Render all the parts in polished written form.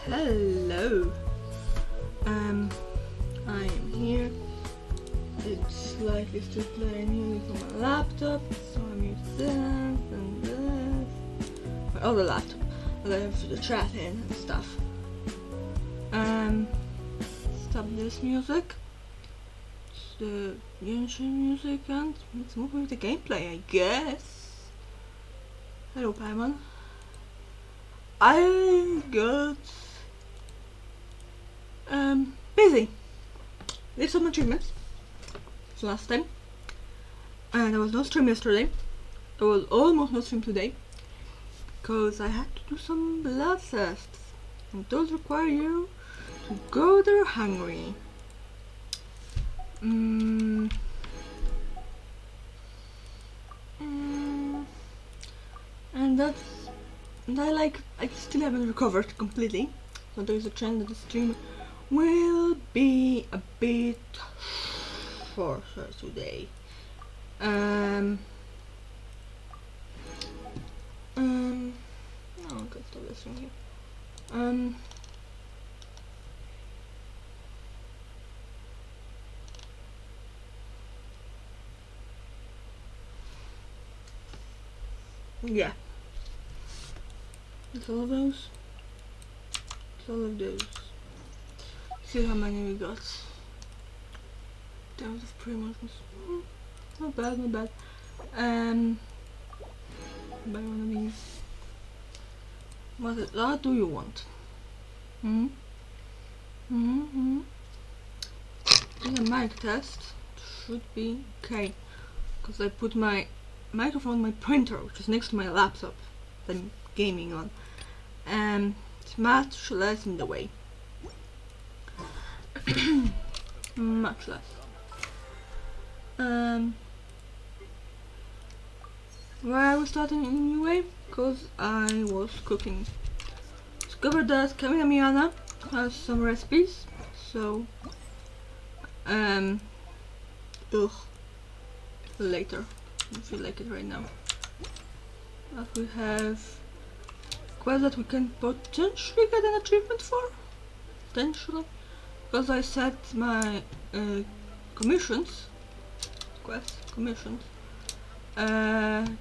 Hello. I am here. It's likely to play music on my laptop, so I'm using this and this. My other laptop. I have the chat in and stuff. Stop this music. It's the Genshin music, and let's move with the gameplay, I guess. Hello, Paimon. I got busy. Did some achievements last time, and there was no stream yesterday. There was almost no stream today because I had to do some blood tests, and those require you to go there hungry. And I still haven't recovered completely, so there's a chance that the stream will be a bit shorter today. No, I can stop this from here. Yeah. It's all of those. It's all of those. See how many we got. Terms of promotions. Not bad, not bad. Buy one of these. What do you want? It's a mic test. Should be okay. Because I put my microphone on my printer, which is next to my laptop that I'm gaming on. It's much less in the way. Much less. Why I was starting anyway? Because I was cooking. Discovered that Camila Miana has some recipes, so later. I feel like it right now. But we have quest that we can potentially get an achievement for. Potentially. Because I set my commissions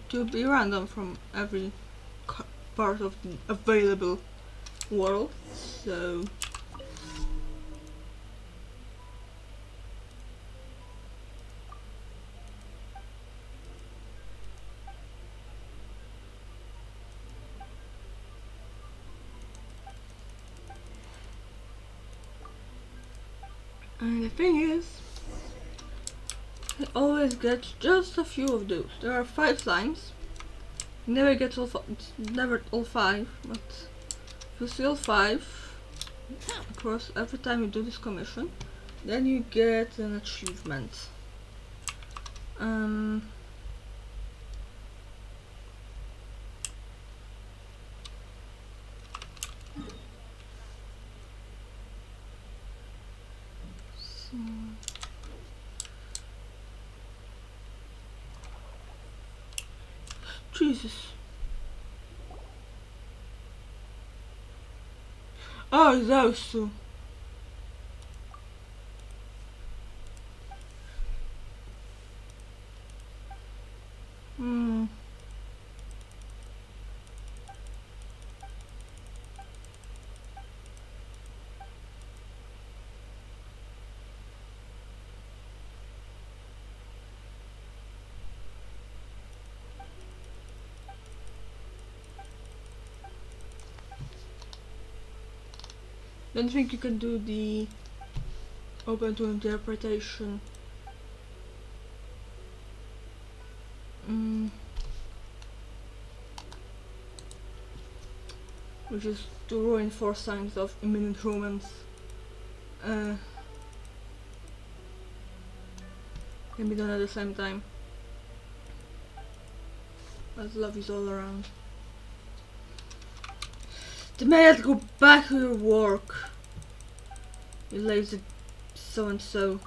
to be random from every part of the available world, so and the thing is, I always get just a few of those. There are 5 slimes. Never get all 5. It's never all 5, but if you see all 5 across every time you do this commission, then you get an achievement. Jesus. Oh, those two. Don't think you can do the open to interpretation. Which is to ruin 4 signs of imminent romance. Can be done at the same time. But love is all around. The man, go back to your work. You lazy so and so.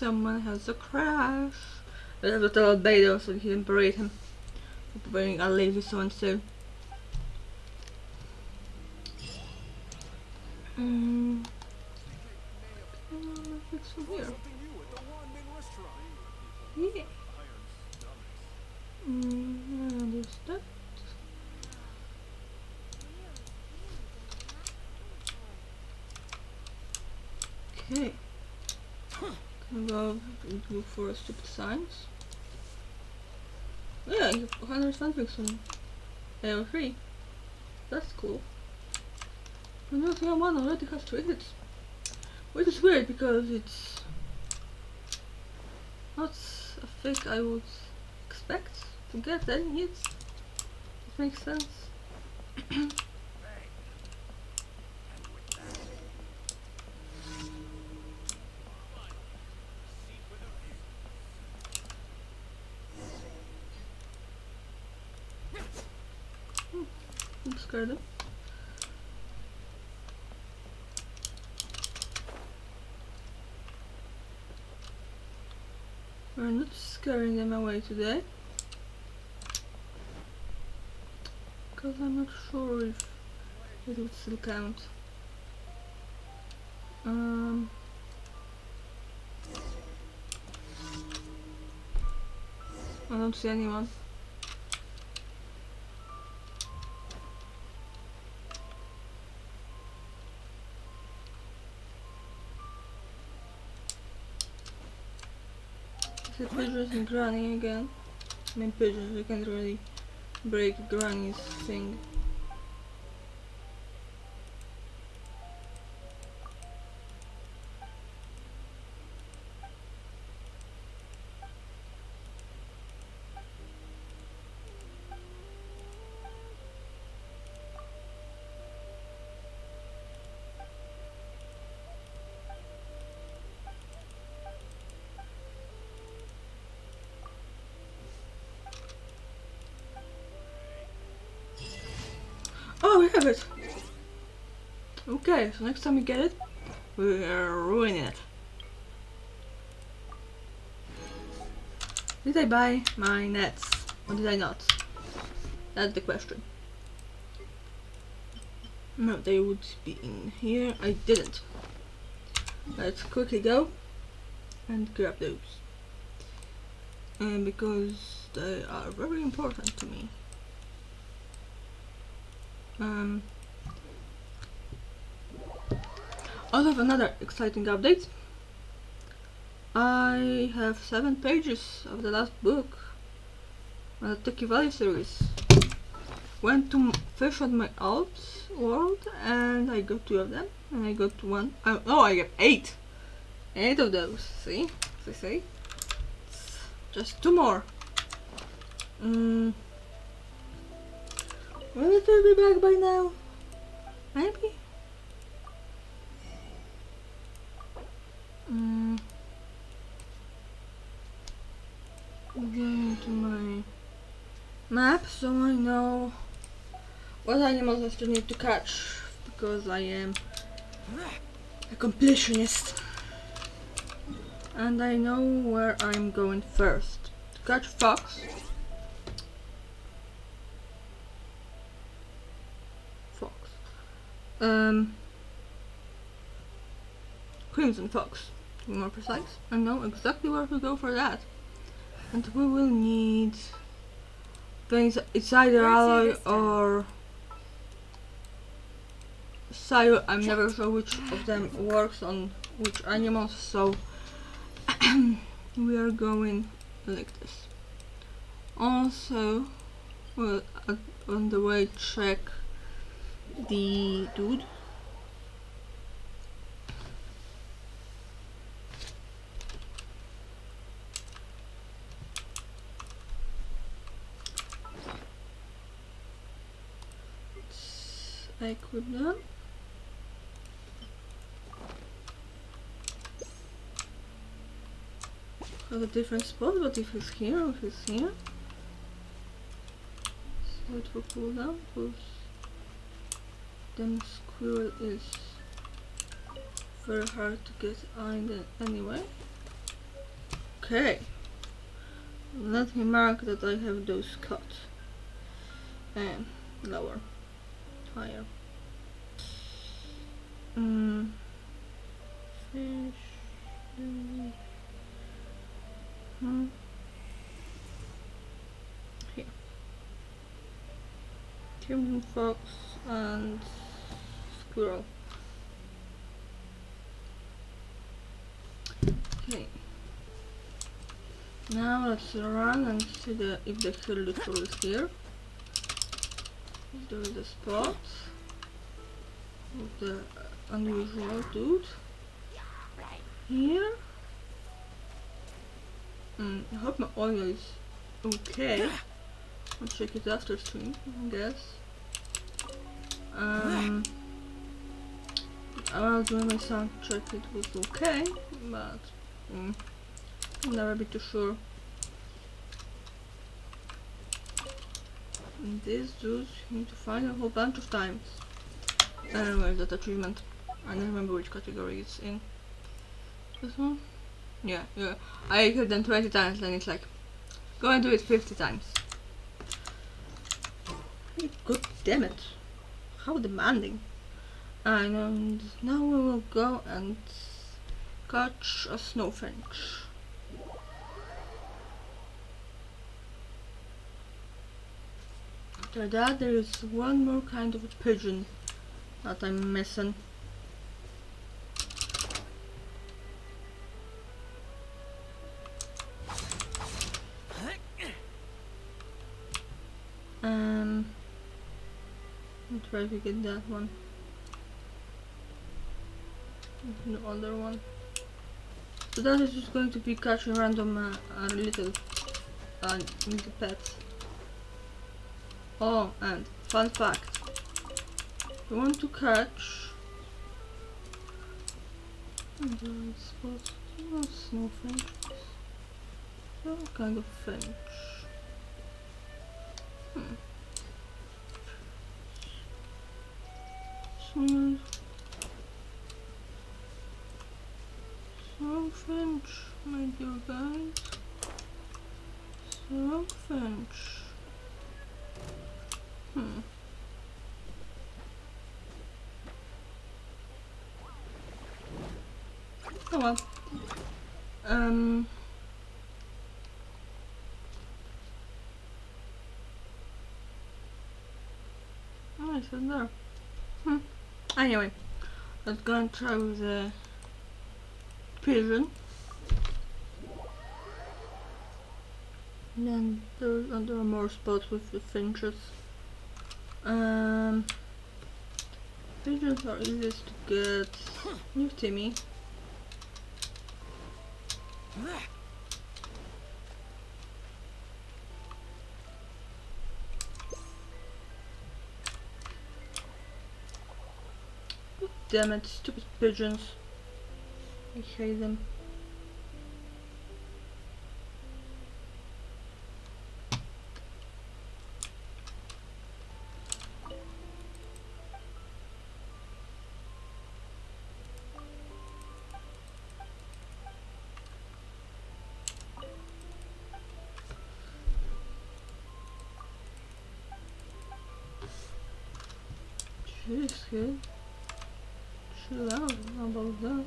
someone has a crash. I have to tell Beto so he can berate him for being a lazy so and so. What's from here? Yeah. There's that. Okay. Can go look for stupid signs. Yeah, you have 100 fanfics on AR3. That's cool. And also, yeah, one already has 3 hits. Which is weird because it's not a fake I would expect to get any hits. It makes sense. I'm scared of. We're not scaring them away today. Because I'm not sure if it would still count. I don't see anyone. Is it pigeons and Granny again? I mean pigeons, you can't really break Granny's thing. Oh, we have it! Okay, so next time we get it, we're ruining it. Did I buy my nets? Or did I not? That's the question. No, they would be in here. I didn't. Let's quickly go and grab those. Because they are very important to me. I have another exciting update. I have 7 pages of the last book on the Tiki Valley series. Went to fish on my alt world and I got 2 of them, and I got 1. Oh, I got 8. 8 of those. See? As I say, just 2 more. Will it be back by now? Maybe? Going to my map so I know what animals I still need to catch, because I am a completionist and I know where I'm going first. To catch fox. Crimson fox, to be more precise. I know exactly where to go for that. And we will need things, it's either alloy or sire. I'm never sure which of them works on which animals, so we are going like this. Also, well, on the way, check the dude. I equip them. Have a different spot, but if he's here or if he's here. So it will pull down, because then squirrel is very hard to get on anyway. Okay. Let me mark that I have those cut. And lower. Higher. Fish. Here. Human fox and squirrel. Okay. Now let's run and see if the hill literal is here. There is a spot of the unusual dude. Here. I hope my audio is okay. I'll check it after stream, I guess. I was doing my sound check, it was okay, but I'll never be too sure. And these dudes you need to find a whole bunch of times. Anyway, that achievement. I don't remember which category it's in. This one? Yeah. I heard them 20 times, then it's like, go and do it 50 times. God damn it. How demanding. And now we will go and catch a snowfinch. After that, there is one more kind of a pigeon that I'm missing. I'll try to get that one. The other one. So that is just going to be catching random little pets. Oh, and fun fact. You want to catch snowfinch. What kind of finch? Snowfinch, my dear guys. Snowfinch. Oh well. Oh, it's in there. Anyway, let's go and try with the pigeon. And then there are more spots with the finches. Pigeons are easiest to get. New Timmy. Damn it, stupid pigeons. I hate them. Jeez, kid. Chill out, how about that?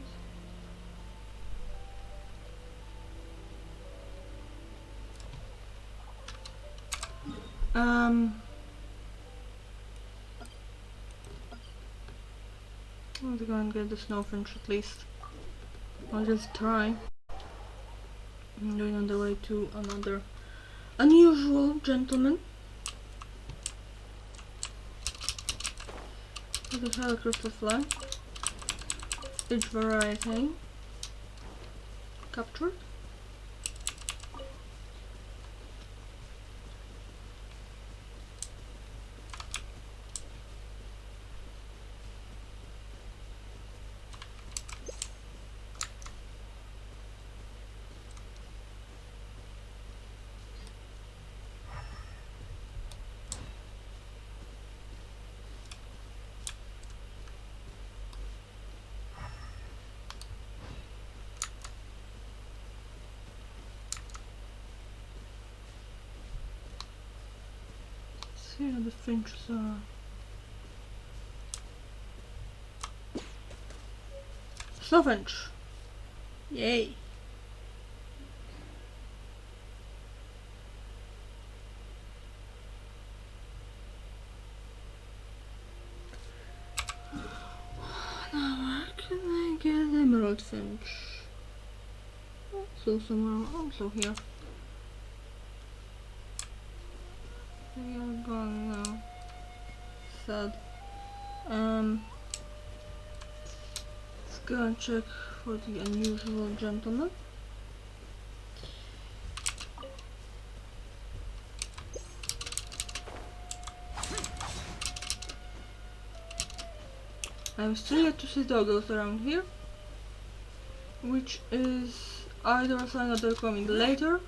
Let's go and get the snowfinch at least. I'll just try. I'm going on the way to another unusual gentleman. With a hell crystal fly. Each variety. Captured. see how the finches are. Snowfinch! Yay! Now where can I get emerald finch? Also somewhere also here. They are gone now. Sad. Let's go and check for the unusual gentleman. I'm still yet to see doggos around here, which is either a sign that they're coming later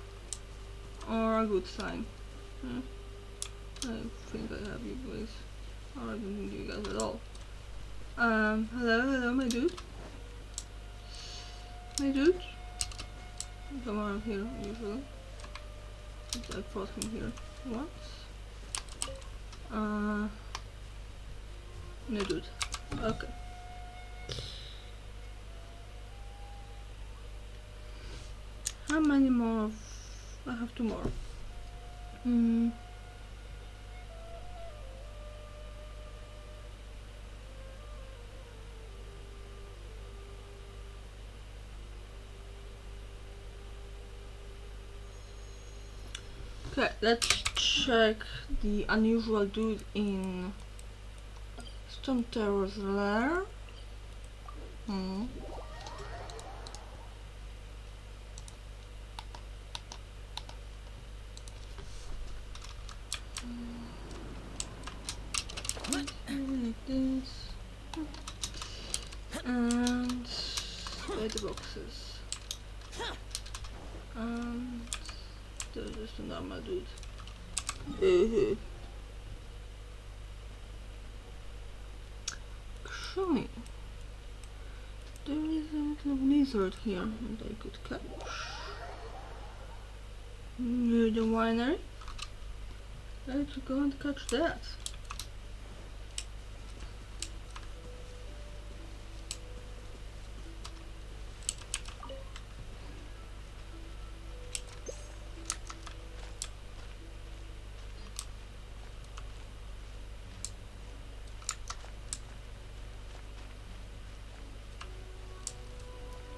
or a good sign. I think I have you guys. Or I don't need you guys at all. Hello, my dude. My dude. Come around here, usually. Since I fought him here once. No dude. Okay. How many more? I have 2 more. Okay, let's check the unusual dude in Stone Terror's lair. Like this. And spider boxes. And there's just a normal dude. Showing. There is a little lizard here that I could catch. Near the winery. Let's go and catch that.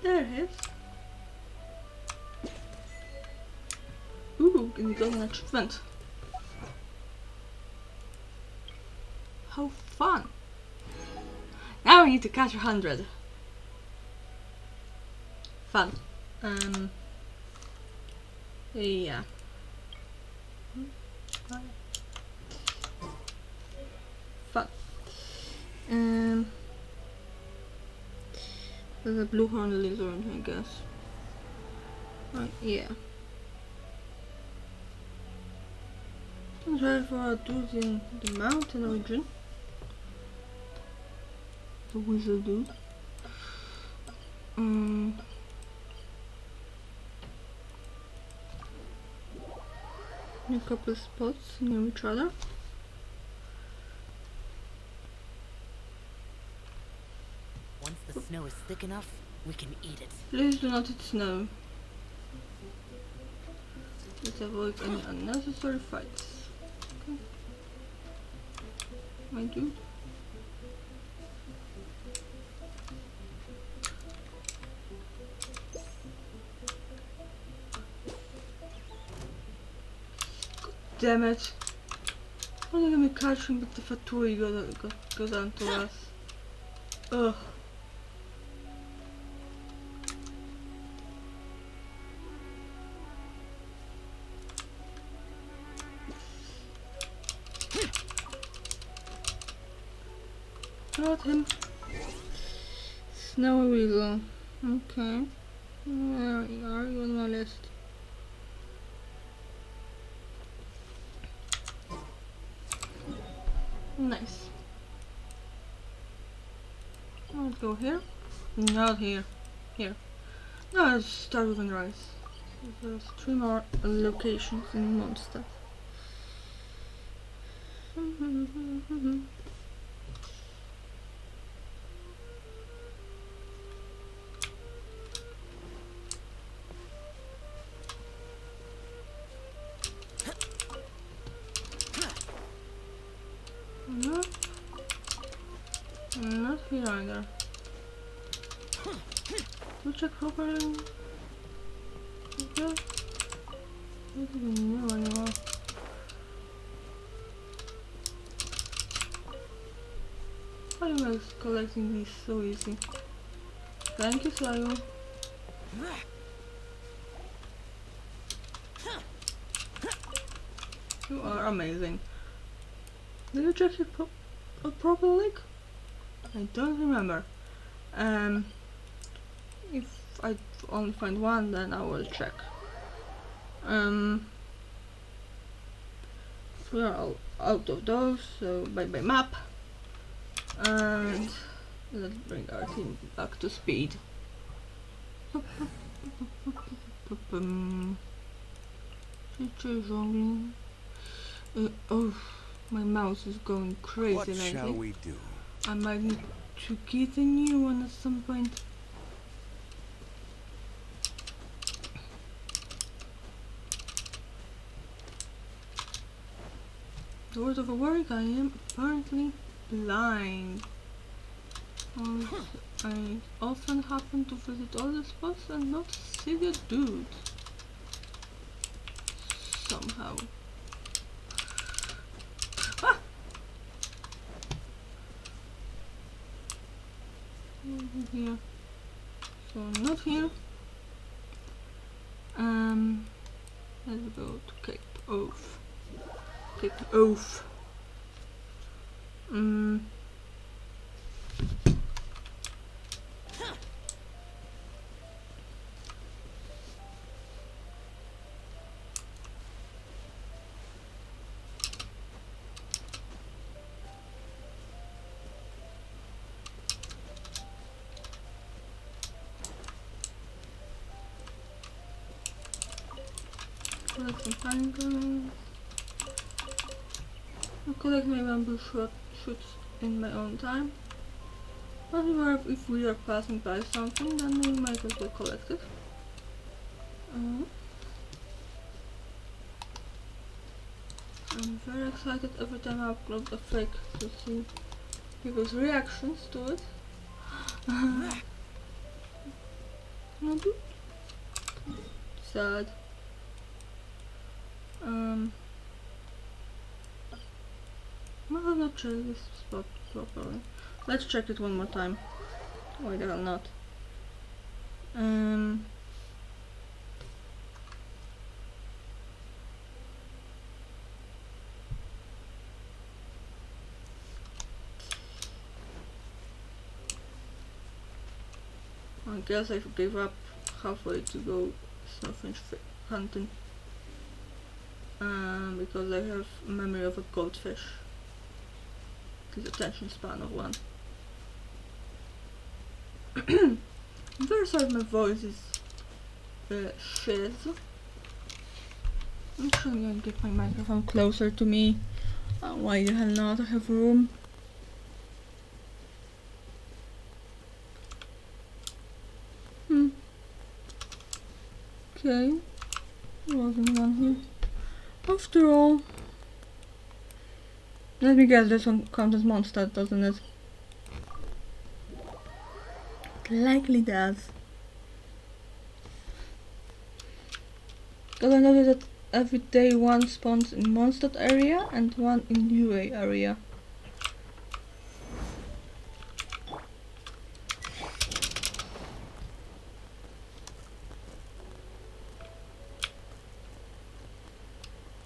There it is. Ooh, and we got an achievement. How fun! Now we need to catch 100. Fun. Yeah. Fun. There's a blue horn lizard, I guess. Yeah. Let's try for a dude in the mountain region. The wizard dude. A couple of spots near each other. Once the snow is thick enough, we can eat it. Please do not eat snow. Let's avoid any unnecessary fights. Okay. My dude. God damn it. Why did I catch him with the fatui goes down to us? Ugh. Got him. Snowy weasel. Okay. Where are you on my list? Nice. Let's go here. Not here. Here. No, let's start with rice. There's 3 more locations in Mondstadt. No, not here either. To check properly. Okay. Not even new anymore. Why makes collecting these so easy? Thank you, Sayo. You are amazing. Did you check it properly? I don't remember. If I only find one, then I will check. We are all out of those, so bye bye map. And let's bring our team back to speed. Oh, my mouse is going crazy What lately. shall we do? I might need to get a new one at some point. The word of a word, I am apparently blind. I often happen to visit all the spots and not see the dude. Somehow. Ah! Over here. So not here. Let's go to Cape Oath. Cape Oath. Collect some pine cones. I'll collect my bamboo shoots in my own time. However, if we are passing by something, then we might as well collect it. I'm very excited every time I upload a fake to see people's reactions to it. Sad. I have not checked this spot properly. Let's check it one more time. Why the hell not? I guess I gave up halfway to go snowfinch hunting. Because I have memory of a goldfish. His attention span of one. I'm very sorry my voice is shiz. I'm actually gonna get my microphone closer to me. Why the hell not? I have room. Okay. There wasn't one here. After all. Let me guess, this one counts as monster, doesn't it? It likely does. Because I noticed that every day one spawns in Mondstadt area and one in UA area.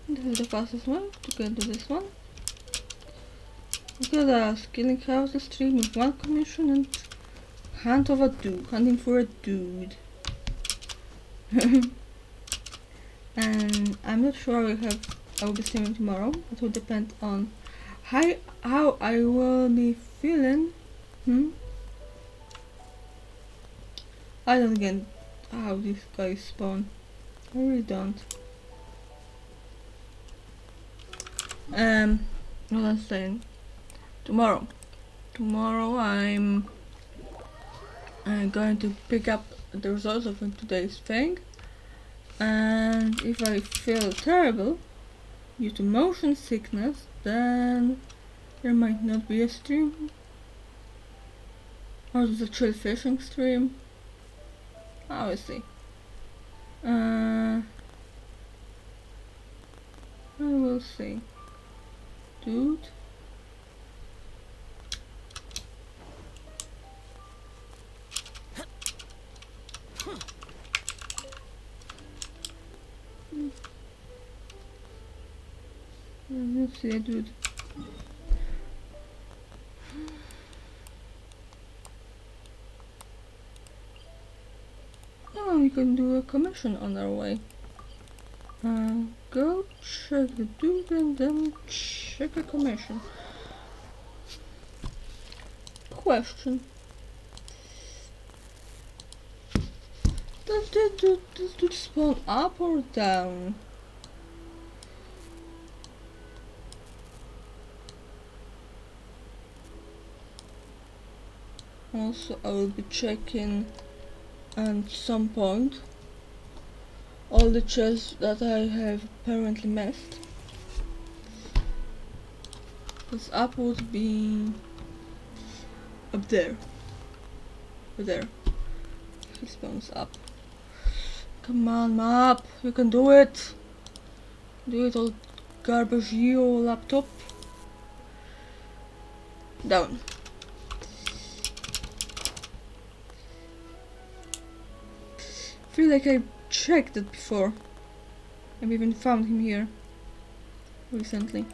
This is the fastest one to get to this one. Look at us, killing houses, stream with one commission and hunt of a dude, hunting for a dude. And I'm not sure I will be streaming tomorrow. It will depend on how I will be feeling. I don't get how these guys spawn. I really don't. what I'm saying. Tomorrow I'm going to pick up the results of today's thing, and if I feel terrible due to motion sickness, then there might not be a stream, or just a chill fishing stream. I will see. I will see. Dude. Let's see, dude. Oh, we can do a commission on our way. Go check the dude and then check a commission. Question. Does this dude spawn up or down? Also, I will be checking at some point all the chests that I have apparently missed. This up would be up there. Over there. He spawns up. Come on, map! You can do it! Do it, old garbage you laptop. Down. Feel like I checked it before. I've even found him here recently.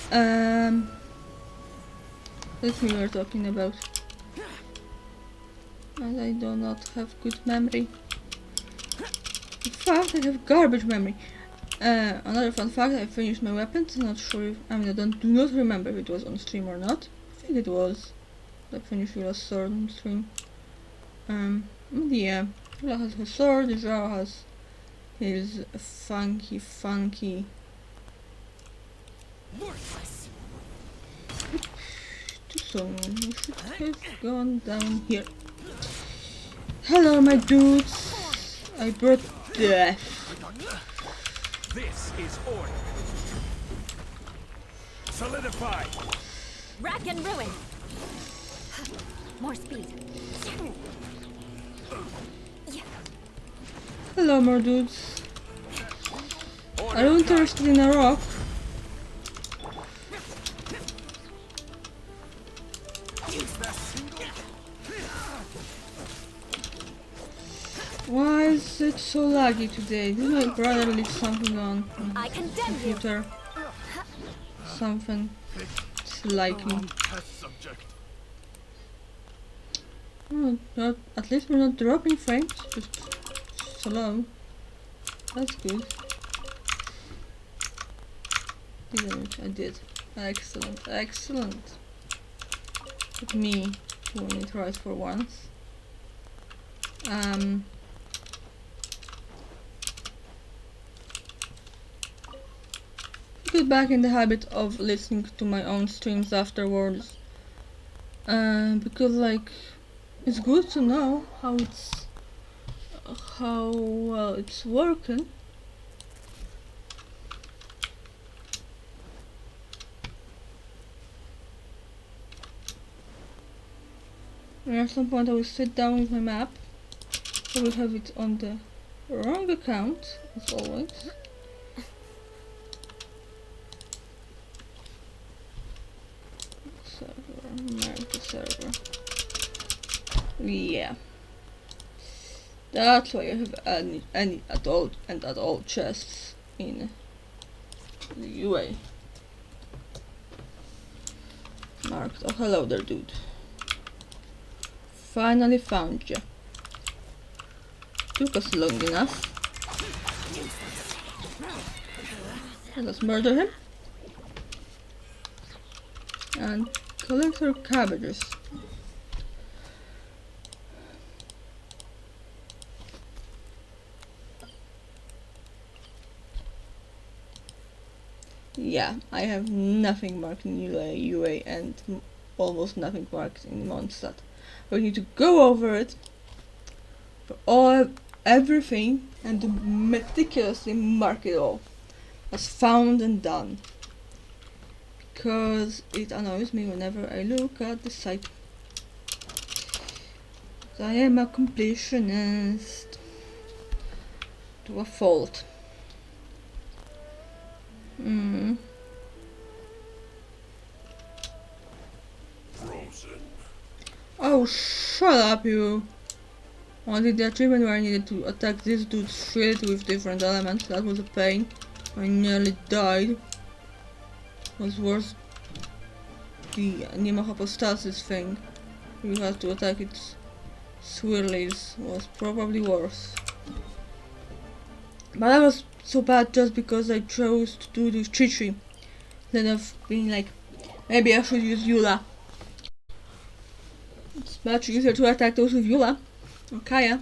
That's what we were talking about. And I do not have good memory. In fact, I have garbage memory. Another fun fact: I finished my weapons. I'm not sure if I do not remember if it was on stream or not. I think it was. I finished with a sword on stream. Yeah. Ula has her sword, Zhao has his funky too soon. We should have gone down here. Hello my dudes. I brought death. This is order. Solidify. Rack and ruin. More speed. Hello more dudes. Are you interested in a rock? Why is it so laggy today? Did my brother leave something on I his condemn you. computer? Something. It's likely. Oh, at least we're not dropping frames, just slow. That's good. Didn't I did. Excellent, excellent. With me doing it right for once. Get back in the habit of listening to my own streams afterwards. Because like it's good to know how well it's working. And at some point I will sit down with my map. I will have it on the wrong account, as always. Server, America server. Yeah. That's why I have any adult and adult chests in the UA. Marked. Oh, hello there, dude. Finally found you. Took us long enough. Let's murder him. And collect our cabbages. Yeah, I have nothing marked in UA and almost nothing marked in Mondstadt. We need to go over it for everything and to meticulously mark it all as found and done. Because it annoys me whenever I look at the site. I am a completionist to a fault. Oh, shut up, you! I did the achievement where I needed to attack this dude's shield with different elements. That was a pain. I nearly died. Was worse. The Nemahopostasis thing. You had to attack its swirlies was probably worse. But that was so bad just because I chose to do this Chichi instead of being like, maybe I should use Eula. It's much easier to attack those with Eula or Kaya.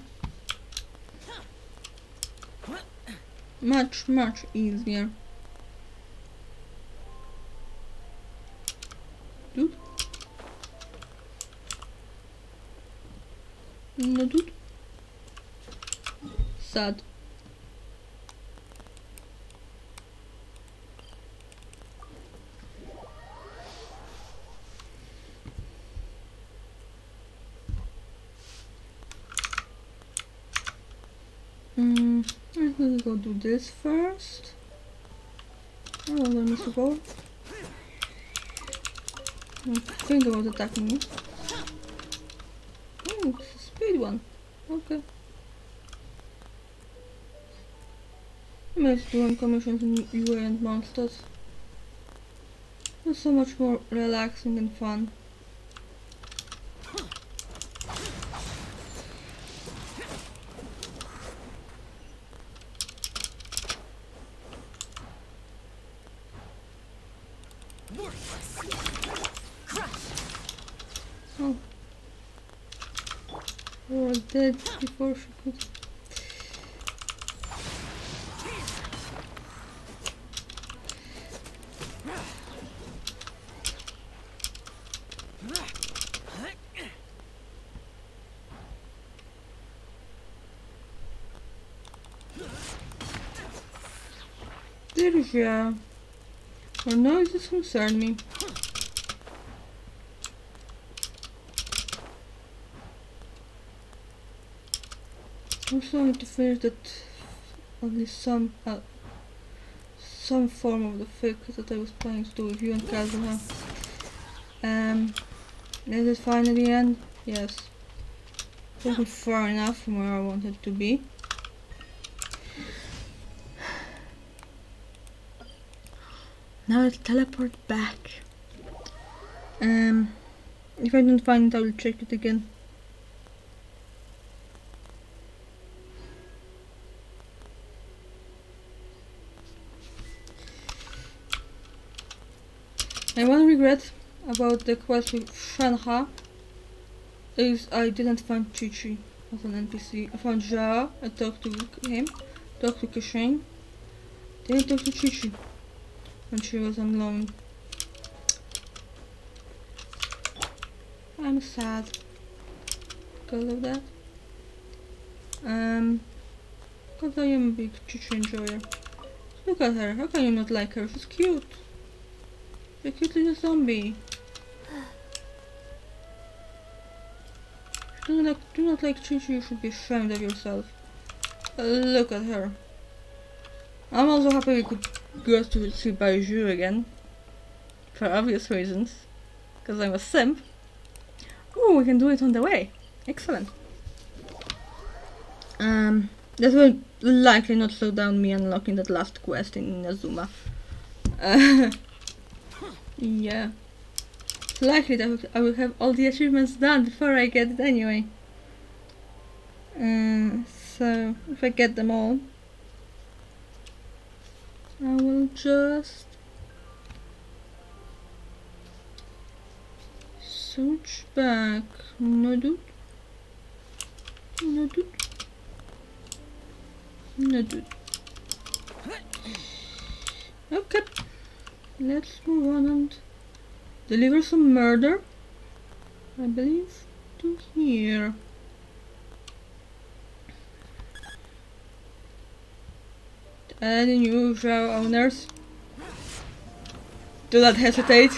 Much easier. Dude? No, dude? Sad. I'm gonna go do this first. Oh, let me support. Think about attacking me. Oh, it's a speed one. Okay. I'm just doing commissions in UA and monsters. It's so much more relaxing and fun. Oh. We were dead before she could. Dirja. Her noises concern me. Also, I need to finish that at least some form of the fic that I was planning to do with you and Kazuma. Is it fine in the end? Yes. Wasn't far enough from where I wanted to be. Now let's teleport back. If I don't find it, I will check it again. My one regret about the quest with Shanha is I didn't find Chi-Chi as an NPC. I found Zhao, I talked to him, talked to Kashane, didn't talk to Chi-Chi when she was on loan. I'm sad because of that. Because I am a big Chi-Chi enjoyer. Look at her, how can you not like her? She's cute. She's a cute little zombie. Do not like Chi-Chi, you should be ashamed of yourself. Look at her. I'm also happy we could go to see Baiju again. For obvious reasons. Because I'm a simp. Oh, we can do it on the way. Excellent. That will likely not slow down me unlocking that last quest in Inazuma. Yeah. It's likely that I will have all the achievements done before I get it anyway. So, if I get them all, I will just search back. No dude. No dude. No dude. Okay. let's move on and deliver some murder, I believe, to here. Any new show owners, do not hesitate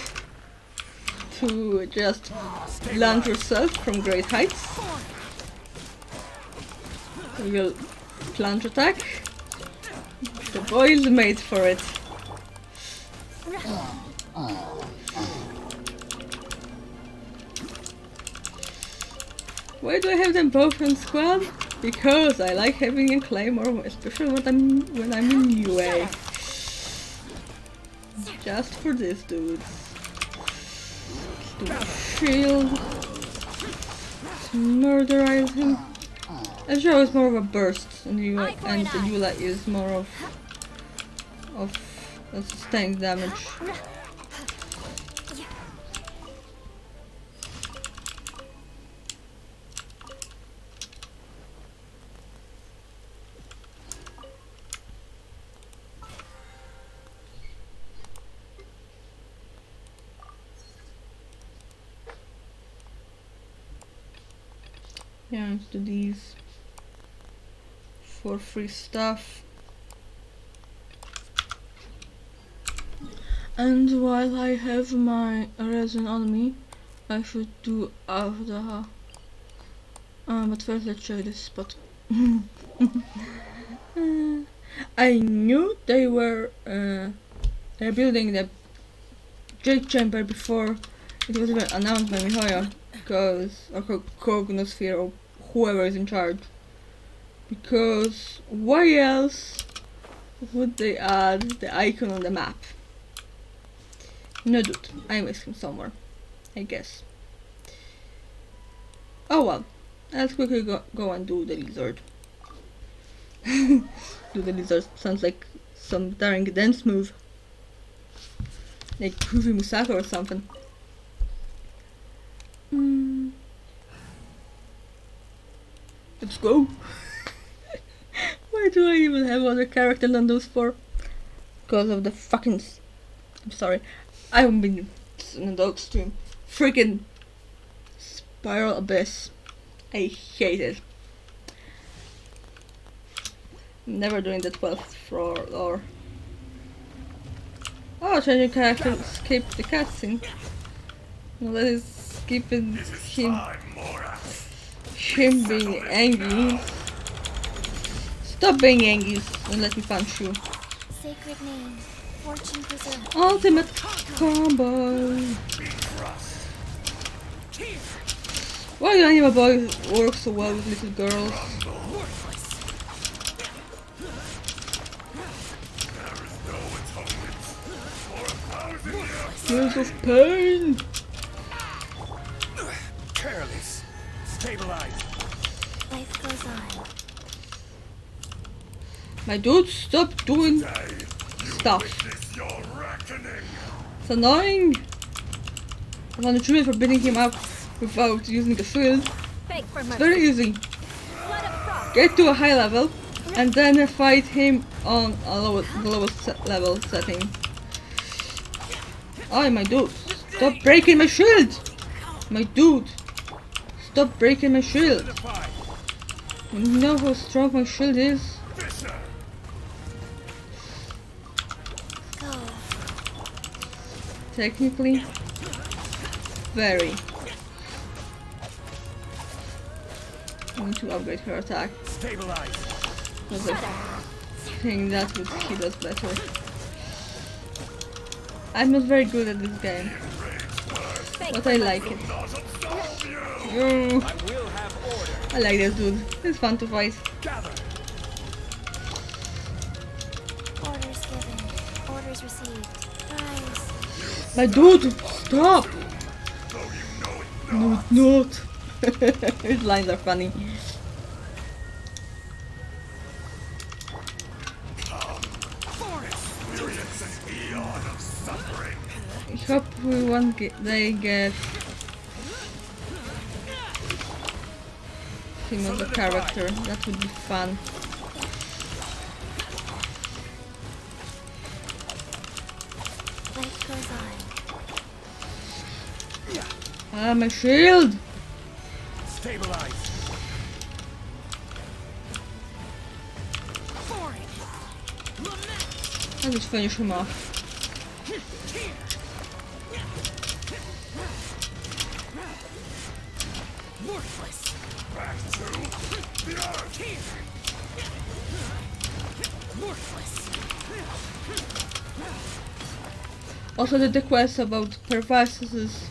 to just launch yourself from great heights. We will plunge attack. The boy is made for it. Why do I have them both in squad? Because I like having a claymore, especially when I'm in UA. Just for this dude. To shield. To murderize him. Ezreal is more of a burst, and Eula is more of sustained damage. Yeah, let's do these for free stuff. And while I have my resin on me, I should do Avda. But first let's check this spot. I knew they were rebuilding the Jade Chamber before it was even announced by Mihoya, or Cognosphere, or whoever is in charge. Because why else would they add the icon on the map? No dude, I missed him somewhere, I guess. Oh well, let's quickly go and do the lizard. Do the lizard sounds like some daring dance move. Like Groovy Musaka or something. Let's go. Why do I even have other characters than those four? Because of the fucking... I'm sorry. I haven't been in a dog stream. Freaking Spiral Abyss. I hate it. I'm never doing the 12th floor or... Oh, changing character escape the cutscene. No, that is skipping him being angry. Stop being angry and let me punch you. Sacred name, fortune preserver. Ultimate combo. Why do anime boys work so well with little girls? Years of pain. Careless. Stabilize. Life goes on. My dude, stop doing stuff. It's annoying. I'm on the tree for beating him up without using a shield. Beg for It's mercy. very easy. Blood of frost. Get to a high level and then fight him on a lowest level setting. Oh, my dude, stop breaking my shield! My dude, stop breaking my shield! You know how strong my shield is? Go. Technically, very. I need to upgrade her attack. Stabilize. Because I think that would hit us better. I'm not very good at this game, but I like it. I like this dude. It's fun to fight. Orders given. Orders received. Rise. My dude, stop! No, not. His lines are funny. I hope we won't they get him as a character. That would be fun. Life goes on. Ah, my shield! Stabilize. I'll just finish him off. Worthless. Back to the earth. Worthless. Also did the quest about Pervas's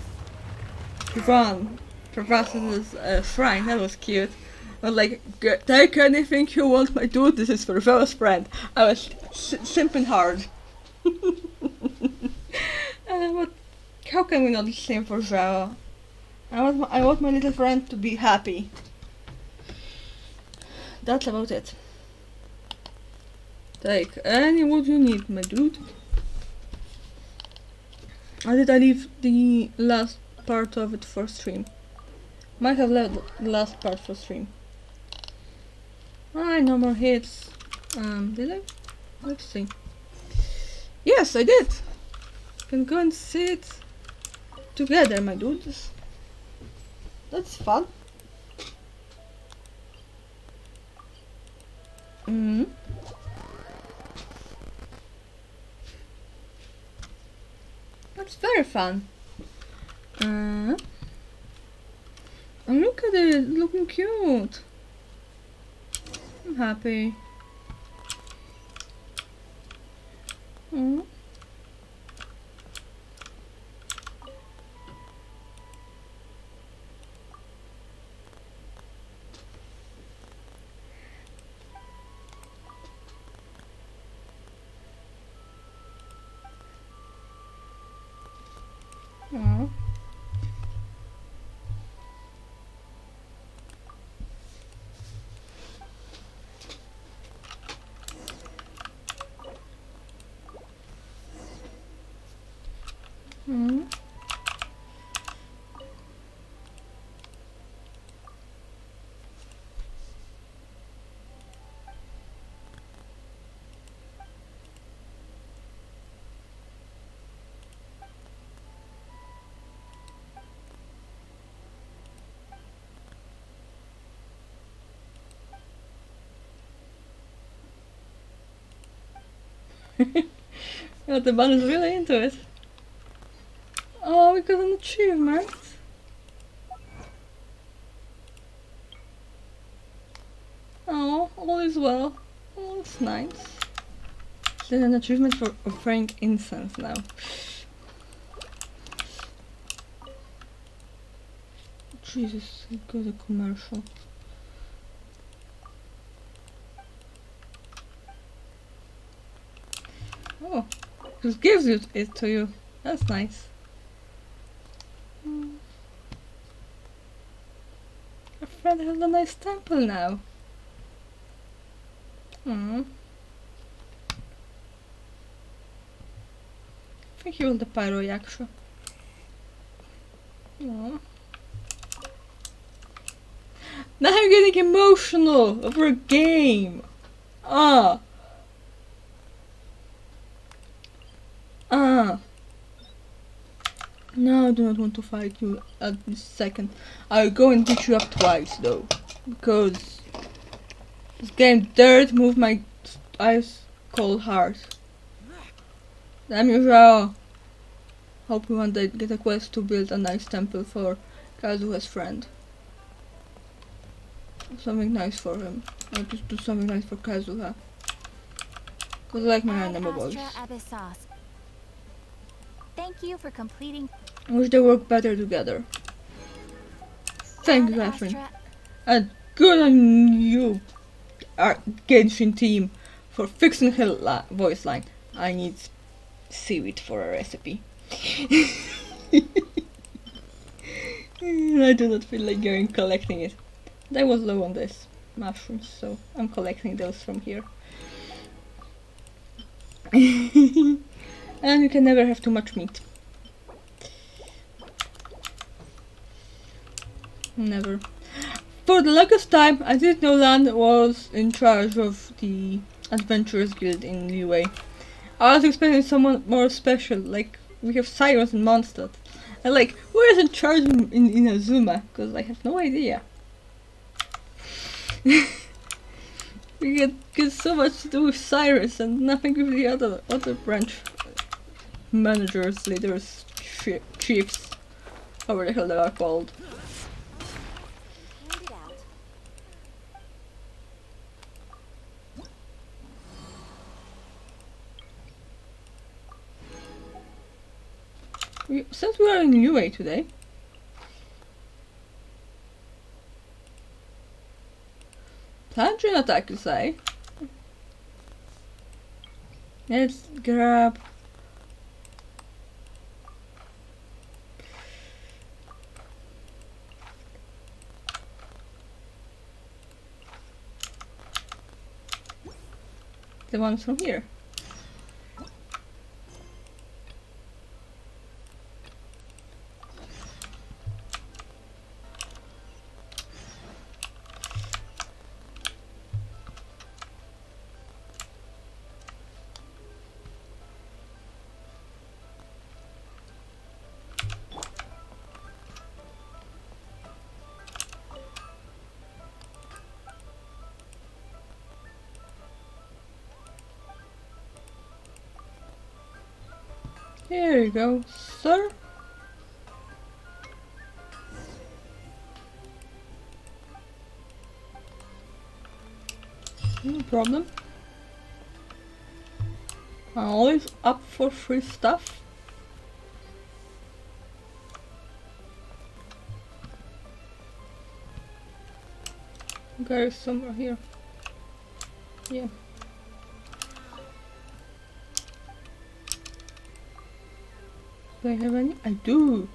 shrine. That was cute. I was like, take anything you want, my dude. This is for Vela's friend. I was simping hard. But how can we not the same for Vela? I want my little friend to be happy. That's about it. Take any wood you need, my dude. Or did I leave the last part of it for stream? Might have left the last part for stream. Alright, no more hits. Did I? Let's see. Yes, I did! Can go and sit together, my dudes. That's fun. That's very fun. And look at it, looking cute. I'm happy. Mm. Aw. Mm. Yeah, the bun is really into it. Oh, we got an achievement. Oh, all is well. Oh, that's nice. There's an achievement for offering incense now. Jesus, I got a commercial. Oh, just gives it to you. That's nice. Our friend has a nice temple now. Thank you, the pyro yaksha. Aww. Now I'm getting emotional over a game. No, I do not want to fight you at this second. I'll go and beat you up twice though. Because this game dared move my ice cold heart. Damn you, Zhao. Hope we one day get a quest to build a nice temple for Kazuha's friend. Something nice for him. I'll just do something nice for Kazuha. Cause I like my anime boys. Thank you for completing. I wish they work better together. Thank you, Catherine. And good on you, our Genshin team, for fixing her voice line. I need seaweed for a recipe. I do not feel like going collecting it. I was low on this mushrooms, so I'm collecting those from here. And you can never have too much meat. Never. For the longest time, I didn't know Lan was in charge of the Adventurers Guild in UA. I was expecting someone more special, like we have sirens in Mondstadt. And like, who is in charge in Azuma? Because I have no idea. We get so much to do with Cyrus and nothing with the other branch managers, leaders, chiefs, however the hell they are called. Hand it out. Since we are in UA today, Plunging attack, you say? Let's grab the ones from here. Here you go, sir. No problem. I'm always up for free stuff. There is somewhere here. Yeah. Do I have any? I do!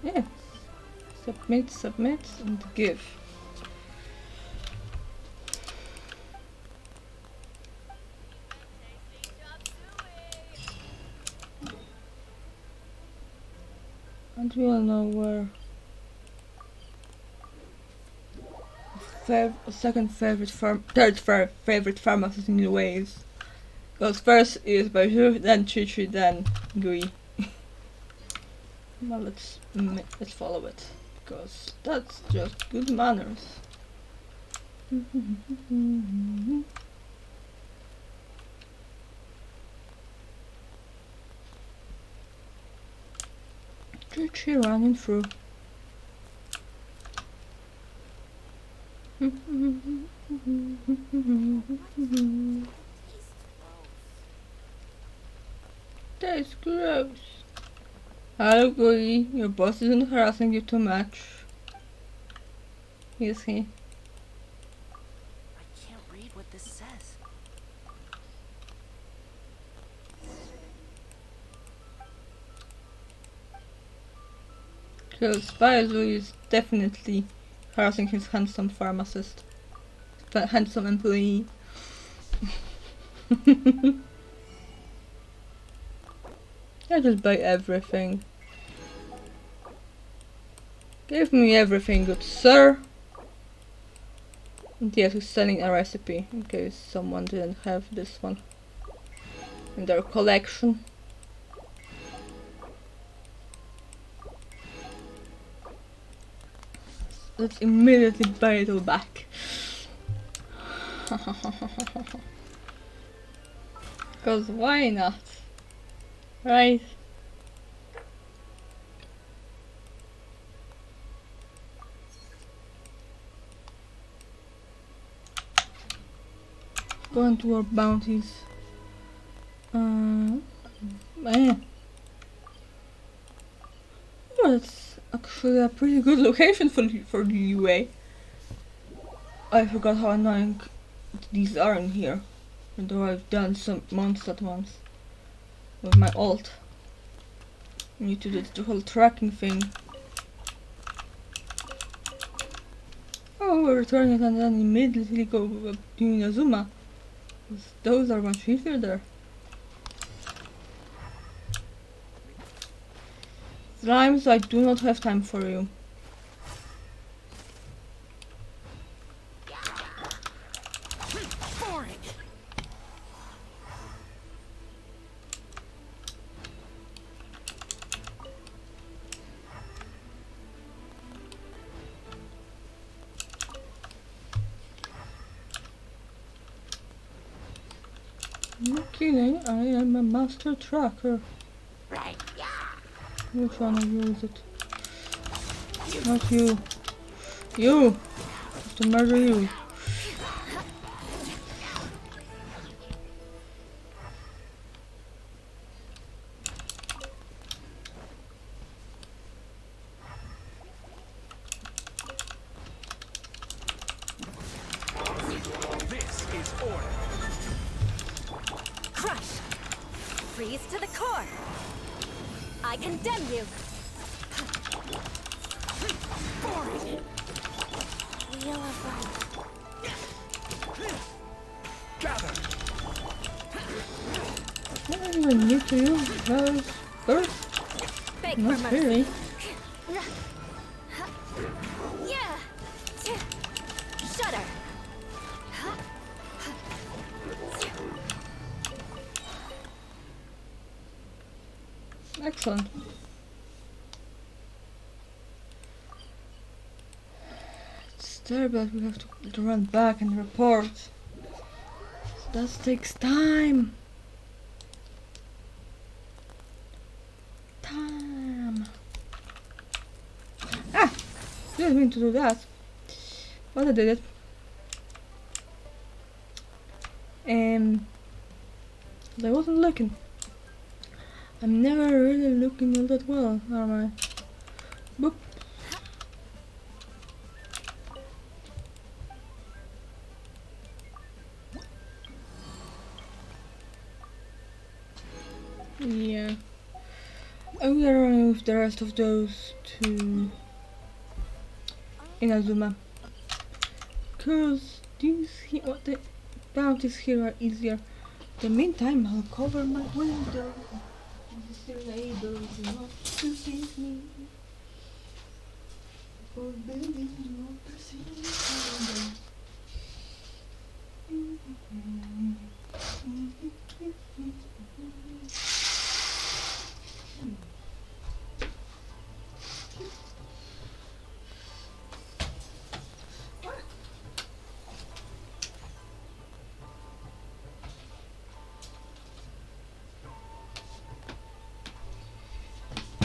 Yes. Submit, and give. And we all know where third favorite pharmacist in the ways. Because first is Bajur, then Chichi, then Gui. Well, let's follow it, because that's just good manners. Chichi running through. That's gross. Hello, Gui. Your boss isn't harassing you too much. Is he? I can't read what this says. Because Baizu is definitely harassing his handsome pharmacist. Handsome employee. I just buy everything. Give me everything, good sir. And yes, he's selling a recipe in case someone didn't have this one in their collection. Let's immediately buy it all back. Because why not? Right? Go into our bounties. Man. Oh, it's actually a pretty good location for the UA. I forgot how annoying these are in here. Although I've done some months at once with my ult. I need to do the whole tracking thing. Oh, we're returning it and then immediately go doing Azuma. Those are much easier there. Slimes, I do not have time for you. No kidding, I am a master tracker. Which one of you is it? Not you. You! I have to murder you. This is order. Crush! Freeze to the core! I condemn you! Wheel of life. Gather. I don't even need to use those first. Beg for Not mercy. really. Yeah! Shudder! Excellent. It's terrible that we have to run back and report. That takes time. Time. Ah! Didn't mean to do that. But I did it. I wasn't looking. I'm never really looking all that well, am I? Boop. Yeah. I'm gonna run with the rest of those to Inazuma. Cause the bounties here are easier. In the meantime, I'll cover my window. I'm still able not to see me. For building not to see me.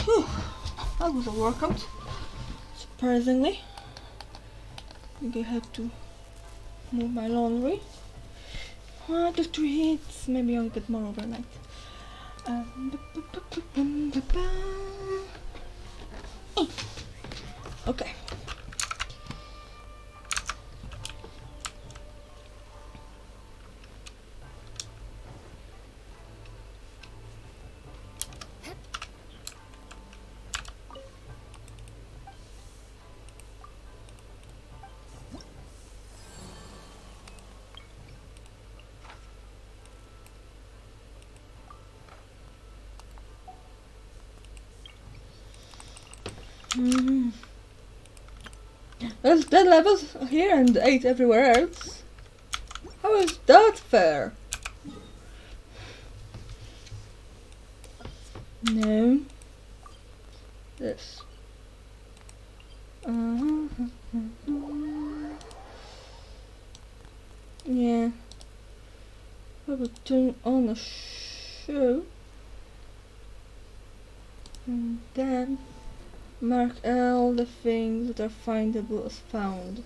Whew, that was a workout. Surprisingly. I think I have to move my laundry. 1 to 3 hits. Maybe I'll get more overnight. Okay. There's 10 levels here and 8 everywhere else. How is that fair? No. This. Yeah. I will turn on a show. And then mark all the things that are findable as found.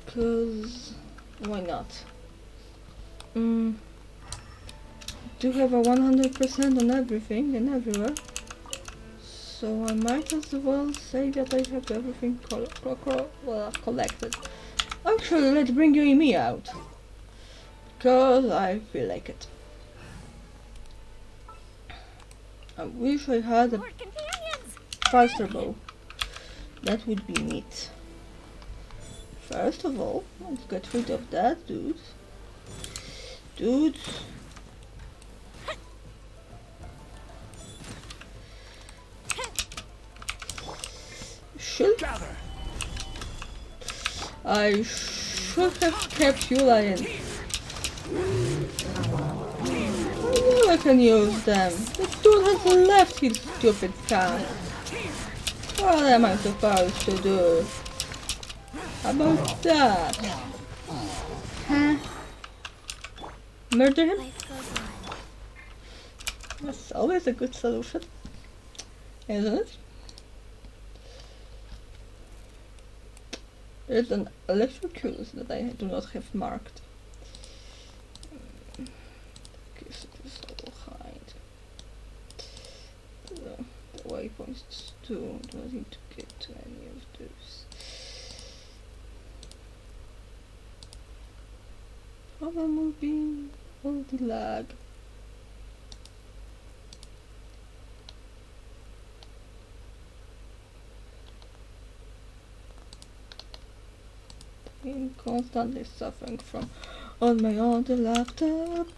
Cause why not? Do have a 100% on everything and everywhere. So I might as well say that I have everything collected. Actually, let's bring Yuimi out. Cause I feel like it. I wish I had a More companions! faster bow. That would be neat. First of all, let's get rid of that dude. Should I should have kept you lying. I know I can use them. The dude has left his stupid camp. What am I supposed to do? How about that? Huh? Murder him? Life goes on. That's always a good solution, isn't it? There's an electrocute that I do not have marked. Okay, so this I will hide. The waypoints too. Do not need to get to any of those. Problem will be all the lag. I'm constantly suffering from on my other laptop.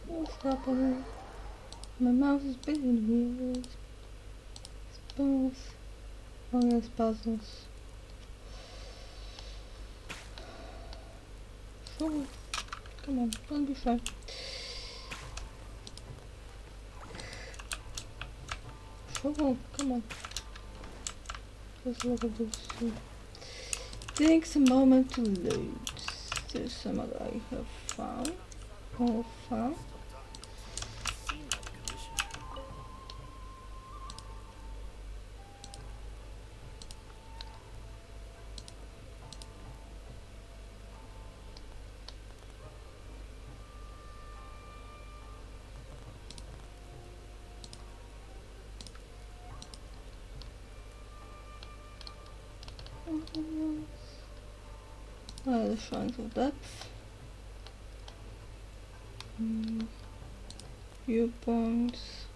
What's happening? My mouse is being weird. Spells. Oh yes, puzzles. So, come on, don't be shy. Oh, come on. Just look at this. Takes a moment to load. There's some other I have found. Oh, found. The shrines of depth. Viewpoints.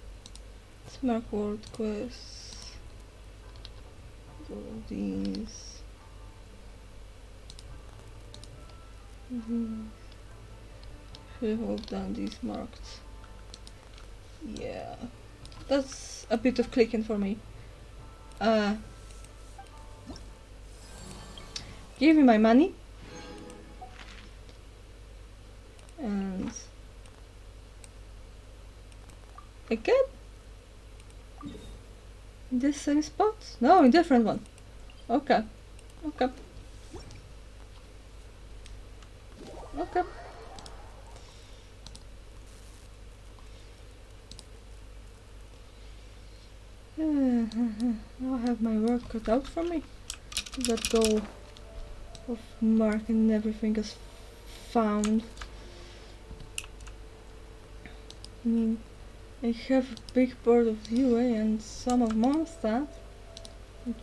Smart world quests. All of these. Should have all done these marked. Yeah. That's a bit of clicking for me. Give me my money. And again? In this same spot? No, in different one. Okay. Okay. Okay. Now I have my work cut out for me. That goal of marking everything as found. I mean, I have a big part of UA and some of Mondstadt,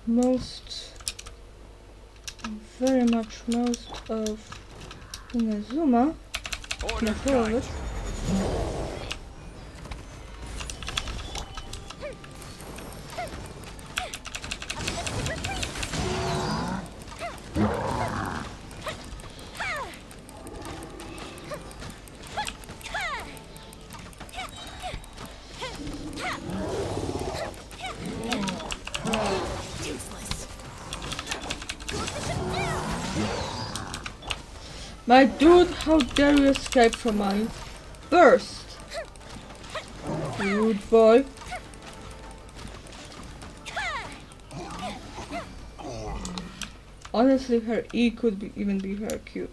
but very much most of Inazuma, Order not all of it. My dude, how dare you escape from my burst? Rude boy. Honestly, her E could even be her Q.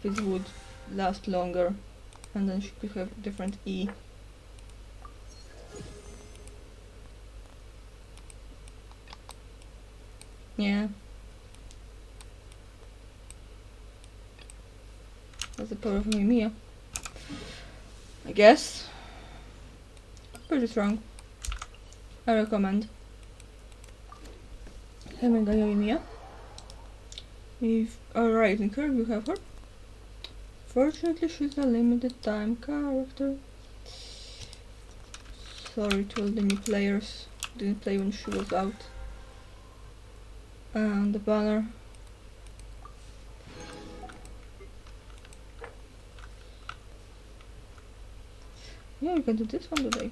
This would last longer, and then she could have a different E. Yeah. That's the power of Mimiya. I guess. Pretty strong. I recommend having a Mimiya. If alright, in her you have her. Fortunately, she's a limited time character. Sorry to all the new players who didn't play when she was out. And the banner. Yeah, we can do this one today.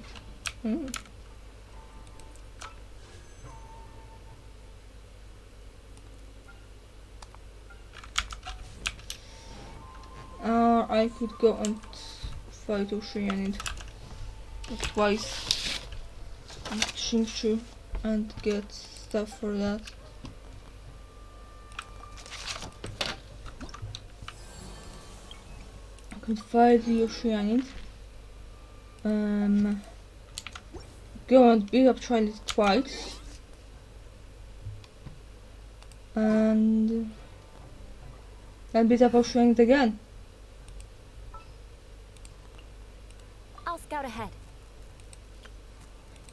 I could go and fight Oceanid twice. Shingshu and get stuff for that. I can fight the Oceanids. Go and beat up Charlie twice. And then beat up Oceanids again. I'll scout ahead.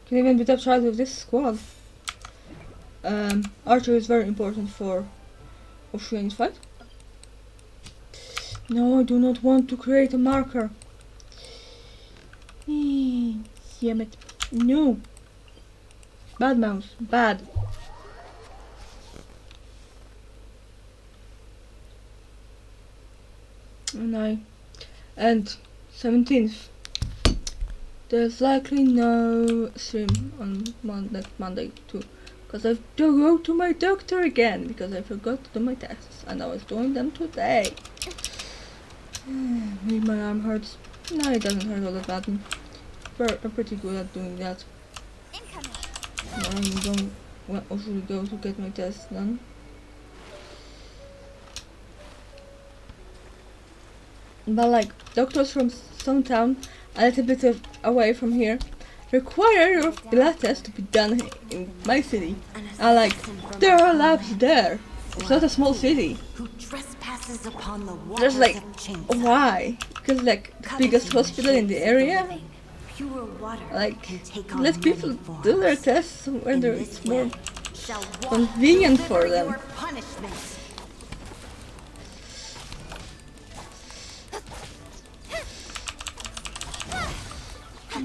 Can even beat up Charlie with this squad. Archer is very important for Oceanids fight. No, I do not want to create a marker. Damn it. No. Bad mouse. Bad. And 17th. There's likely no stream on Monday too. Because I have to go to my doctor again. Because I forgot to do my tests. And I was doing them today. Maybe my arm hurts. No, it doesn't hurt all that bad. I'm pretty good at doing that. I'm going usually go to get my tests done. But like doctors from some town a little bit away from here require your blood test to be done in my city. And like there are labs there. It's not a small city. There's like why? Because like the biggest hospital in the area. Like let people do their tests whether it's more convenient for them.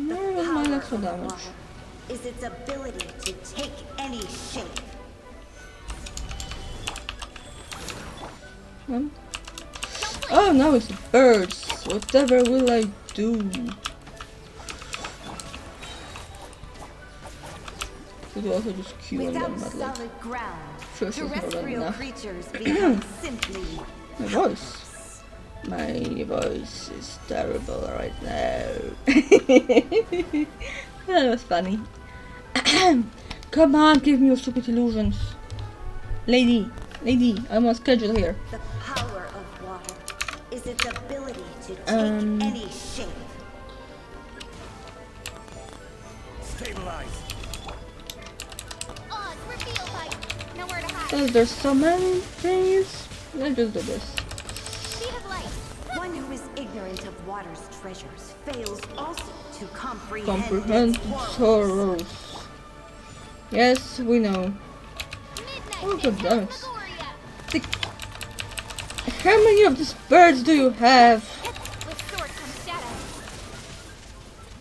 Where was my extra damage? Is its ability to take any shape. Oh no, it's the birds. Whatever will I do? Could also just kill them, but like first is more than enough. My voice. My voice is terrible right now. That was funny. Come on, give me your stupid illusions. Lady, I'm on schedule here. The power of water is its ability to take any shape. Stabilize. There's so many things. Let's just do this. One who is ignorant of water's treasures fails also to Comprehend its sorrows. Yes, we know. Oh, god damn it. How many of these birds do you have?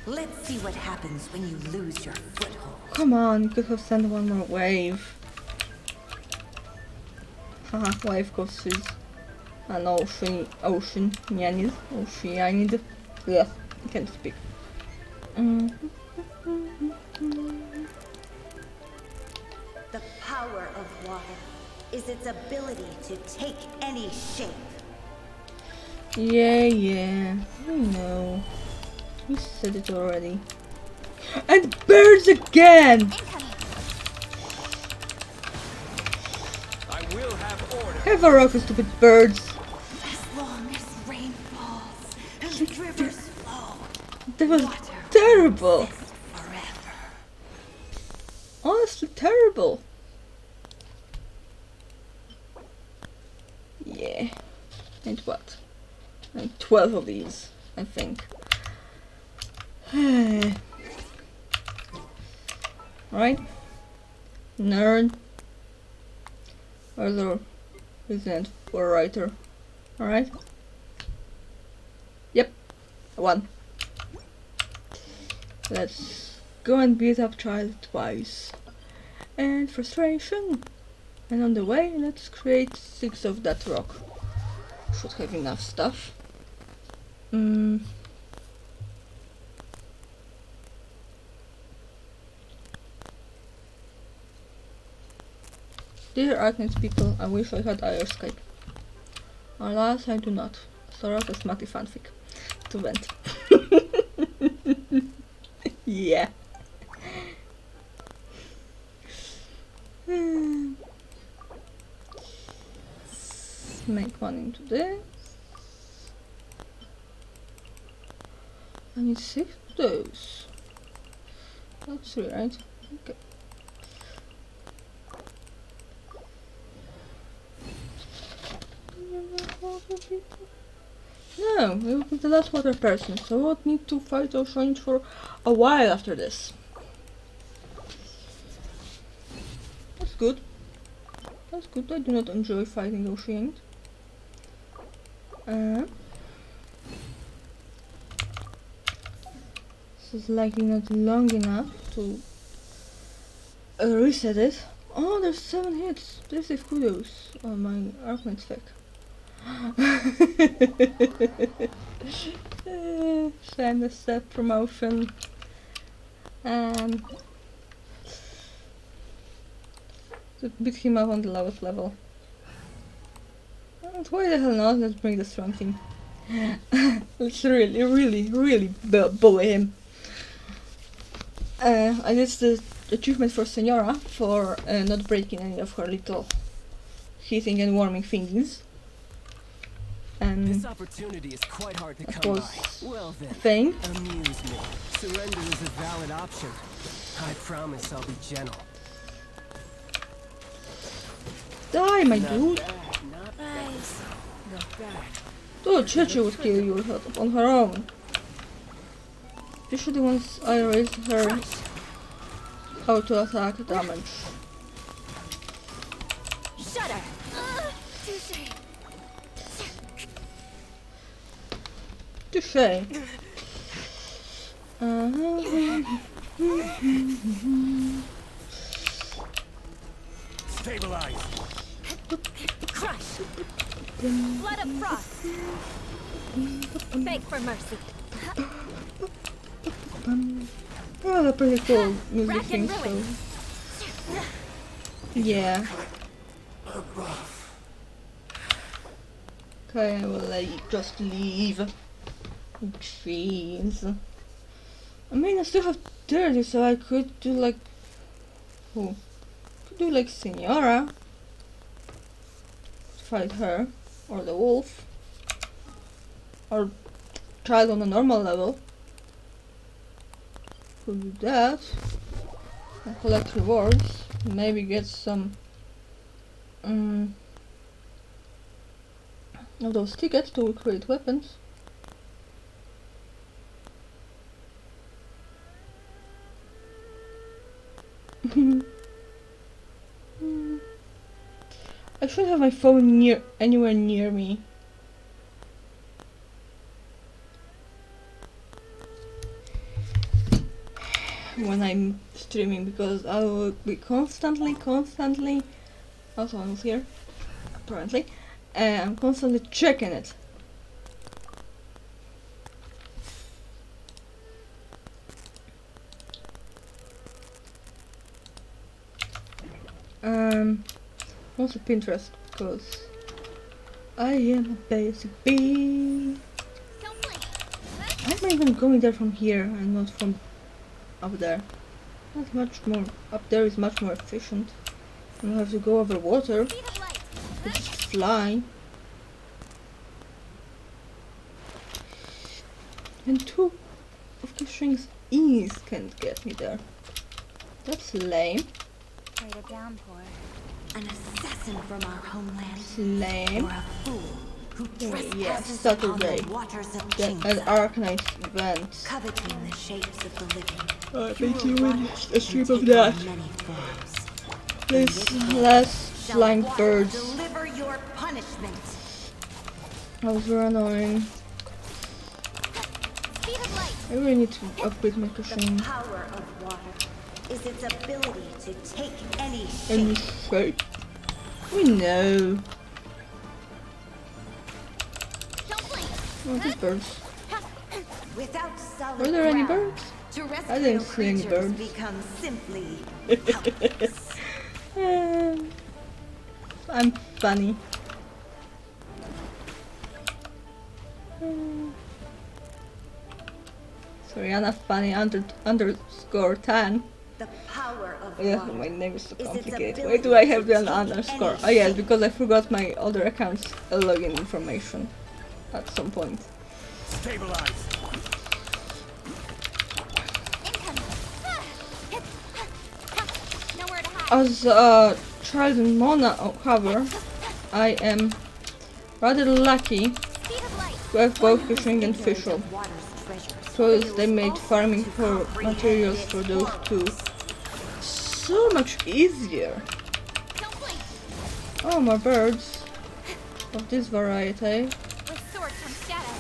Let's see what happens when you lose your foothold. Come on, you could have sent one more wave. Haha, wave causes an oceanid. Yeah, I can't speak. The power of water is its ability to take any shape. Yeah, I know. We said it already. And birds again! I will have order. Have a rocket, stupid birds! As long as rain falls and rivers flow, That was terrible! forever. Honestly, terrible! Yeah. And what? And 12 of these, I think. Right? Nerd. Other resident for writer. Alright? Yep. One. Let's go and beat up child twice. And frustration. And on the way, let's create 6 of that rock. Should have enough stuff. Dear Arcnet people, I wish I had Skype. Alas, I do not. Sorry for smutty fanfic. To vent. Yeah. into this. I need 6 of those. That's 3, right? Okay. No, we will be the last water person, so I won't need to fight Ocean for a while after this. That's good. That's good. I do not enjoy fighting Ocean. This is likely not long enough to reset it. Oh, there's 7 hits. This is kudos. Oh, my Archnight's fake. Send a step promotion. To beat him up on the lowest level. And why the hell not? Let's bring the strong team. Let's really bully him. I did the achievement for Senora for not breaking any of her little heating and warming things. And this opportunity is quite hard to come by. Well then, thing. amuse me. Surrender is a valid option. I promise I'll be gentle. Die, my dude! Not bad. Not bad. Dude, Chechi would kill you on her own. Usually once I raised her how to attack damage. Shudder. Touché. Stabilize. Crush. Blood of frost. Beg for mercy. Well, they're pretty cool music Rack and things, so ruin. yeah. Okay, I will just leave. Jeez. I mean, I still have 30, so I could do like... Who? Could do like Senora. Fight her. Or the wolf. Or child on a normal level. Could do that. And collect rewards. Maybe get some... of those tickets to create weapons. I should have my phone anywhere near me. When I'm streaming, because I will be constantly oh, someone was here apparently. I'm constantly checking it. Also Pinterest, because I am a basic bee. Why am I even going there from here and not from up there? That's much more, up there is much more efficient. I don't have to go over water, just fly. And 2 of the strings ease can't get me there. That's lame. Wait a downpour. An assassin from our homeland. Lame. Or a fool who trespasses Yes, upon Saturday. the waters of An Genshin, Arcanite event. coveting the shapes of the living. I You bet you will will rise a stream and of take that. on many forms. Please, In this less shall flying water birds. deliver your punishment. That was very annoying. Speed of light. I really need to upgrade my The cushion. power of water is its ability to take any Any shape. shape. We know. Don't blink. Oh, these birds. Without solid Were there any ground, birds? terrestrial I didn't see any creatures birds. become simply helpless. I'm funny. Soriana funny underscore 10. The power of Yeah, water my name is so is its complicated. Why ability do I have to the take underscore? any Oh yes, shape. because I forgot my other account's login information at some point. Stabilize. Incoming. Nowhere to hide. As a child in Mona, however, I am rather lucky Speed of light. to have both One who's fishing and ignorant fishing. of water's treasures Because they fails made also farming to for comprehend materials its for those two horrors. so much easier. Don't blink. Oh, more birds of this variety. With sword comes shadow.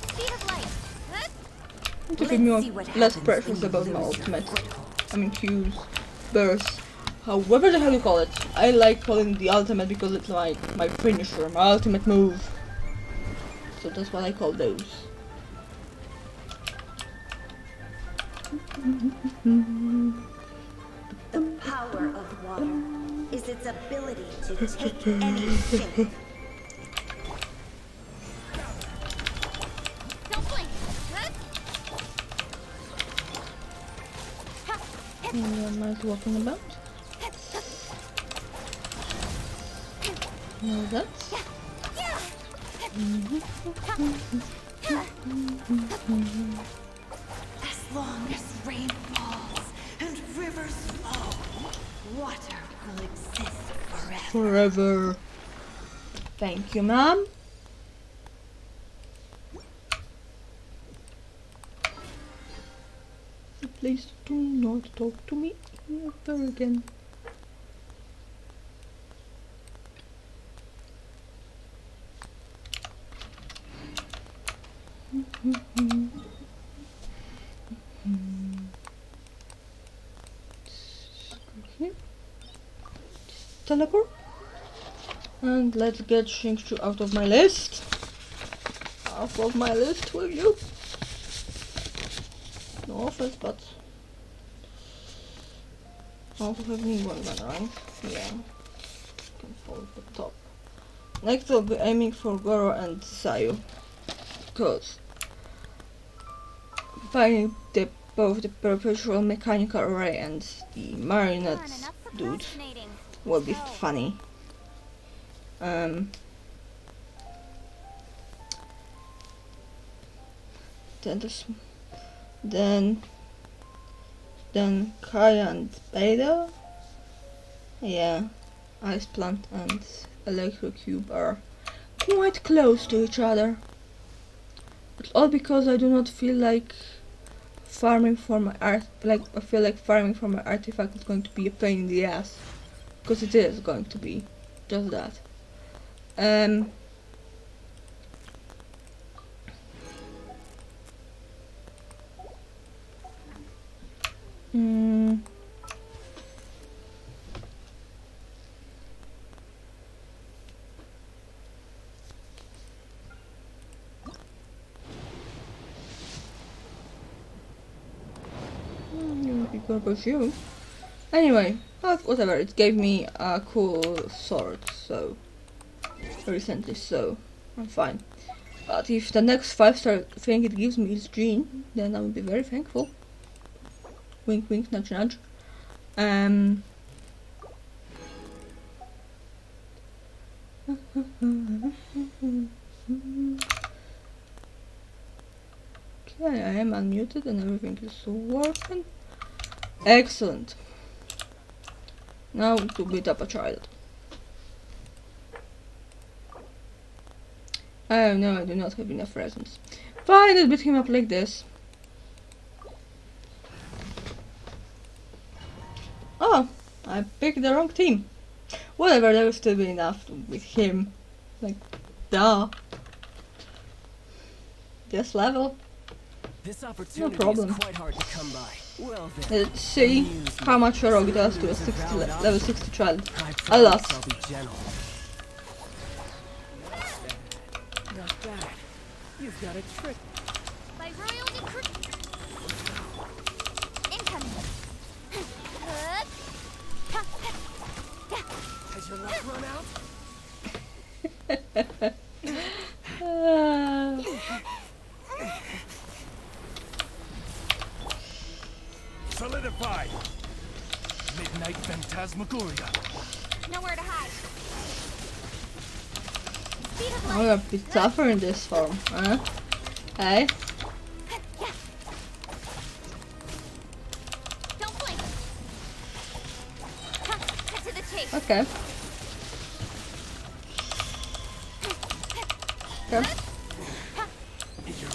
Speed of light. To be more see what less happens precious when you about my lose your ultimate. foothold. I mean Q's, bursts, however the hell you call it. I like calling it the ultimate because it's like my finisher, my ultimate move. So that's what I call those. The power of water is its ability to take any shape. Don't blink. What am I talking about? No, that's. As long as rain falls and rivers flow, water will exist forever. Forever. Thank you, ma'am. Please do not talk to me ever again. Okay. Teleport. And let's get Shingshu out of my list. Out of my list with you. No offense, but I also have me one gun, right? Yeah. Can fall at the top. Next I'll be aiming for Goro and Sayu. Because finding both the perpetual mechanical array and the marionette Enough dude procrastinating. will be Go. funny. Then then Kaya and Beta. Yeah, Ice Plant and Electro Cube are quite close to each other. But all because I do not feel like farming for my art. Like I feel like farming for my artifact is going to be a pain in the ass, because it is going to be just that. What about you? Anyway, whatever, it gave me a cool sword, so recently, so I'm fine. But if the next 5-star thing it gives me is Jean, then I will be very thankful. Wink wink, nudge nudge. Okay, I am unmuted and everything is working. Excellent. Now to beat up a child. Oh no, I do not have enough resins. Fine, I'll beat him up like this. Oh, I picked the wrong team. Whatever, there will still be enough to beat him. Like, duh. This level. This opportunity problem. is quite hard to come by. Well then, Let's see how much a rogue does to a 60 level 60 child. I A promise lot. I'll be gentle. Not bad. You've got a trick. By royal decree. Incoming. Has your luck run out? solidified. Midnight phantasmagoria. Nowhere to hide. Speed of Oh, light. you're a bit tougher in this form, huh? Hey? Don't blink. Huh, cut to the chase. Okay.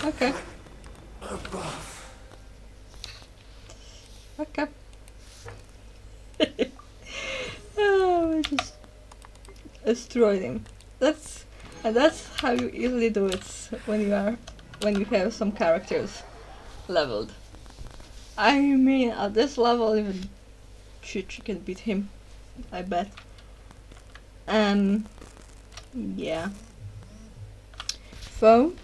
Okay. Okay. Oh, we just destroyed him. That's how you easily do it when you have some characters leveled. I mean, at this level, even Chuchi can beat him, I bet. Yeah. Phone?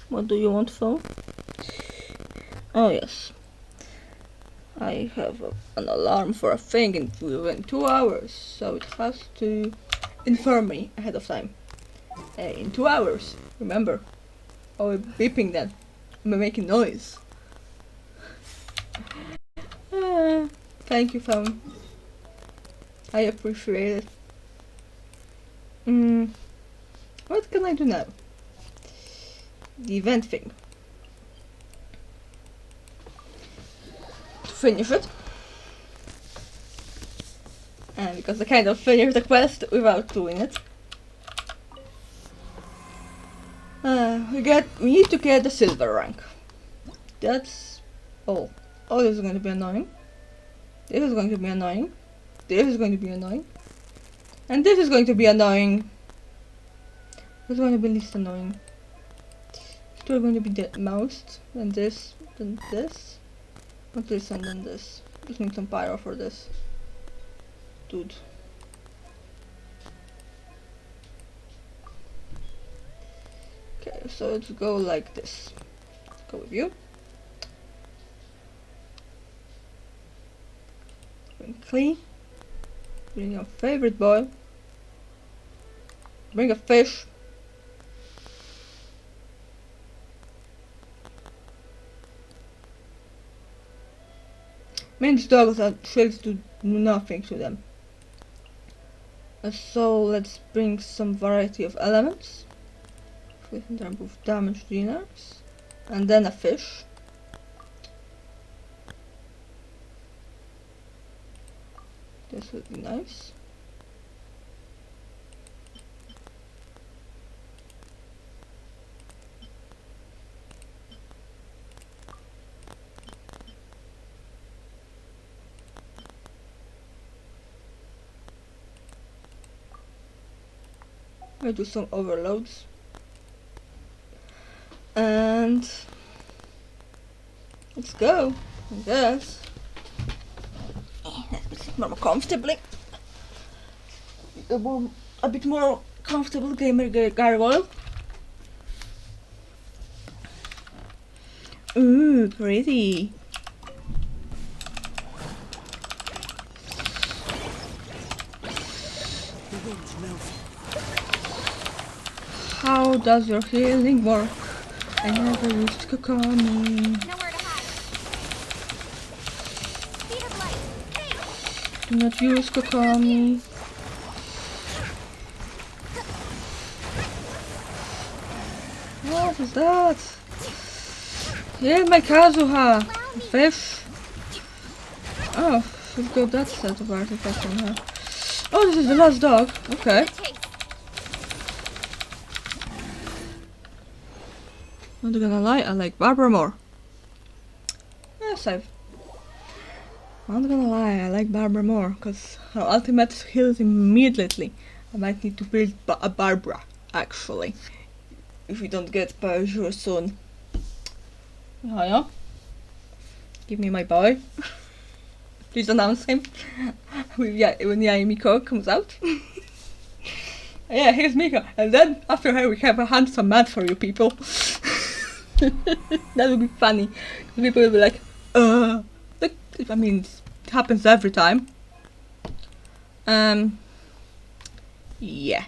What do you want, phone? Oh yes. I have an alarm for a thing within 2 hours, so it has to inform me ahead of time. In 2 hours, remember. Oh, beeping then. I'm making noise. Thank you, phone. I appreciate it. What can I do now? The event thing. To finish it. And because I kind of finished the quest without doing it. We need to get the silver rank. That's all. Oh, this is going to be annoying. This is going to be annoying. This is going to be annoying. And this is going to be annoying. This is going to be least annoying. Still going to be the most. Then this. Then this. Not this and then this. Just need some pyro for this. Dude. Okay, so let's go like this. Let's go with you. Quickly. Bring your favorite boy. Bring a fish. Many dogs are tricks do nothing to them. So let's bring some variety of elements. In terms of damage dealers. And then a fish. This would be nice. I'll do some overloads. And let's go, I guess. Let's sit more comfortably. A bit more comfortable gamer gargoyle. Ooh, pretty. How does your healing work? I never used Kokami. Nowhere to hide. Speed of light. Hey! Do not use Kokami. What is that? Yeah, my Kazuha! Fish! Oh, we've got that set of artifacts on her. Oh, this is the last dog. Okay. Chase. Not gonna lie, I like Barbara more. Yes, not gonna lie, I like Barbara more, because her ultimate heals immediately. I might need to build a Barbara, actually. If we don't get Pajur soon. Hiya. Give me my boy. Please announce him when Miko comes out. Yeah, here's Miko. And then after her we have a handsome man for you people. That would be funny. People will be like, look, I mean, it happens every time. Yeah.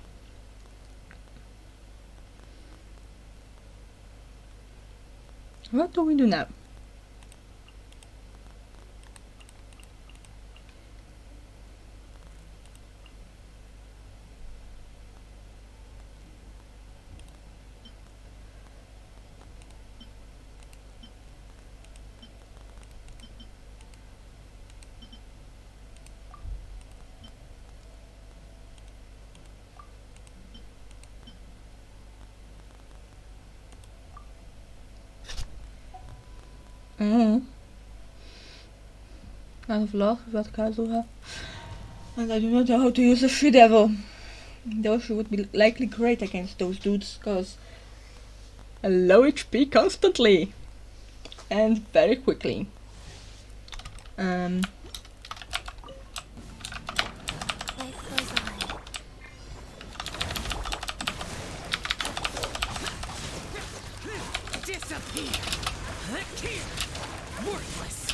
What do we do now? Kind of lost without Kazuha. And I do not know how to use a She-Devil. Though she would be likely great against those dudes, cause a low HP constantly. And very quickly. Life goes on. Disappear! Worthless!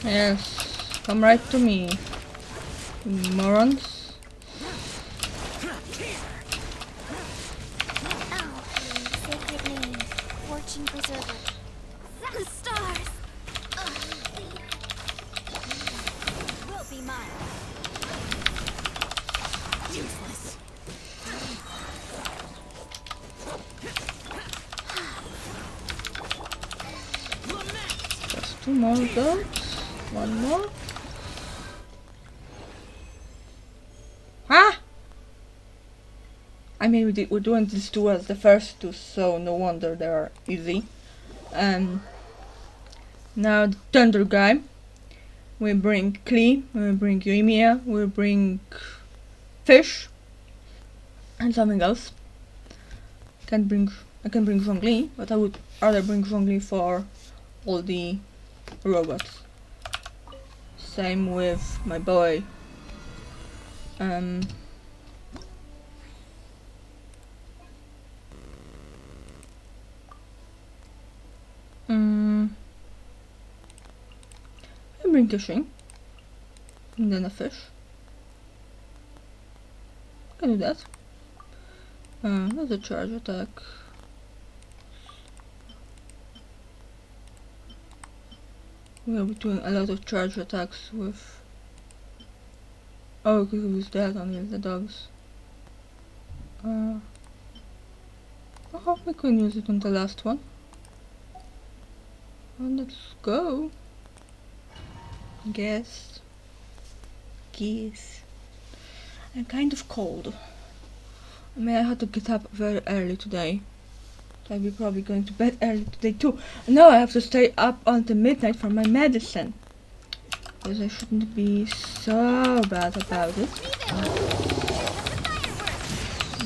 Yes, come right to me, you morons. Ow, sacred name, fortune preserver. The stars! Will be mine. Useless! Just 2 more of those. 1 more. Huh? I mean, we're doing these 2 as the first 2, so no wonder they are easy. Now the Thunder guy. We bring Klee, we bring Yoimiya, we bring Fish, and something else. I can bring Zhongli, but I would rather bring Zhongli for all the robots. Same with my boy. I bring Genshin, and then a fish. Can do that. That's a charge attack. We'll be doing a lot of charge attacks with. Oh, we could use that on the dogs. We can use it on the last one. And let's go. Guess. I'm kind of cold. I mean, I had to get up very early today. So I'll be probably going to bed early today too. And now I have to stay up until midnight for my medicine. Because I shouldn't be so bad about it.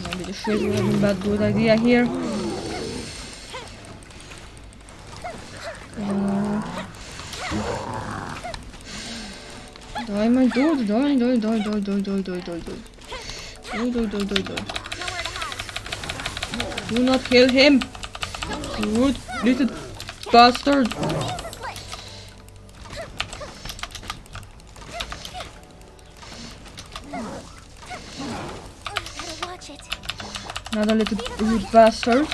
Maybe the shield would have been a good idea here. Die, my dude, die. Do not kill him, you little bastard. Gotta watch it. Another little rude bastard.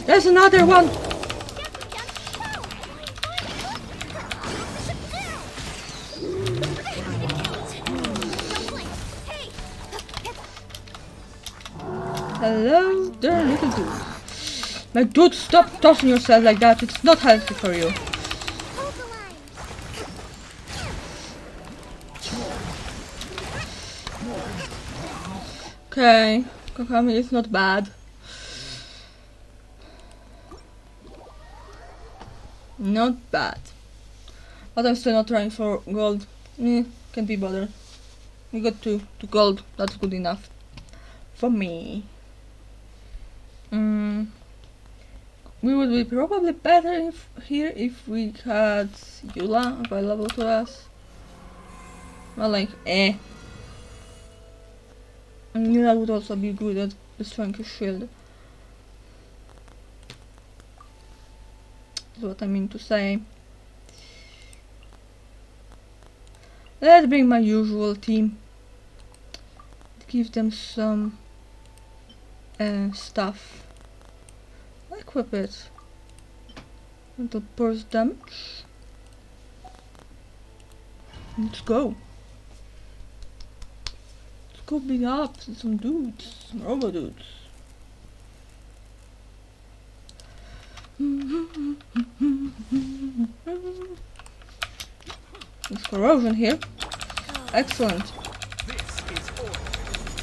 There's another one! Hello there, little dude. My dude, stop tossing yourself like that. It's not healthy for you. Hold the line. Okay, Kokami is not bad. Not bad. But I'm still not trying for gold. Can't be bothered. We got to gold. That's good enough for me. We would be probably better if we had Eula available to us. Well, like, And Eula would also be good at destroying his shield. That's what I mean to say. Let's bring my usual team. Give them some stuff. Equip it. And to burst damage. Let's go. Let's go beat up some dudes. Some robo dudes. There's corrosion here. Excellent. This is order.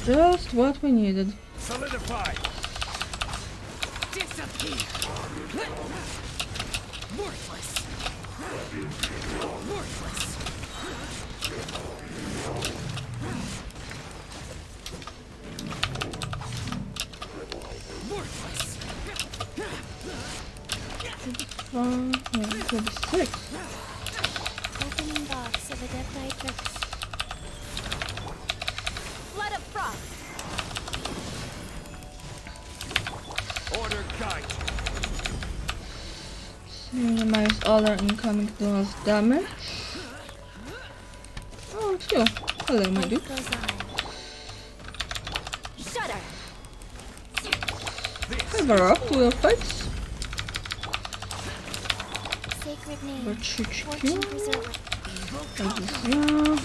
Just what we needed. Solidify. Disappear. Worthless. Worthless. Worthless. 26. Opening box of Adepti tricks. Flood of frost. Order guide. Minimize all our incoming class damage. Oh, it's you. Hello, my dude. Goes on. Shudder. Hey, Barak, to your face. Sacred name. But Fortune preserver.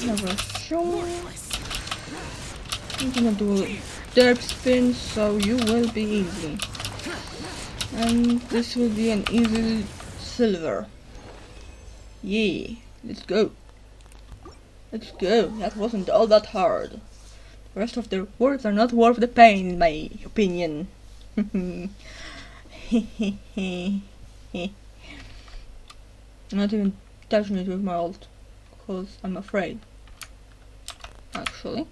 never show. I'm gonna do a derp spin, so you will be easy. And this will be an easy silver. Yeah, let's go. Let's go. That wasn't all that hard. The rest of the words are not worth the pain, in my opinion. I'm not even touching it with my ult, because I'm afraid. Actually.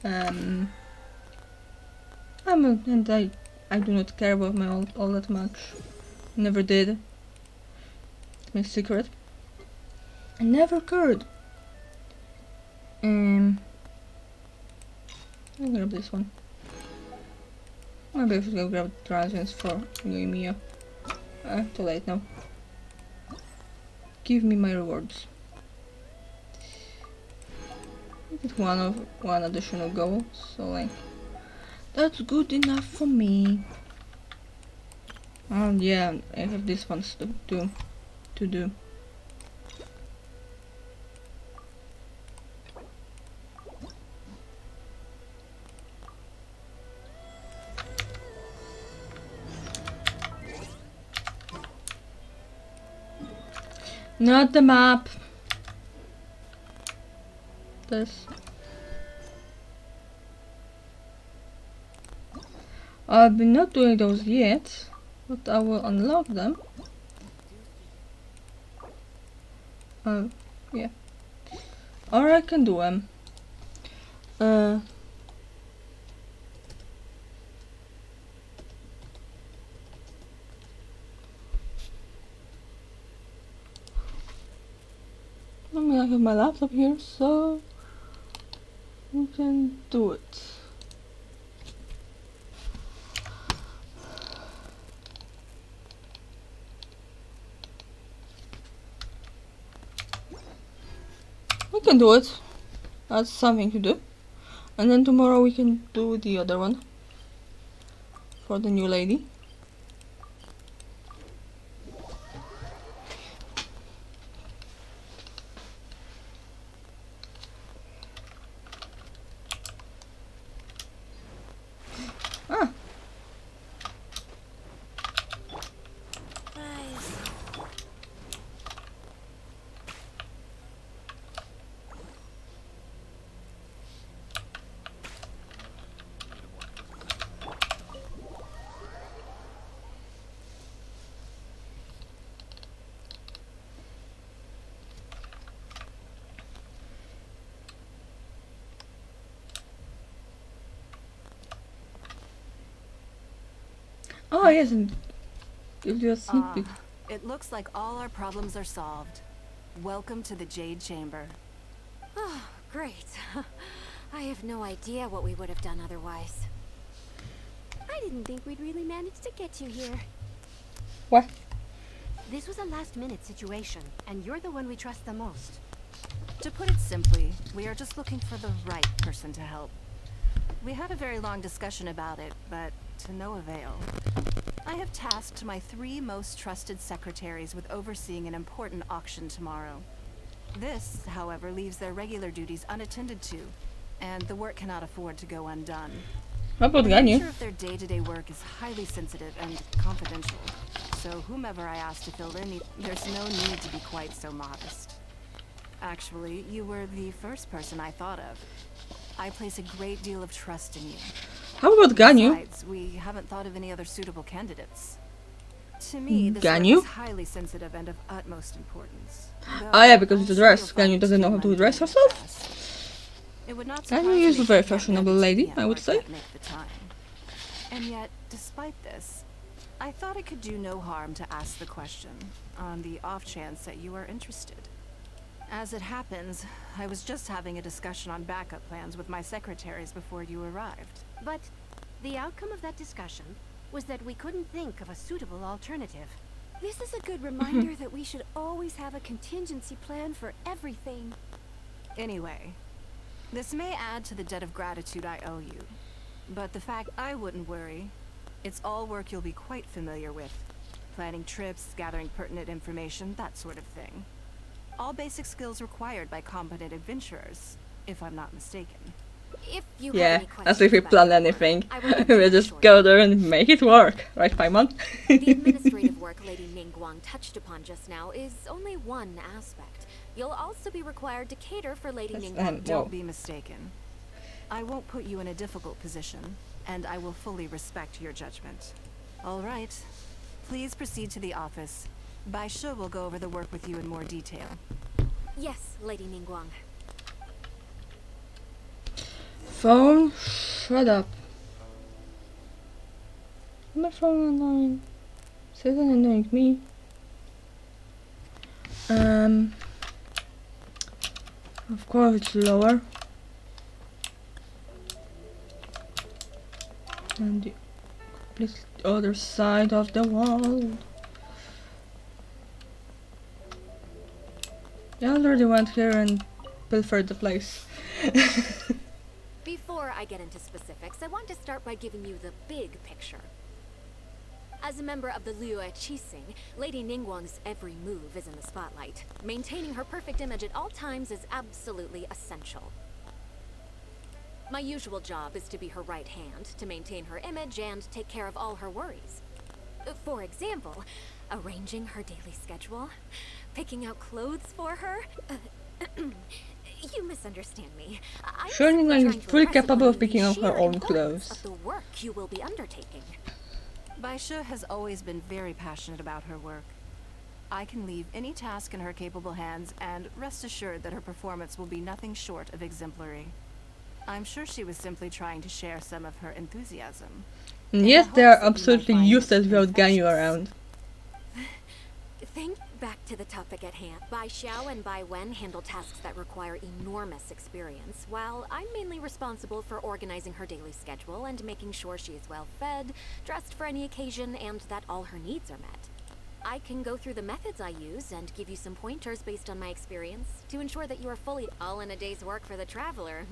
And I do not care about my ult all that much. Never did. It's my secret. I never cared. I'll grab this one. Maybe I should go grab transients for Mia. Too late now. Give me my rewards. Get one additional goal, so like that's good enough for me. Oh yeah, I have this one to do. Not the map. This. I've been not doing those yet, but I will unlock them. Yeah. Or I can do them. I mean, I have my laptop here, so we can do it. We can do it. That's something to do. And then tomorrow we can do the other one for the new lady. Ah, Rise. oh yes, and give you a sneak peek. It looks like all our problems are solved. Welcome to the Jade Chamber. Oh, great. I have no idea what we would have done otherwise. I didn't think we'd really manage to get you here. What? This was a last-minute situation, and you're the one we trust the most. To put it simply, we are just looking for the right person to help. We had a very long discussion about it, but to no avail. I have tasked my 3 most trusted secretaries with overseeing an important auction tomorrow. This, however, leaves their regular duties unattended to, and the work cannot afford to go undone. How about The Ganyu? nature of their day-to-day work is highly sensitive and confidential, so whomever I ask to fill in, there's no need to be quite so modest. Actually, you were the first person I thought of. I place a great deal of trust in you. How about Ganyu? Besides, we haven't thought of any other suitable candidates. To me, this Ganyu? work is highly sensitive and of utmost importance. Oh yeah, because Though it's a I'm dress. sure you'll Ganyu find doesn't know how it to dress mundane at herself. best. It would not Ganyu surprise is me a if very you can't fashionable manage lady, PM I would or say. can't make the time. And yet, despite this, I thought it could do no harm to ask the question, on the off chance that you are interested. As it happens, I was just having a discussion on backup plans with my secretaries before you arrived. But the outcome of that discussion was that we couldn't think of a suitable alternative. This is a good reminder that we should always have a contingency plan for everything. Anyway, this may add to the debt of gratitude I owe you. But the fact I wouldn't worry. It's all work you'll be quite familiar with. Planning trips, gathering pertinent information, that sort of thing. All basic skills required by competent adventurers, if I'm not mistaken. If you Yeah, have any questions as if we about plan your work, anything. I will keep We'll it just short. go there and make it work. Right, Paimon? The administrative work Lady Ningguang touched upon just now is only one aspect. You'll also be required to cater for Lady That's- Ningguang. Don't be mistaken. I won't put you in a difficult position, and I will fully respect your judgment. All right. Please proceed to the office. Bai Shi will go over the work with you in more detail. Yes, Lady Ningguang. Phone, shut up. My phone annoying. It isn't annoying me. Of course it's lower. And the complete other side of the wall. I already went here and pilfered the place. Before I get into specifics, I want to start by giving you the big picture. As a member of the Liyue Qixing, Lady Ningguang's every move is in the spotlight. Maintaining her perfect image at all times is absolutely essential. My usual job is to be her right hand, to maintain her image and take care of all her worries. For example, arranging her daily schedule, picking out clothes for her. You misunderstand me. I'm Surely simply I'm trying to fully impress capable upon of you picking the out her sheer own importance clothes. of the work you will be undertaking. Bai Shi has always been very passionate about her work. I can leave any task in her capable hands, and rest assured that her performance will be nothing short of exemplary. I'm sure she was simply trying to share some of her enthusiasm. And yes, they are absolutely useless without Ganyu around. Think back to the topic at hand. Bai Xiao and Bai Wen handle tasks that require enormous experience, while I'm mainly responsible for organizing her daily schedule and making sure she is well fed, dressed for any occasion, and that all her needs are met. I can go through the methods I use and give you some pointers based on my experience to ensure that you are fully all in a day's work for the traveler,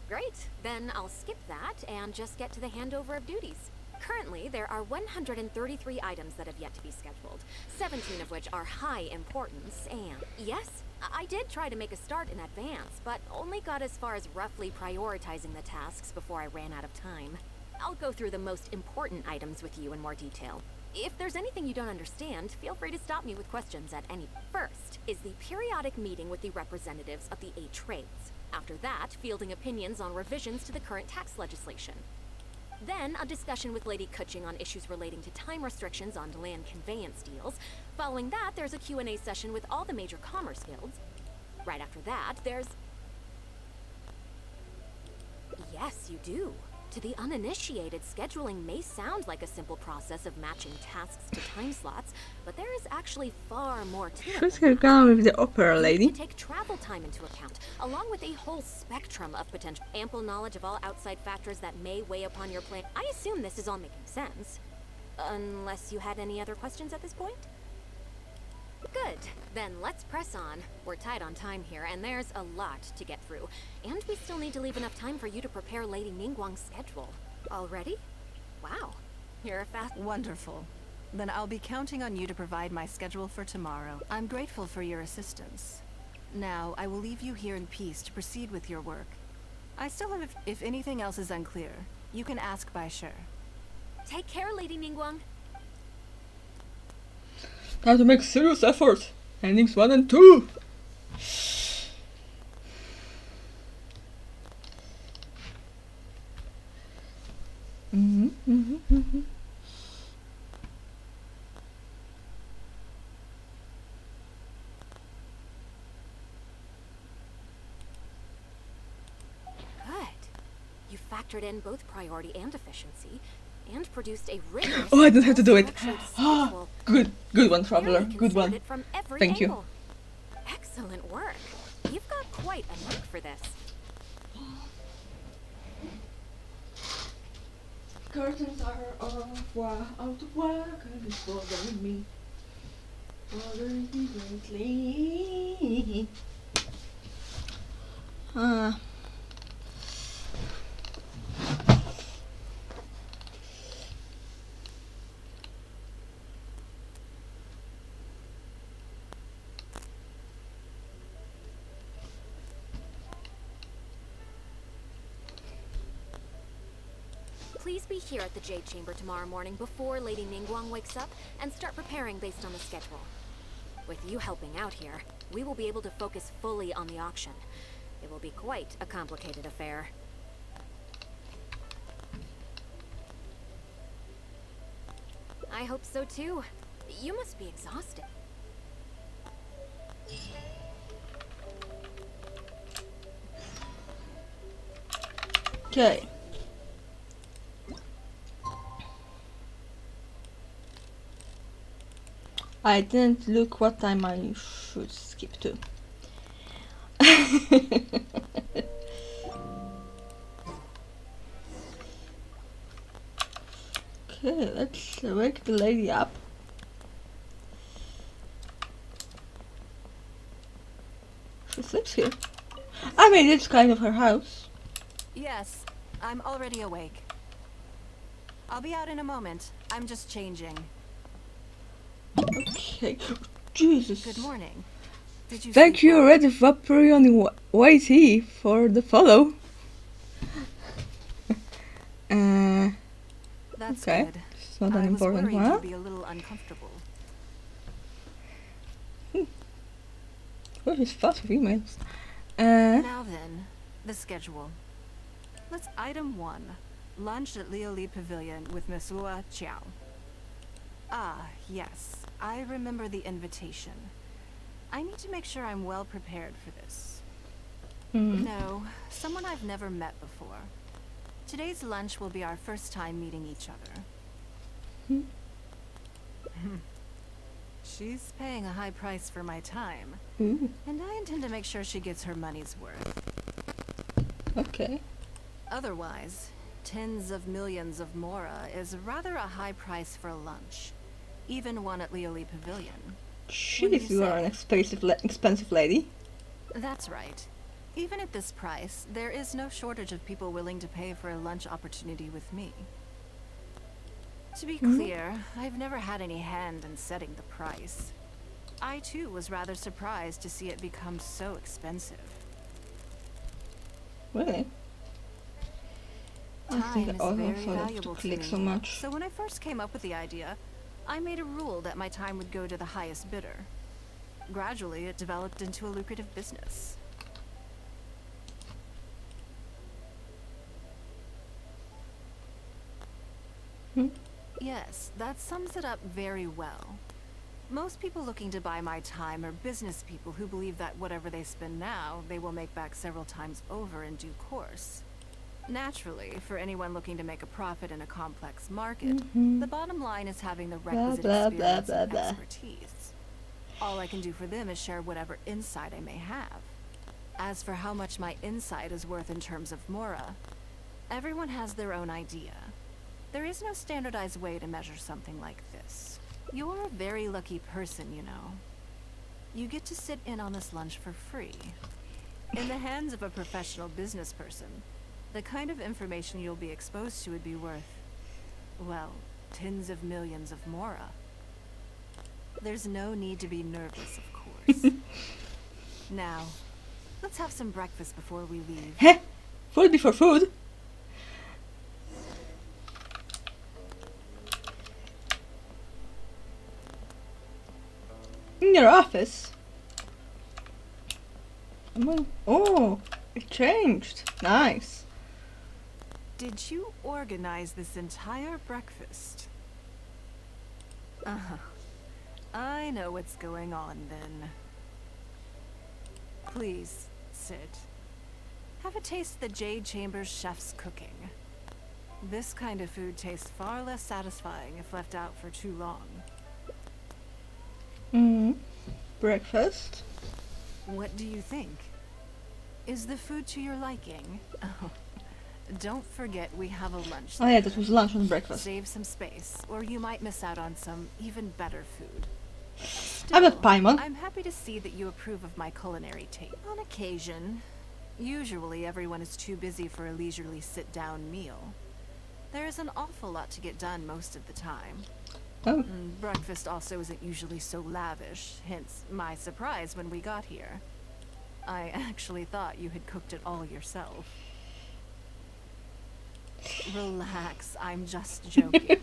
Great, then I'll skip that and just get to the handover of duties. Currently, there are 133 items that have yet to be scheduled, 17 of which are high importance, and yes, I did try to make a start in advance, but only got as far as roughly prioritizing the tasks before I ran out of time. I'll go through the most important items with you in more detail. If there's anything you don't understand, feel free to stop me with questions at any. First is the periodic meeting with the representatives of the 8 trades. After that, fielding opinions on revisions to the current tax legislation. Then, a discussion with Lady Kuching on issues relating to time restrictions on land conveyance deals. Following that, there's a Q&A session with all the major commerce guilds. Right after that, there's... Yes, you do. To the uninitiated, scheduling may sound like a simple process of matching tasks to time slots, but there is actually far more to it. Should have gone with the opera You lady. need to take travel time into account, along with a whole spectrum of potential. Ample knowledge of all outside factors that may weigh upon your plan. I assume this is all making sense. Unless you had any other questions at this point? Good. Then let's press on. We're tight on time here, and there's a lot to get through. And we still need to leave enough time for you to prepare Lady Ningguang's schedule. Already? Wow. You're a fast... Wonderful. Then I'll be counting on you to provide my schedule for tomorrow. I'm grateful for your assistance. Now, I will leave you here in peace to proceed with your work. I still have... If anything else is unclear, you can ask Bai Shi. Take care, Lady Ningguang. Time to make serious effort. Endings 1 and 2. Good. You factored in both priority and efficiency, and produced a rigorous. Oh, I don't have to do it. well-structured Ah, schedule. good one, Traveler. Barely Good one. considered it from every Thank you. angle. Excellent work. You've got quite a knack for this. Curtains are off, wow, out of work, and it's bothering me. Bothering me greatly. Please be here at the Jade Chamber tomorrow morning before Lady Ningguang wakes up and start preparing based on the schedule. With you helping out here, we will be able to focus fully on the auction. It will be quite a complicated affair. I hope so too. You must be exhausted. Okay. I didn't look what time I should skip to. Okay, let's wake the lady up. She sleeps here. I mean, it's kind of her house. Yes, I'm already awake. I'll be out in a moment. I'm just changing. Okay. Jesus. Good morning. Did you Thank sleep you, well? Red Vaporeon YT, for the follow. That's Okay. good. It's not an I was important worried one. you'd be a little uncomfortable. What is fast with emails? Now then, the schedule. Let's item 1. Lunch at Lioli Pavilion with Miss Lua Chiao. Ah, yes. I remember the invitation. I need to make sure I'm well prepared for this. No, someone I've never met before. Today's lunch will be our first time meeting each other. She's paying a high price for my time. Ooh, And I intend to make sure she gets her money's worth. okay. Otherwise, tens of millions of Mora is rather a high price for a lunch. Even one at Lioli Pavilion. Jeez, you you are say? an expensive lady. That's right. Even at this price, there is no shortage of people willing to pay for a lunch opportunity with me. To be clear, I've never had any hand in setting the price. I too was rather surprised to see it become so expensive. Really? I Time think I is also very have to valuable to click me. so much. So when I first came up with the idea, I made a rule that my time would go to the highest bidder. Gradually, it developed into a lucrative business. Yes, that sums it up very well. Most people looking to buy my time are business people who believe that whatever they spend now, they will make back several times over in due course. Naturally, for anyone looking to make a profit in a complex market, the bottom line is having the requisite blah, experience blah, and blah. expertise. All I can do for them is share whatever insight I may have. As for how much my insight is worth in terms of Mora, everyone has their own idea. There is no standardized way to measure something like this. You're a very lucky person, you know. You get to sit in on this lunch for free. In the hands of a professional business person, the kind of information you'll be exposed to would be worth, well, tens of millions of Mora. There's no need to be nervous, of course. Now, let's have some breakfast before we leave. Heh? Food before food? In your office? Oh, it changed. Nice. Did you organize this entire breakfast? Uh-huh. I know what's going on then. Please, sit. Have a taste of the Jade Chamber's chef's cooking. This kind of food tastes far less satisfying if left out for too long. Breakfast. What do you think? Is the food to your liking? Oh, don't forget we have a lunch. Oh yeah, that was lunch and breakfast. Save some space, or you might miss out on some even better food. I'm not Paimon. I'm happy to see that you approve of my culinary taste. On occasion. Usually everyone is too busy for a leisurely sit-down meal. There is an awful lot to get done most of the time. Oh. Breakfast also isn't usually so lavish, hence my surprise when we got here. I actually thought you had cooked it all yourself. Relax, I'm just joking.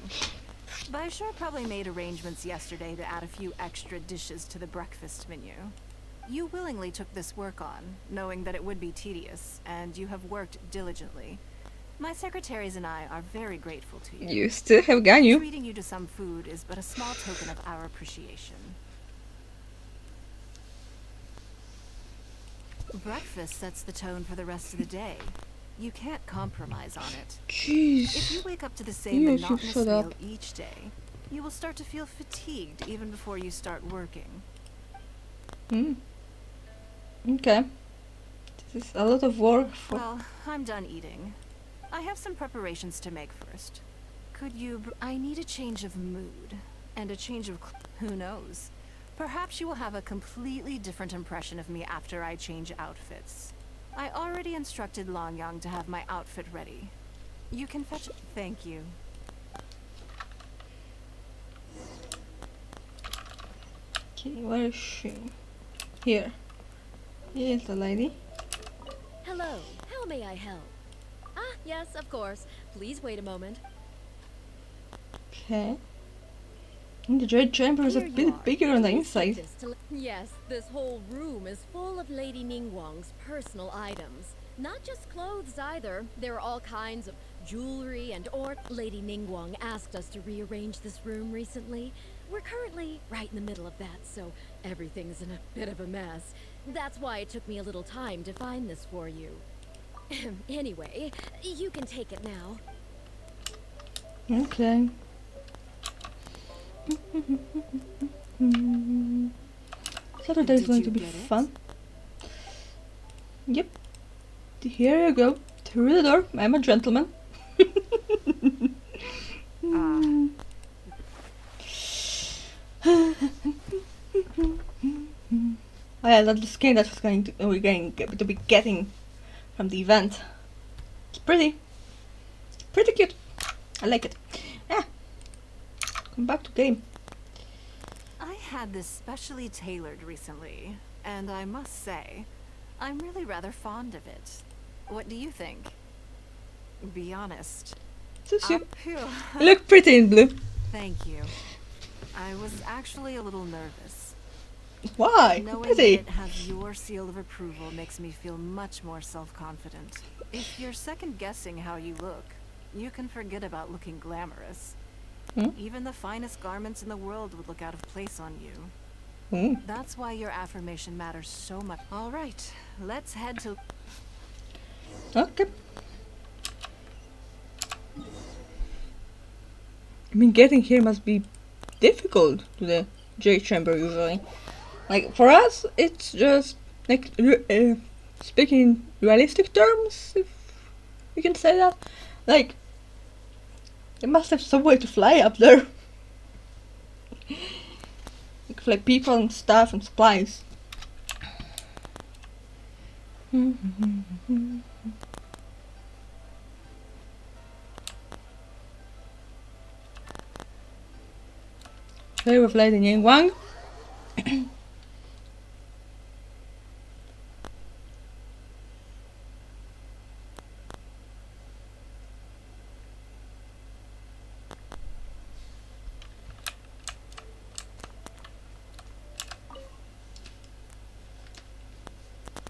Baishar probably made arrangements yesterday to add a few extra dishes to the breakfast menu. You willingly took this work on, knowing that it would be tedious, and you have worked diligently. My secretaries and I are very grateful to you. You still have Ganyu. Treating you to some food is but a small token of our appreciation. Breakfast sets the tone for the rest of the day. You can't compromise on it. Jeez. If you wake up to the same Yes, you monotonous shut meal up. each day, you will start to feel fatigued even before you start working. Okay. This is a lot of work for... Well, I'm done eating. I have some preparations to make first. Could you... I need a change of mood. And a change of... Who knows? Perhaps you will have a completely different impression of me after I change outfits. I already instructed Longyang to have my outfit ready. You can fetch... Thank you. Okay, where is she? Here. Here's the lady. Hello, how may I help? Ah, yes, of course. Please wait a moment. Okay. And the Jade Chamber is a Here you bit are. bigger on the Please take inside. this to yes, this whole room is full of Lady Ningguang's personal items. Not just clothes either. There are all kinds of jewelry and Lady Ningguang asked us to rearrange this room recently. We're currently right in the middle of that, so everything's in a bit of a mess. That's why it took me a little time to find this for you. Anyway, you can take it now. Okay. Saturday is Did going you to be get it? fun. Yep. Here you go. Through the door. I'm a gentleman. Oh yeah, that's the skin that was we're going to be getting from the event. It's pretty cute. I like it. Yeah. Come back to game. I had this specially tailored recently, and I must say, I'm really rather fond of it. What do you think? Be honest. Suits you. Phew. You look pretty in blue. Thank you. I was actually a little nervous. Why? Knowing Pretty. that it has your seal of approval makes me feel much more self-confident. If you're second-guessing how you look, you can forget about looking glamorous. Even the finest garments in the world would look out of place on you. That's why your affirmation matters so much. All right, let's head to... Okay. I mean, getting here must be difficult to the Jade Chamber usually. Like, for us, it's just, like, speaking in realistic terms, if you can say that. Like, they must have some way to fly up there. Like, fly people and stuff and supplies. Here with Lady Ningguang.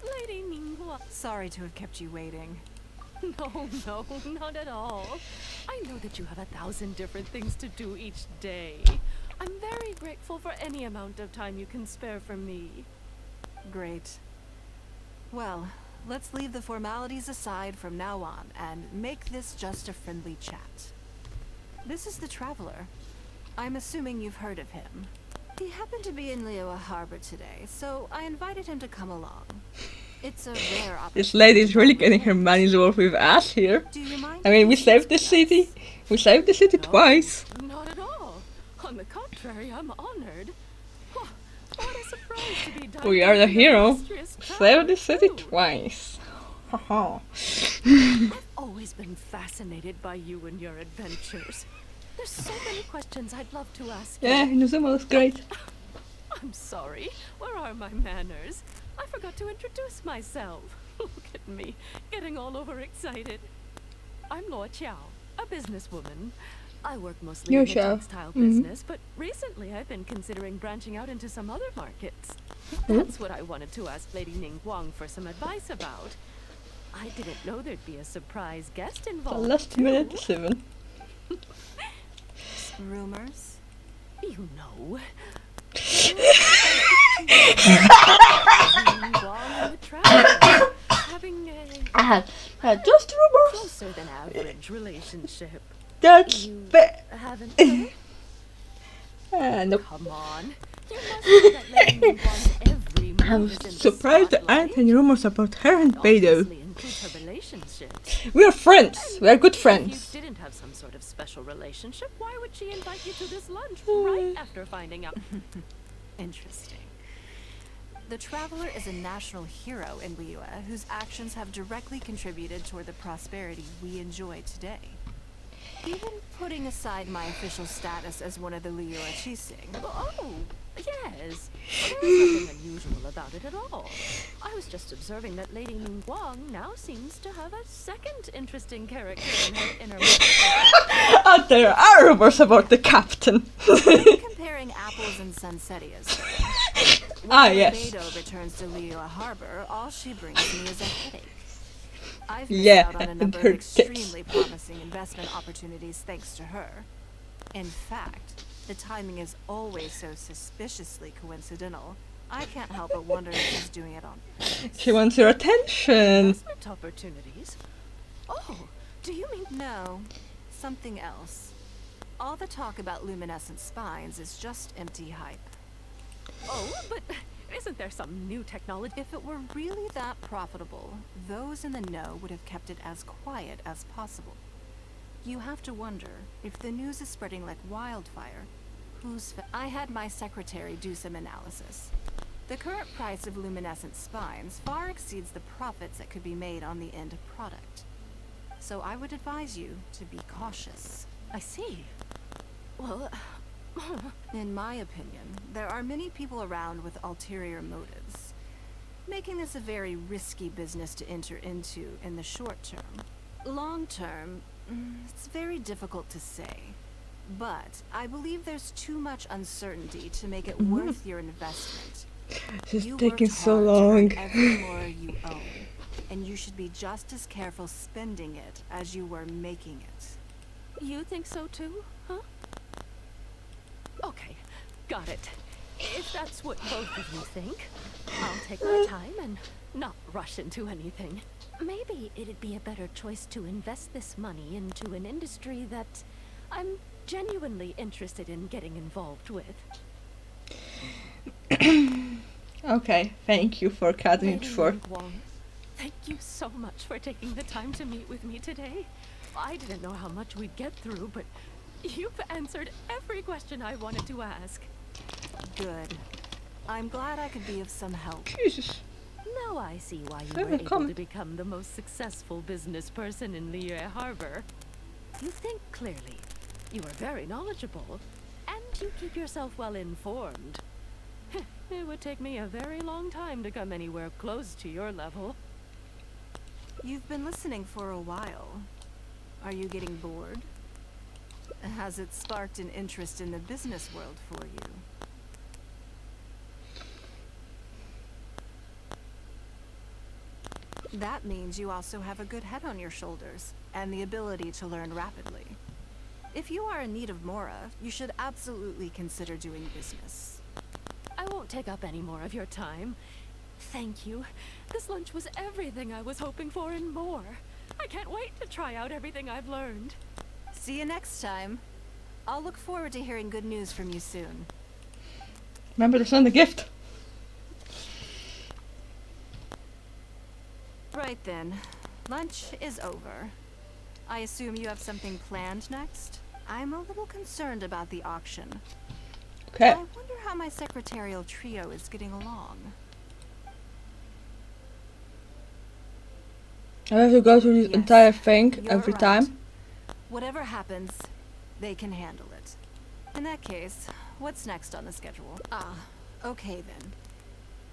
Lady Ningguang. Sorry to have kept you waiting. No, no, not at all. I know that you have 1,000 different things to do each day. I'm very grateful for any amount of time you can spare for me. Great. Well, let's leave the formalities aside from now on and make this just a friendly chat. This is the Traveler. I'm assuming you've heard of him. He happened to be in Liyue Harbor today, so I invited him to come along. It's a rare opportunity. This lady is really getting her money's worth with us here. Do you mind? I mean, we saved the city. We saved the city twice. Not at all. On the contrary, I'm honored. What a surprise to be done. We are the hero. Illustrious Saved the city too. twice. Haha. I've always been fascinated by you and your adventures. There's so many questions I'd love to ask you. Yeah, Inazuma looks great. I'm sorry. Where are my manners? I forgot to introduce myself. Look at me, getting all overexcited. I'm Luo Qiao, a businesswoman. I work mostly Yo, in the Xiao. textile business, but recently I've been considering branching out into some other markets. That's what I wanted to ask Lady Ningguang for some advice about. I didn't know there'd be a surprise guest The involved. last too. minute 7. Rumors? You know. Having a Just rumors. closer than average relationship. That's You fair. haven't heard? Nope. Come on. You must know that Lady Ningguang's every move I'm is in the surprised there aren't spotlight. any rumors about her and Beidou. Obviously includes her relationships. We are friends. We are good If friends. you didn't have some sort of special relationship, why would she invite you to this lunch right after finding out? Interesting. The Traveler is a national hero in Liyue whose actions have directly contributed toward the prosperity we enjoy today. Even putting aside my official status as one of the Liyue Qixing. Oh, yes. There is nothing unusual about it at all. I was just observing that Lady Ningguang now seems to have a second interesting character in her inner Oh, there are rumors about the captain. Comparing apples and sunsettias. Ah, When yes. Beidou returns to Liyue Harbor, all she brings me is a headache. I've missed Yeah, out on a and number her of extremely promising investment opportunities thanks to her. In fact, the timing is always so suspiciously coincidental. I can't help but wonder if she's doing it on purpose. She wants your attention. investment opportunities. Oh, do you mean No, something else. All the talk about luminescent spines is just empty hype. Oh, but isn't there some new technology? If it were really that profitable, those in the know would have kept it as quiet as possible. You have to wonder, if the news is spreading like wildfire, I had my secretary do some analysis. The current price of luminescent spines far exceeds the profits that could be made on the end product. So I would advise you to be cautious. I see. Well, In my opinion, there are many people around with ulterior motives, making this a very risky business to enter into in the short term. Long term, it's very difficult to say. But I believe there's too much uncertainty to make it worth your investment. She's You taking worked so hard to long. earn every lore you own, and you should be just as careful spending it as you were making it. you think so too, huh? Okay, got it. If that's what both of you think, I'll take my time and not rush into anything. Maybe it'd be a better choice to invest this money into an industry that I'm genuinely interested in getting involved with. Okay, thank you for cutting it Lady short. Ningguang, thank you so much for taking the time to meet with me today. I didn't know how much we'd get through, but you've answered every question I wanted to ask. Good. I'm glad I could be of some help. Jesus. Now I see why you Have were a able comment. to become the most successful business person in Liyue Harbor. You think clearly, you are very knowledgeable, and you keep yourself well informed. It would take me a very long time to come anywhere close to your level. You've been listening for a while. Are you getting bored? Has it sparked an interest in the business world for you? That means you also have a good head on your shoulders and the ability to learn rapidly. If you are in need of Mora, you should absolutely consider doing business. I won't take up any more of your time. Thank you. This lunch was everything I was hoping for and more. I can't wait to try out everything I've learned. See you next time. I'll look forward to hearing good news from you soon. Remember to send a gift. Right then. Lunch is over. I assume you have something planned next? I'm a little concerned about the auction. Okay. I wonder how my secretarial trio is getting along. I have to go through this Yes, entire thing you're every right. time. Whatever happens, they can handle it. In that case, what's next on the schedule? Okay then.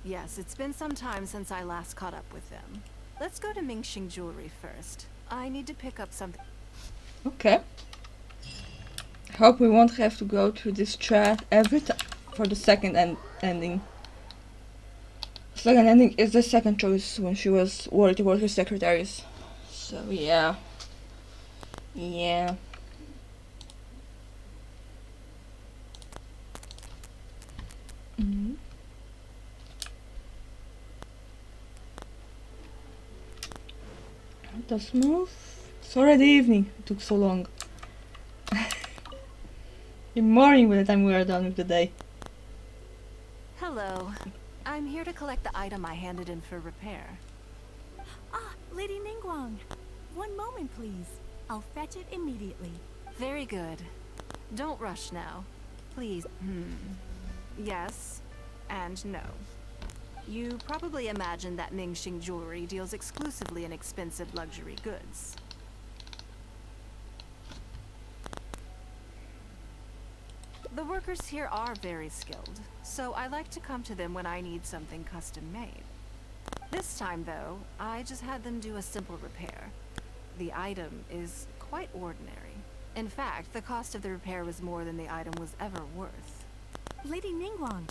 Yes, it's been some time since I last caught up with them. Let's go to Mingxing Jewelry first. I need to pick up something. Okay. Hope we won't have to go through this chat every time for the second ending. Second ending is the second choice when she was worried about her secretaries. So yeah. Yeah. Let us move. It's already evening. It took so long. In morning by the time we are done with the day. Hello. I'm here to collect the item I handed in for repair. Ah, Lady Ningguang. One moment, please. I'll fetch it immediately. Very good. Don't rush now. Please. Yes and no. You probably imagine that Mingxing Jewelry deals exclusively in expensive luxury goods. The workers here are very skilled, so I like to come to them when I need something custom made. This time, though, I just had them do a simple repair. The item is quite ordinary. In fact, the cost of the repair was more than the item was ever worth. Lady Ningguang,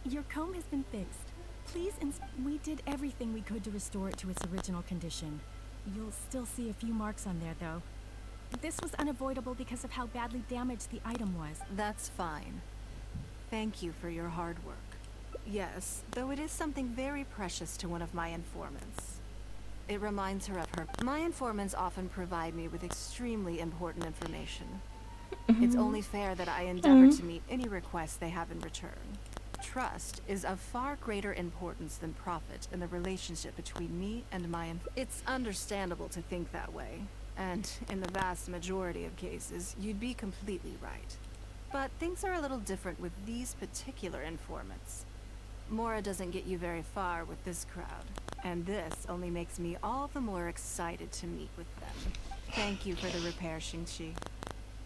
your comb has been fixed. Please we did everything we could to restore it to its original condition. You'll still see a few marks on there, though. This was unavoidable because of how badly damaged the item was. That's fine. Thank you for your hard work. Yes, though it is something very precious to one of my informants. It reminds her of her. My informants often provide me with extremely important information. It's only fair that I endeavor to meet any requests they have in return. Trust is of far greater importance than profit in the relationship between me and my It's understandable to think that way, and in the vast majority of cases, you'd be completely right. But things are a little different with these particular informants. Mora doesn't get you very far with this crowd, and this only makes me all the more excited to meet with them. Thank you for the repair, Xingqi.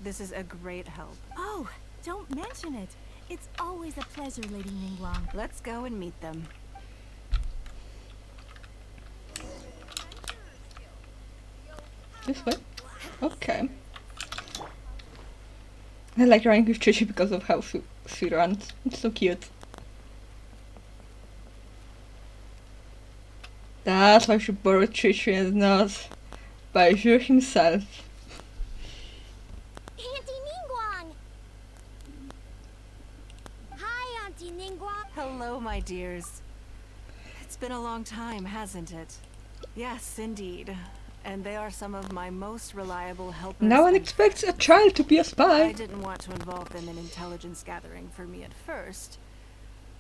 This is a great help. Oh, don't mention it. It's always a pleasure, Lady Ningguang. Let's go and meet them. This way? Okay. I like running with Chichi because of how she runs. It's so cute. That's why she borrowed Chichi and not Baiju himself. Auntie Ningguang! Hi, Auntie Ningguang! Hello, my dears. It's been a long time, hasn't it? Yes, indeed. And they are some of my most reliable helpers. No one expects a child to be a spy. I didn't want to involve them in intelligence gathering for me at first.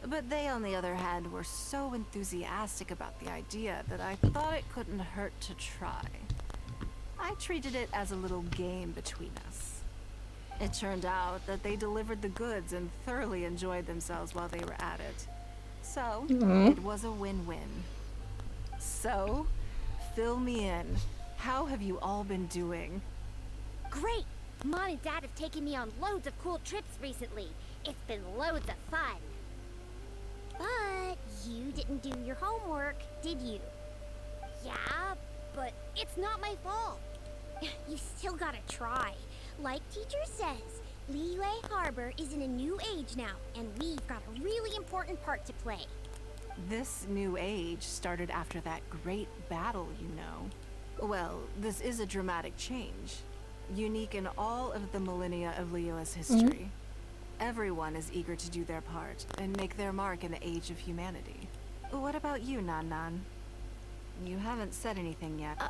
But they, on the other hand, were so enthusiastic about the idea that I thought it couldn't hurt to try. I treated it as a little game between us. It turned out that they delivered the goods and thoroughly enjoyed themselves while they were at it. So, it was a win-win. So, fill me in. How have you all been doing? Great! Mom and Dad have taken me on loads of cool trips recently. It's been loads of fun. But you didn't do your homework, did you? Yeah, but it's not my fault. You still gotta try. Like teacher says, Liyue Harbor is in a new age now, and we've got a really important part to play. This new age started after that great battle, you know. Well, this is a dramatic change, unique in all of the millennia of Leo's history. Everyone is eager to do their part and make their mark in the age of humanity. What about you, Nan Nan? You haven't said anything yet.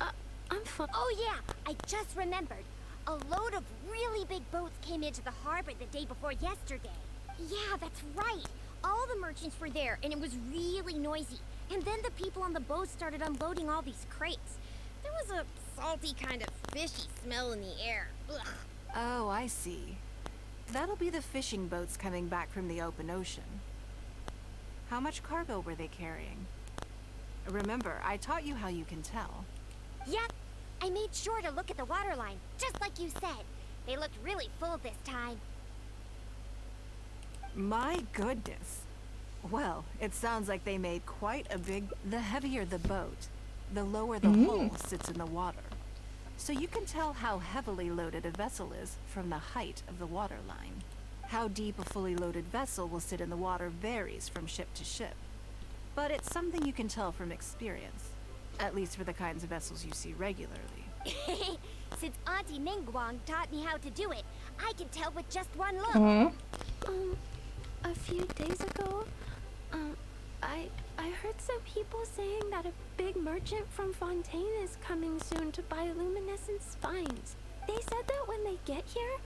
I'm fine. Oh yeah, I just remembered. A load of really big boats came into the harbor the day before yesterday. Yeah, that's right. All the merchants were there, and it was really noisy. And then the people on the boat started unloading all these crates. There was a salty kind of fishy smell in the air. Ugh. Oh, I see. That'll be the fishing boats coming back from the open ocean. How much cargo were they carrying? Remember, I taught you how you can tell. Yep, I made sure to look at the waterline, just like you said. They looked really full this time. My goodness. Well, it sounds like they made quite a big... The heavier the boat, the lower the hull sits in the water. So you can tell how heavily loaded a vessel is from the height of the waterline. How deep a fully loaded vessel will sit in the water varies from ship to ship. But it's something you can tell from experience. At least for the kinds of vessels you see regularly. Since Auntie Ningguang taught me how to do it, I can tell with just one look. A few days ago, I heard some people saying that a big merchant from Fontaine is coming soon to buy luminescent spines. They said that when they get here,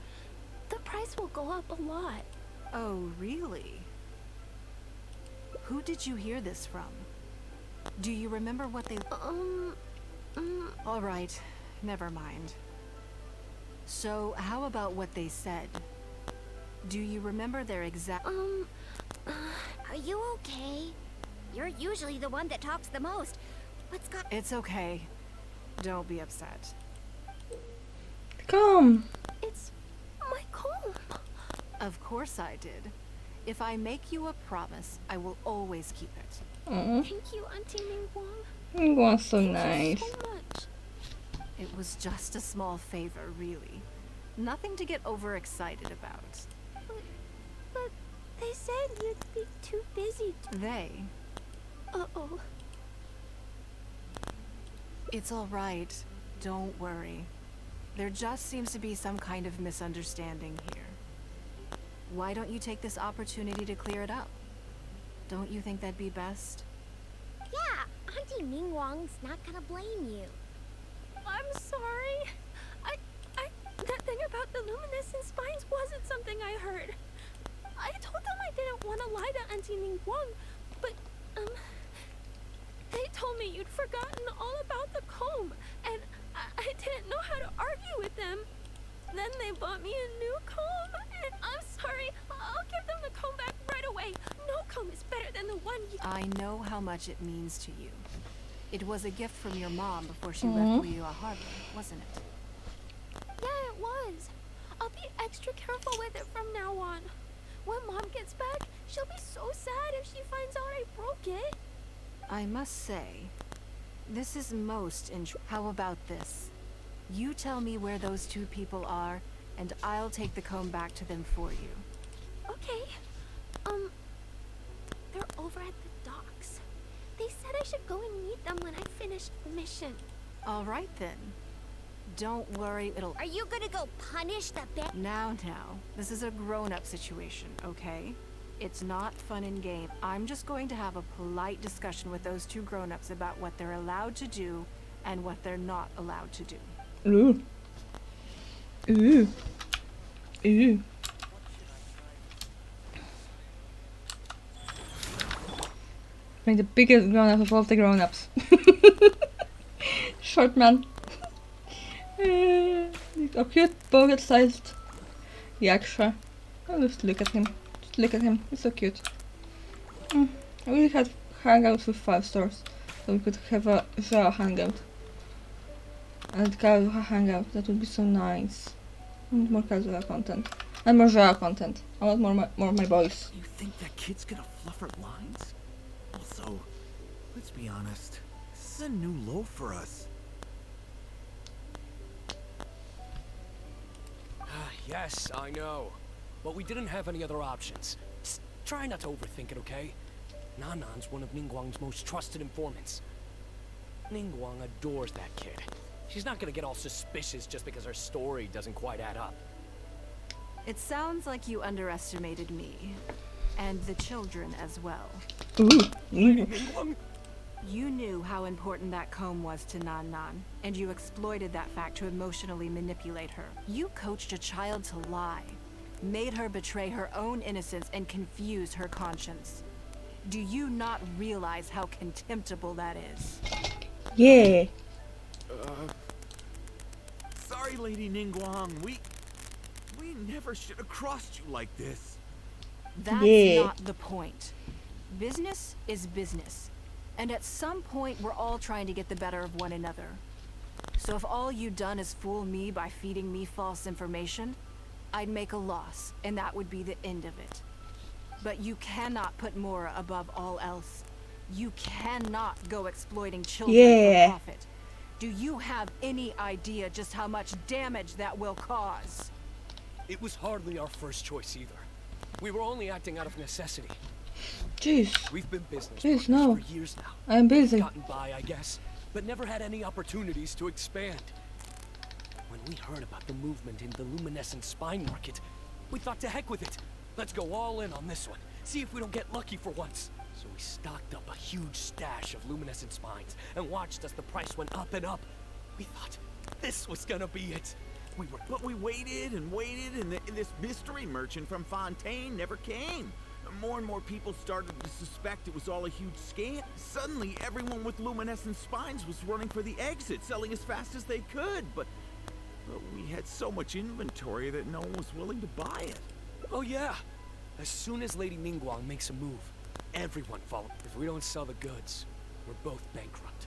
the price will go up a lot. Oh, really? Who did you hear this from? Do you remember what they... All right, never mind. So, how about what they said? Do you remember their exact... Are you okay? You're usually the one that talks the most. What's got... It's okay. Don't be upset. Come. It's my comb. Of course I did. If I make you a promise, I will always keep it. Thank you, Auntie Ningguang. Ningguang's so Thank nice. you so much. It was just a small favor, really. Nothing to get overexcited about. But they said you'd be too busy. They? Uh-oh. It's all right. Don't worry. There just seems to be some kind of misunderstanding here. Why don't you take this opportunity to clear it up? Don't you think that'd be best? Yeah, Auntie Ningguang's not gonna blame you. I'm sorry. That thing about the luminescent spines wasn't something I heard. I told them I didn't want to lie to Auntie Ningguang, but, they told me you'd forgotten all about the comb, and I didn't know how to argue with them. Then they bought me a new comb, and I'm sorry. I'll give them the comb back right away. No comb is better than the one you... I know how much it means to you. It was a gift from your mom before she left Liyue Harbor, wasn't it? Yeah, it was. I'll be extra careful with it from now on. When Mom gets back, she'll be so sad if she finds out I broke it. I must say, this is most How about this? You tell me where those two people are, and I'll take the comb back to them for you. Okay. They're over at the docks. They said I should go and meet them when I finish the mission. All right then. Don't worry, it'll... Are you gonna go punish the Now, this is a grown-up situation, okay? It's not fun and game. I'm just going to have a polite discussion with those two grown-ups about what they're allowed to do and what they're not allowed to do. Ooh. Ooh. Ooh. Like the biggest grown-up of all the grown-ups. Short man. A cute pocket-sized yaksha. Oh, just look at him. Just look at him. He's so cute. I really had hangouts with 5 stars, so we could have a Zhao hangout. And Kazuha hangout. That would be so nice. I want more Kazuha content. And more Zhao content. I want more my boys. You think that kid's gonna fluff her lines? Also, let's be honest. This is a new low for us. Yes, I know. But we didn't have any other options. Just try not to overthink it, okay? Nanan's one of Ningguang's most trusted informants. Ningguang adores that kid. She's not gonna get all suspicious just because her story doesn't quite add up. It sounds like you underestimated me. And the children as well. Lady Ningguang? You knew how important that comb was to Nan Nan, and you exploited that fact to emotionally manipulate her. You coached a child to lie, made her betray her own innocence and confuse her conscience. Do you not realize how contemptible that is? Yeah. Sorry, Lady Ningguang. We never should have crossed you like this. That's not the point. Business is business. And at some point, we're all trying to get the better of one another. So if all you've done is fool me by feeding me false information, I'd make a loss, and that would be the end of it. But you cannot put Mora above all else. You cannot go exploiting children for profit. Do you have any idea just how much damage that will cause? It was hardly our first choice either. We were only acting out of necessity. Jeez. We've been business Jeez, partners no. for years now. I'm busy. Gotten by, I guess, but never had any opportunities to expand. When we heard about the movement in the luminescent spine market, we thought to heck with it. Let's go all in on this one. See if we don't get lucky for once. So we stocked up a huge stash of luminescent spines and watched as the price went up and up. We thought this was gonna be it. But we waited and waited, and this mystery merchant from Fontaine never came. More and more people started to suspect it was all a huge scam. Suddenly, everyone with luminescent spines was running for the exit, selling as fast as they could. But we had so much inventory that no one was willing to buy it. Oh yeah. As soon as Lady Ningguang makes a move, everyone follows. If we don't sell the goods, we're both bankrupt.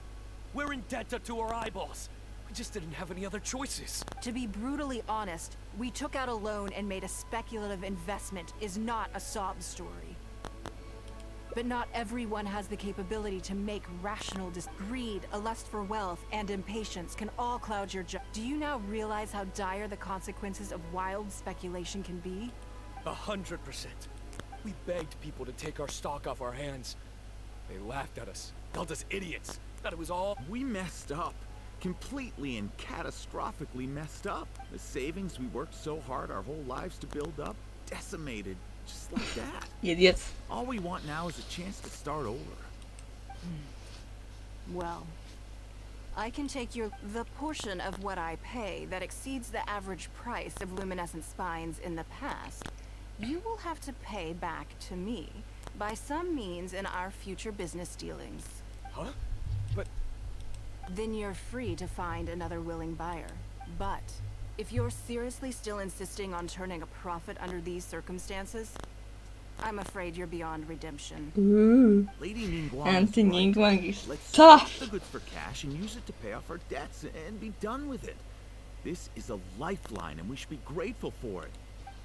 We're in debt up to our eyeballs. We just didn't have any other choices. To be brutally honest, we took out a loan and made a speculative investment is not a sob story. But not everyone has the capability to make rational greed, a lust for wealth, and impatience can all cloud your judgment. Do you now realize how dire the consequences of wild speculation can be? 100%. We begged people to take our stock off our hands. They laughed at us, called us idiots. Thought it was all... We messed up. Completely and catastrophically messed up. The savings we worked so hard our whole lives to build up, decimated, just like that. Idiots. All we want now is a chance to start over. Well, I can take the portion of what I pay that exceeds the average price of luminescent spines in the past. You will have to pay back to me by some means in our future business dealings. Huh? But... Then you're free to find another willing buyer. But if you're seriously still insisting on turning a profit under these circumstances, I'm afraid you're beyond redemption. Ooh. Lady Ningguang Anthony Ningguang is Let's tough. sell the goods for cash and use it to pay off our debts and be done with it. This is a lifeline and we should be grateful for it.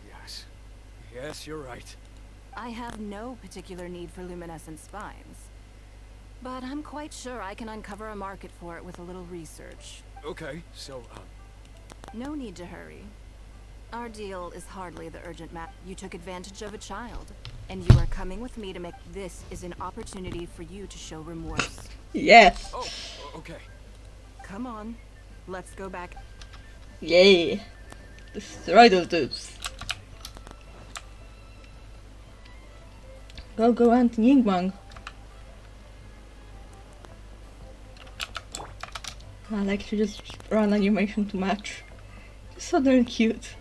Yes. Yes, you're right. I have no particular need for luminescent spines. But I'm quite sure I can uncover a market for it with a little research. Okay, so, No need to hurry. Our deal is hardly the urgent matter. You took advantage of a child, and you are coming with me to make this is an opportunity for you to show remorse. Yes. Oh, okay. Come on, let's go back. Yay. Destroy those dudes. Go, Anthony Ningguang. I like to just run animation to match. It's so darn cute.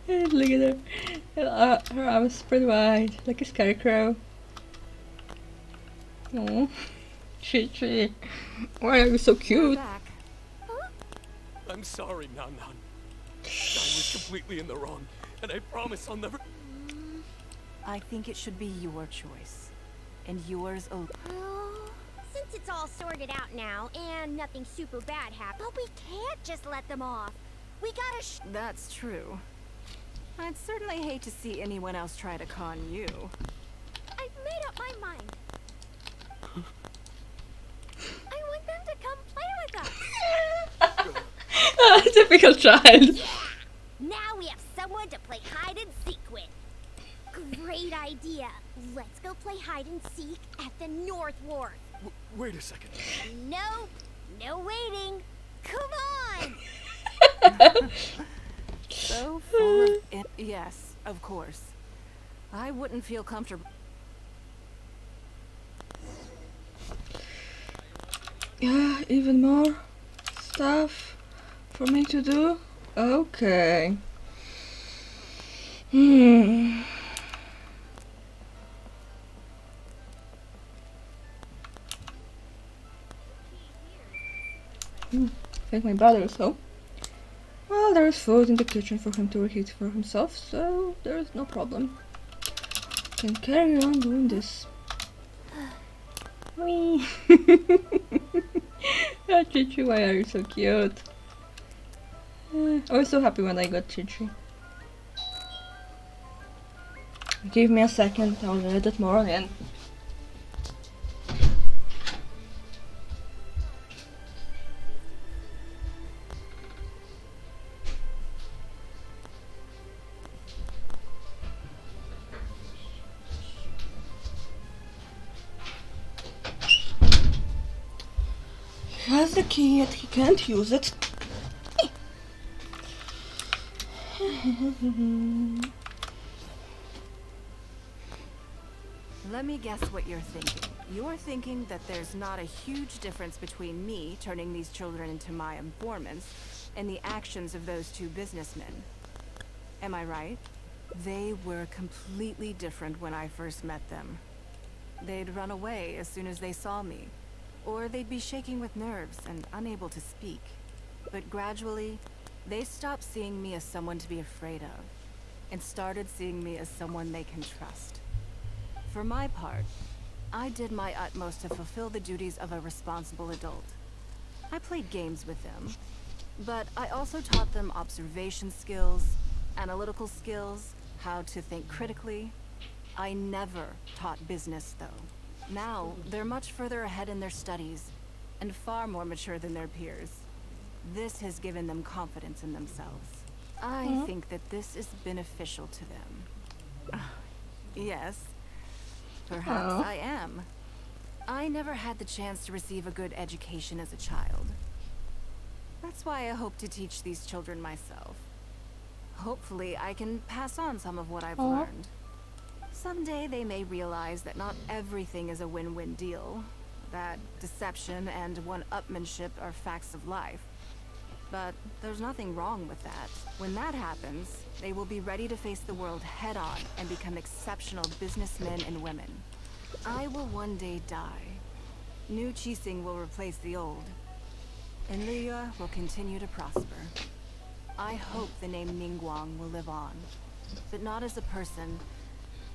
Look at her. Her arms spread wide, like a scarecrow. Oh, Chi. Why are you so cute? I'm sorry, Nan Nan. I was completely in the wrong, and I promise I'll never... I think it should be your choice. And yours alone. Well, since it's all sorted out now and nothing super bad happened, but we can't just let them off. We gotta That's true. I'd certainly hate to see anyone else try to con you. I've made up my mind. I want them to come play with us. The Typical child. Now we have someone to play hide and seek with. Great idea. Let's go play hide and seek at the North Wharf. Wait a second. Nope. No waiting. Come on. So full of it. Yes, of course. I wouldn't feel comfortable. Yeah, even more stuff for me to do. Okay. Thank my brother, so. Well, there is food in the kitchen for him to reheat for himself, so there is no problem. Can carry on doing this. Wee. Oh, Chichi, why are you so cute? I was so happy when I got Chichi. Give me a second, I will edit more again. He has the key, yet he can't use it. Let me guess what you're thinking. You're thinking that there's not a huge difference between me turning these children into my informants and the actions of those two businessmen. Am I right? They were completely different when I first met them. They'd run away as soon as they saw me, or they'd be shaking with nerves and unable to speak. But gradually, they stopped seeing me as someone to be afraid of, and started seeing me as someone they can trust. For my part, I did my utmost to fulfill the duties of a responsible adult. I played games with them, but I also taught them observation skills, analytical skills, how to think critically. I never taught business, though. Now, they're much further ahead in their studies, and far more mature than their peers. This has given them confidence in themselves. I think that this is beneficial to them. Yes, perhaps I am. I never had the chance to receive a good education as a child. That's why I hope to teach these children myself. Hopefully, I can pass on some of what I've learned. Someday they may realize that not everything is a win-win deal, that deception and one-upmanship are facts of life. But there's nothing wrong with that. When that happens, they will be ready to face the world head-on and become exceptional businessmen and women. I will one day die. New Qixing will replace the old. And Liyue will continue to prosper. I hope the name Ningguang will live on, but not as a person,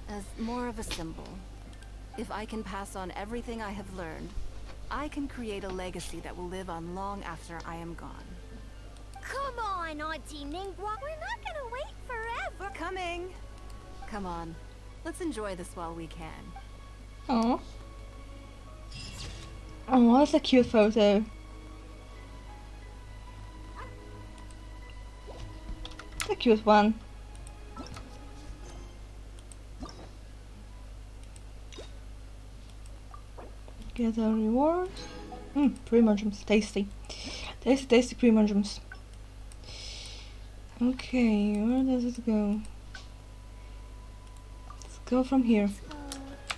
as more of a symbol. If I can pass on everything I have learned, I can create a legacy that will live on long after I am gone. Come on, Auntie Ningguang. We're not gonna wait forever. Coming! Come on, let's enjoy this while we can. Oh. Oh, that's a cute photo. It's a cute one. Get our rewards. Primogams, tasty. Tasty primogams. Okay, where does it go? Let's go from here.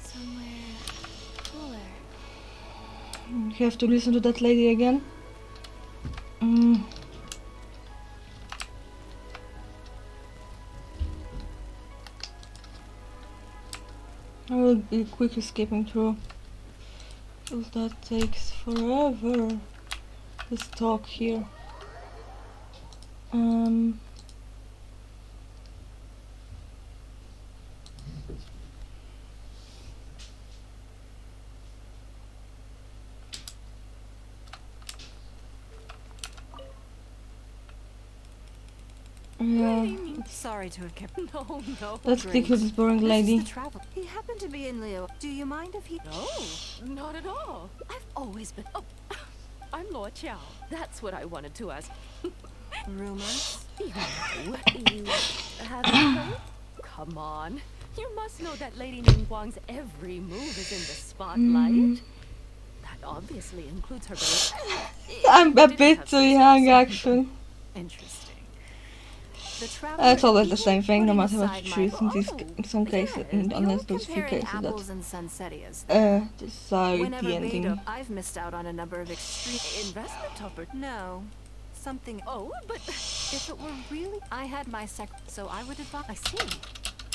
Somewhere cooler. You have to listen to that lady again. I will be quickly skipping through, because that takes forever. This talk here. Yeah, Sorry to have kept. No. let's stick with this boring lady. This is the travel. He happened to be in Liyue. Do you mind if he? No, not at all. I've always been. Oh, I'm Luo Qiao. That's what I wanted to ask. Rumors? You haven't heard? Come on. You must know that Lady Ningguang's every move is in the spotlight. That obviously includes her I'm a bit too young, actually. Interesting. It's always the same thing, no matter what you choose in some cases, unless those few cases apples that and sunsettias. decide Whenever the ending. I've missed out on a number of extreme investment opportunities. No, something. Oh, but if it were really, I had my so I would advise. I see.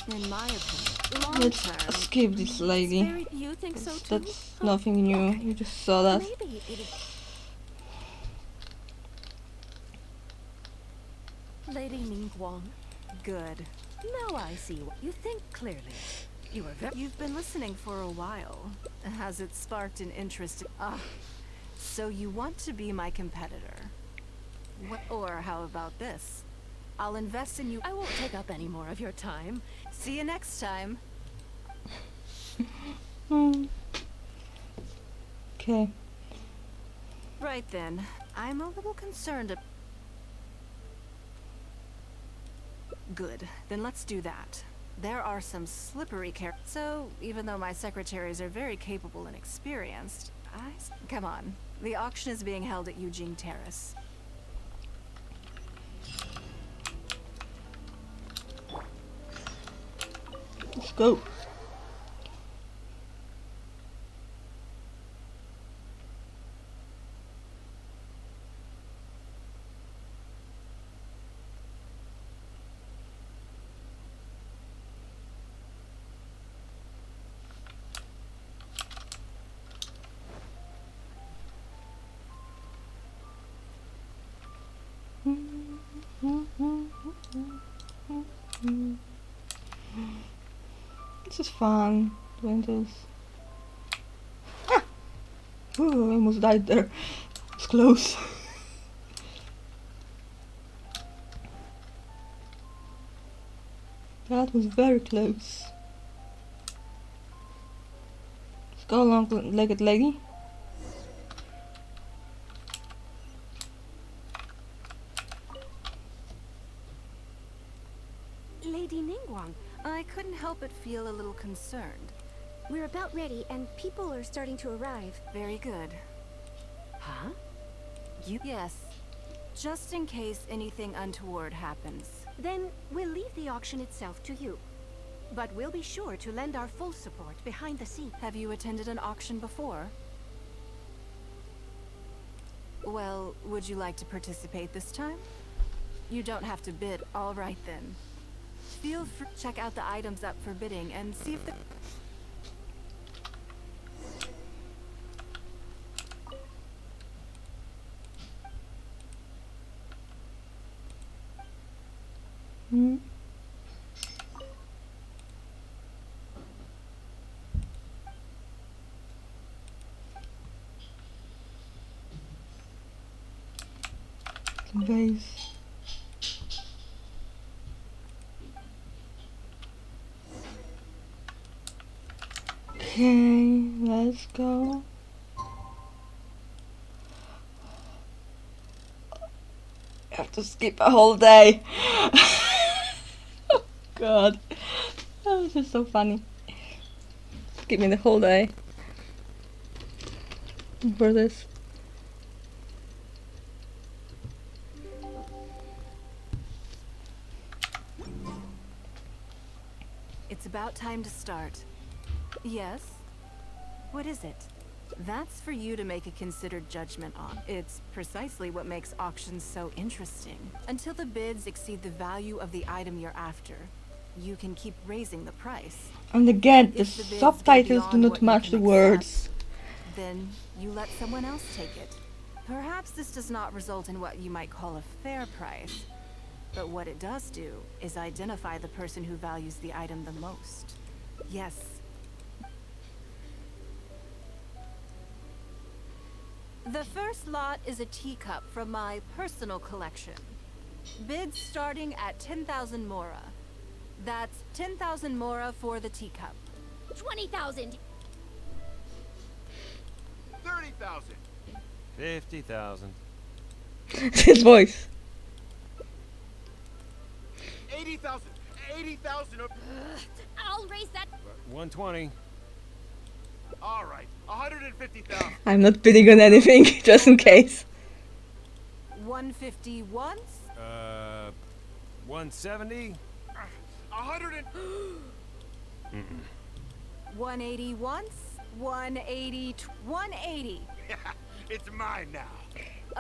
In my opinion, long Let's term, skip this lady. you think so too? That's nothing new. Okay. You just saw that. Maybe it'd... Lady Ningguang. good. Now I see what you think clearly. You are very... You've been listening for a while. Has it sparked an interest? So you want to be my competitor? Or how about this? I'll invest in you. I won't take up any more of your time. See you next time. Okay. Right then. I'm a little concerned. Good. Then let's do that. There are some slippery characters. So, even though my secretaries are very capable and experienced, come on. The auction is being held at Eugene Terrace. Let's go. This is fun, doing this. Ah! Ooh, I almost died there. It's close. That was very close. Let's go, long-legged lady. Lady Ningguang, I couldn't help but feel a little concerned. We're about ready, and people are starting to arrive. Very good. Huh? Yes. Just in case anything untoward happens. Then we'll leave the auction itself to you. But we'll be sure to lend our full support behind the scenes. Have you attended an auction before? Well, would you like to participate this time? You don't have to bid. All right then. Feel free to check out the items up for bidding and see if the... Vase. Okay, let's go. I have to skip a whole day. Oh God, that was just so funny. Skipping the whole day for this. It's about time to start. Yes? What is it? That's for you to make a considered judgment on. It's precisely what makes auctions so interesting. Until the bids exceed the value of the item you're after, you can keep raising the price. And again, the If the bids subtitles go do beyond not what you match the can words. Then you let someone else take it. Perhaps this does not result in what you might call a fair price, but what it does do is identify the person who values the item the most. Yes. The first lot is a teacup from my personal collection. Bids starting at 10,000 mora. That's 10,000 mora for the teacup. 20,000! 30,000. 50,000. His voice. 80,000. 80,000 of... I'll raise that. 120. All right, 150,000. I'm not bidding on anything, just in case. 150 once? 170? 100 and... 180 once? 180, 180. It's mine now.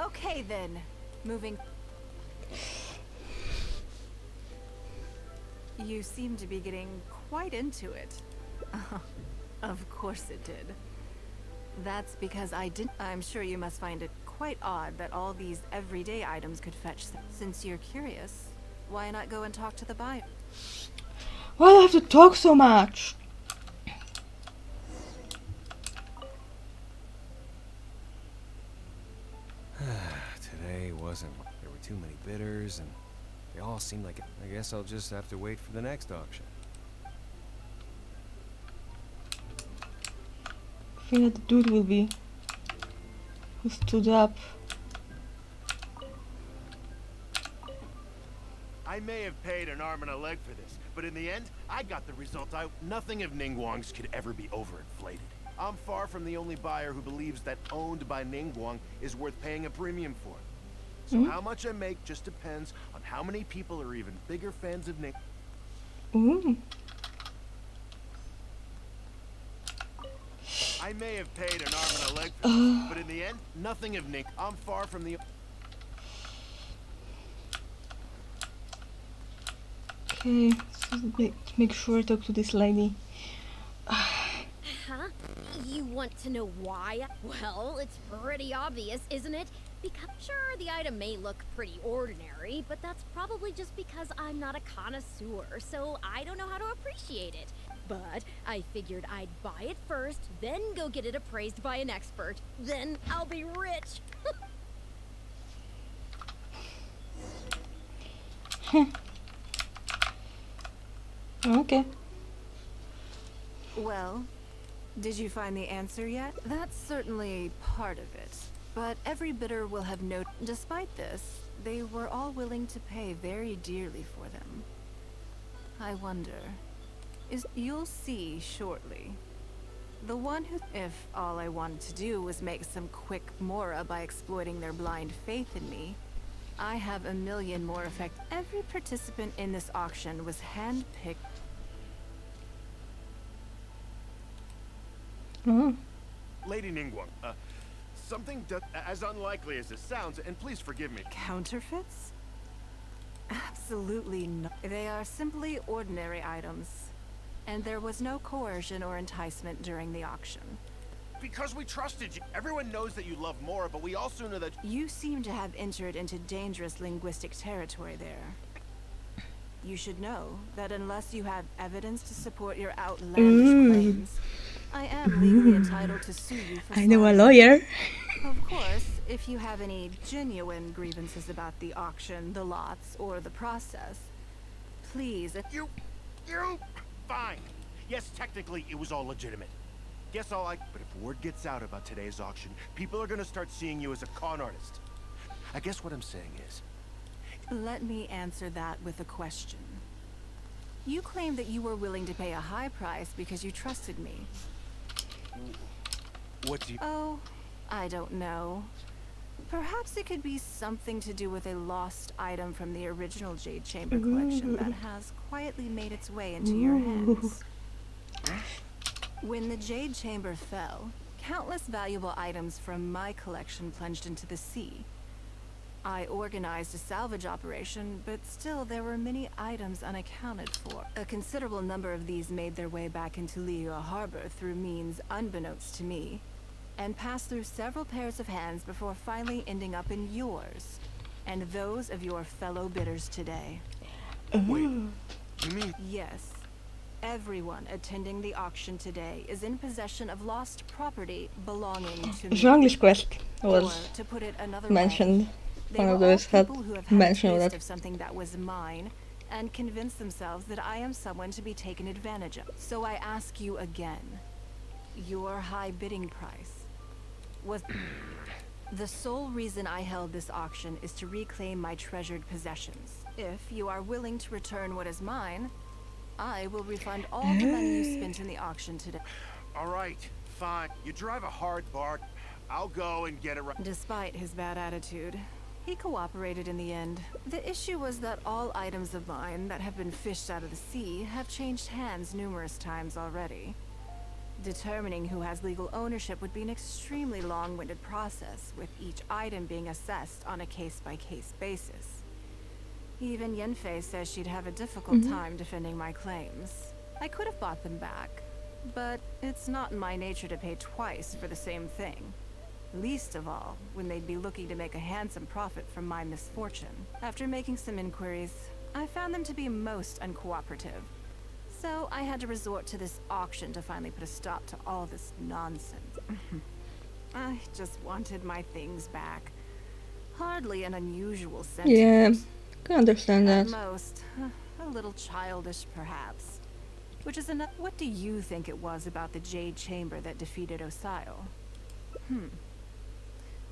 Okay then, moving. You seem to be getting quite into it. Of course it did. That's because I didn't. I'm sure you must find it quite odd that all these everyday items could fetch. Since you're curious, why not go and talk to the buyer? Why do I have to talk so much? Today wasn't. There were too many bidders, and they all seemed like it. I guess I'll just have to wait for the next auction. I think that the dude will be who stood up. I may have paid an arm and a leg for this, but in the end, I got the result Nothing of Ningguang's could ever be overinflated. I'm far from the only buyer who believes that owned by Ningguang is worth paying a premium for. So how much I make just depends on how many people are even bigger fans of Ning. Ooh. I may have paid an arm and a leg for this, but in the end, nothing of Ning. I'm far from the... Okay, so make sure I talk to this lady. Huh? You want to know why? Well, it's pretty obvious, isn't it? Because sure, the item may look pretty ordinary, but that's probably just because I'm not a connoisseur, so I don't know how to appreciate it. But I figured I'd buy it first, then go get it appraised by an expert. Then I'll be rich. Okay. Well, did you find the answer yet? That's certainly part of it. But every bidder will have no... Despite this, they were all willing to pay very dearly for them. I wonder... You'll see shortly. The one who... If all I wanted to do was make some quick mora by exploiting their blind faith in me, I have a million more effect. Every participant in this auction was handpicked. Lady Ningguang, something as unlikely as it sounds, and please forgive me. Counterfeits? Absolutely not. They are simply ordinary items. And there was no coercion or enticement during the auction. Because we trusted you. Everyone knows that you love Mora, but we also know that... You seem to have entered into dangerous linguistic territory there. You should know that unless you have evidence to support your outlandish claims, I am legally entitled to sue you for I know a slander. lawyer. Of course, if you have any genuine grievances about the auction, the lots, or the process, please... You... Fine. Yes, technically, it was all legitimate. Guess all I... But if word gets out about today's auction, people are gonna start seeing you as a con artist. I guess what I'm saying is... Let me answer that with a question. You claim that you were willing to pay a high price because you trusted me. What do you... Oh, I don't know. Perhaps it could be something to do with a lost item from the original Jade Chamber collection that has quietly made its way into your hands. When the Jade Chamber fell, countless valuable items from my collection plunged into the sea. I organized a salvage operation, but still there were many items unaccounted for. A considerable number of these made their way back into Liyue Harbor through means unbeknownst to me, and passed through several pairs of hands before finally ending up in yours, and those of your fellow bidders today. Wait, you mean... Yes. Everyone attending the auction today is in possession of lost property belonging to me. Junglish Quest Or, was to put it another mentioned. way, One they of were all those had people who have had a mentioned taste that. of something that was mine, and convinced themselves that I am someone to be taken advantage of. So I ask you again, your high bidding price was... The sole reason I held this auction is to reclaim my treasured possessions. If you are willing to return what is mine, I will refund all the money you spent in the auction today. All right, fine. You drive a hard bark. I'll go and get it right. Despite his bad attitude, he cooperated in the end. The issue was that all items of mine that have been fished out of the sea have changed hands numerous times already. Determining who has legal ownership would be an extremely long-winded process, with each item being assessed on a case-by-case basis. Even Yenfei says she'd have a difficult time defending my claims. I could have bought them back, but it's not in my nature to pay twice for the same thing. Least of all, when they'd be looking to make a handsome profit from my misfortune. After making some inquiries, I found them to be most uncooperative. So I had to resort to this auction to finally put a stop to all this nonsense. I just wanted my things back. Hardly an unusual sentiment. Yeah, I can understand At that. most, a little childish perhaps. Which is enough. What do you think it was about the Jade Chamber that defeated Osio?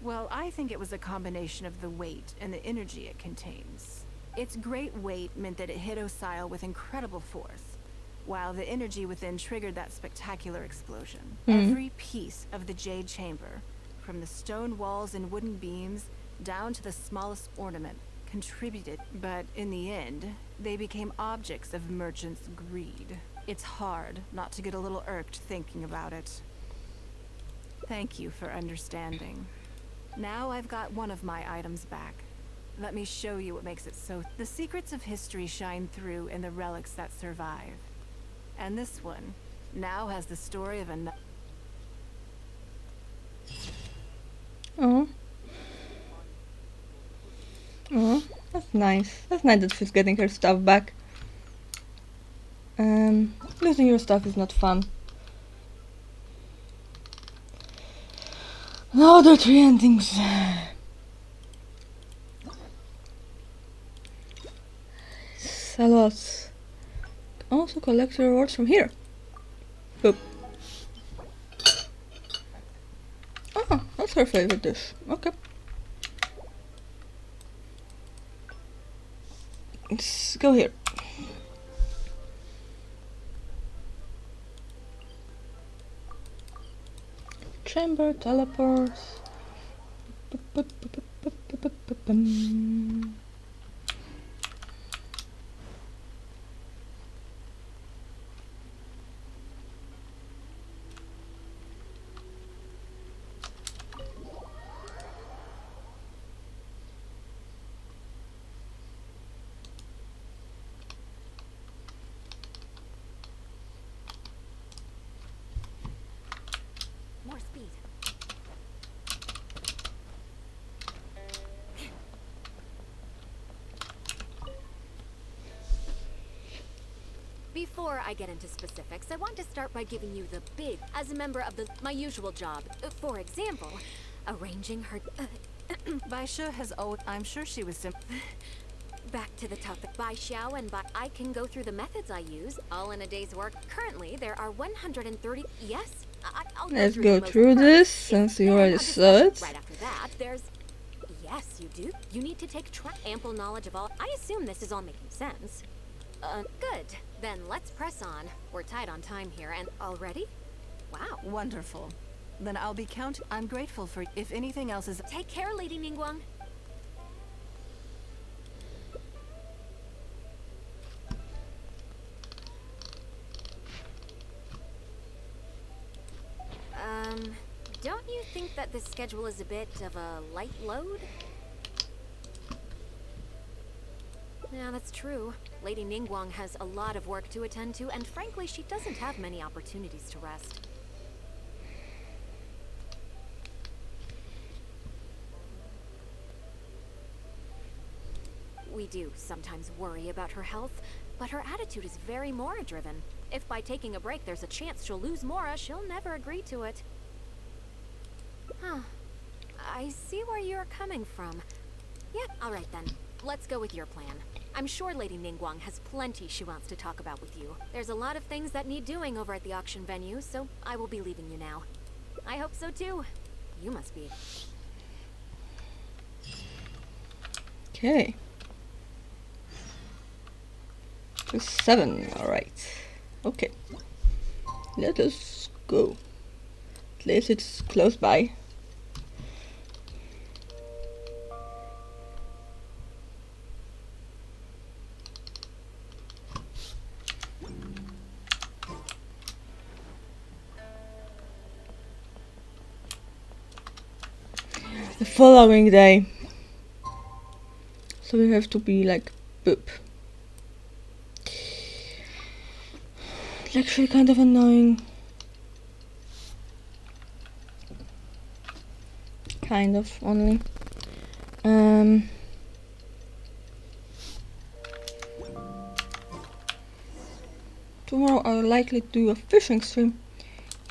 Well, I think it was a combination of the weight and the energy it contains. Its great weight meant that it hit Osio with incredible force, while the energy within triggered that spectacular explosion. Every piece of the Jade Chamber, from the stone walls and wooden beams down to the smallest ornament, contributed, but in the end, they became objects of merchants' greed. It's hard not to get a little irked thinking about it. Thank you for understanding. Now I've got one of my items back. Let me show you what makes it so. The secrets of history shine through in the relics that survive. And this one now has the story of a... Oh. Oh, that's nice. That's nice that she's getting her stuff back. Losing your stuff is not fun. No, there are three endings. Salos. Also collect your rewards from here. Boop. Oh, that's her favorite dish. Okay. Let's go here. Chamber, teleports. More speed. Before I get into specifics, I want to start by giving you the big, as a member of my usual job. For example, arranging her... Baisha has always... I'm sure she was Back to the topic. By Xiao and by... I can go through the methods I use, all in a day's work. Currently, there are 130... Yes, I'll Let's go go through this, since you already saw it. Right after that, there's... Yes, you do. You need to take ample knowledge of all... I assume this is all making sense. Good. Then let's press on. We're tight on time here, and already? Wow. Wonderful. Then I'll be counting. I'm grateful for... If anything else is... Take care, Lady Ningguang. Don't you think that this schedule is a bit of a light load? Yeah, that's true. Lady Ningguang has a lot of work to attend to, and frankly, she doesn't have many opportunities to rest. We do sometimes worry about her health, but her attitude is very Mora-driven. If by taking a break there's a chance she'll lose Mora, she'll never agree to it. Huh. I see where you're coming from. Yeah, alright then. Let's go with your plan. I'm sure Lady Ningguang has plenty she wants to talk about with you. There's a lot of things that need doing over at the auction venue, so I will be leaving you now. I hope so too. You must be. 7, alright. Okay. Let us go. At least it's close by. The following day. So we have to be like boop. It's actually kind of annoying. Kind of only. Tomorrow I'll likely do a fishing stream.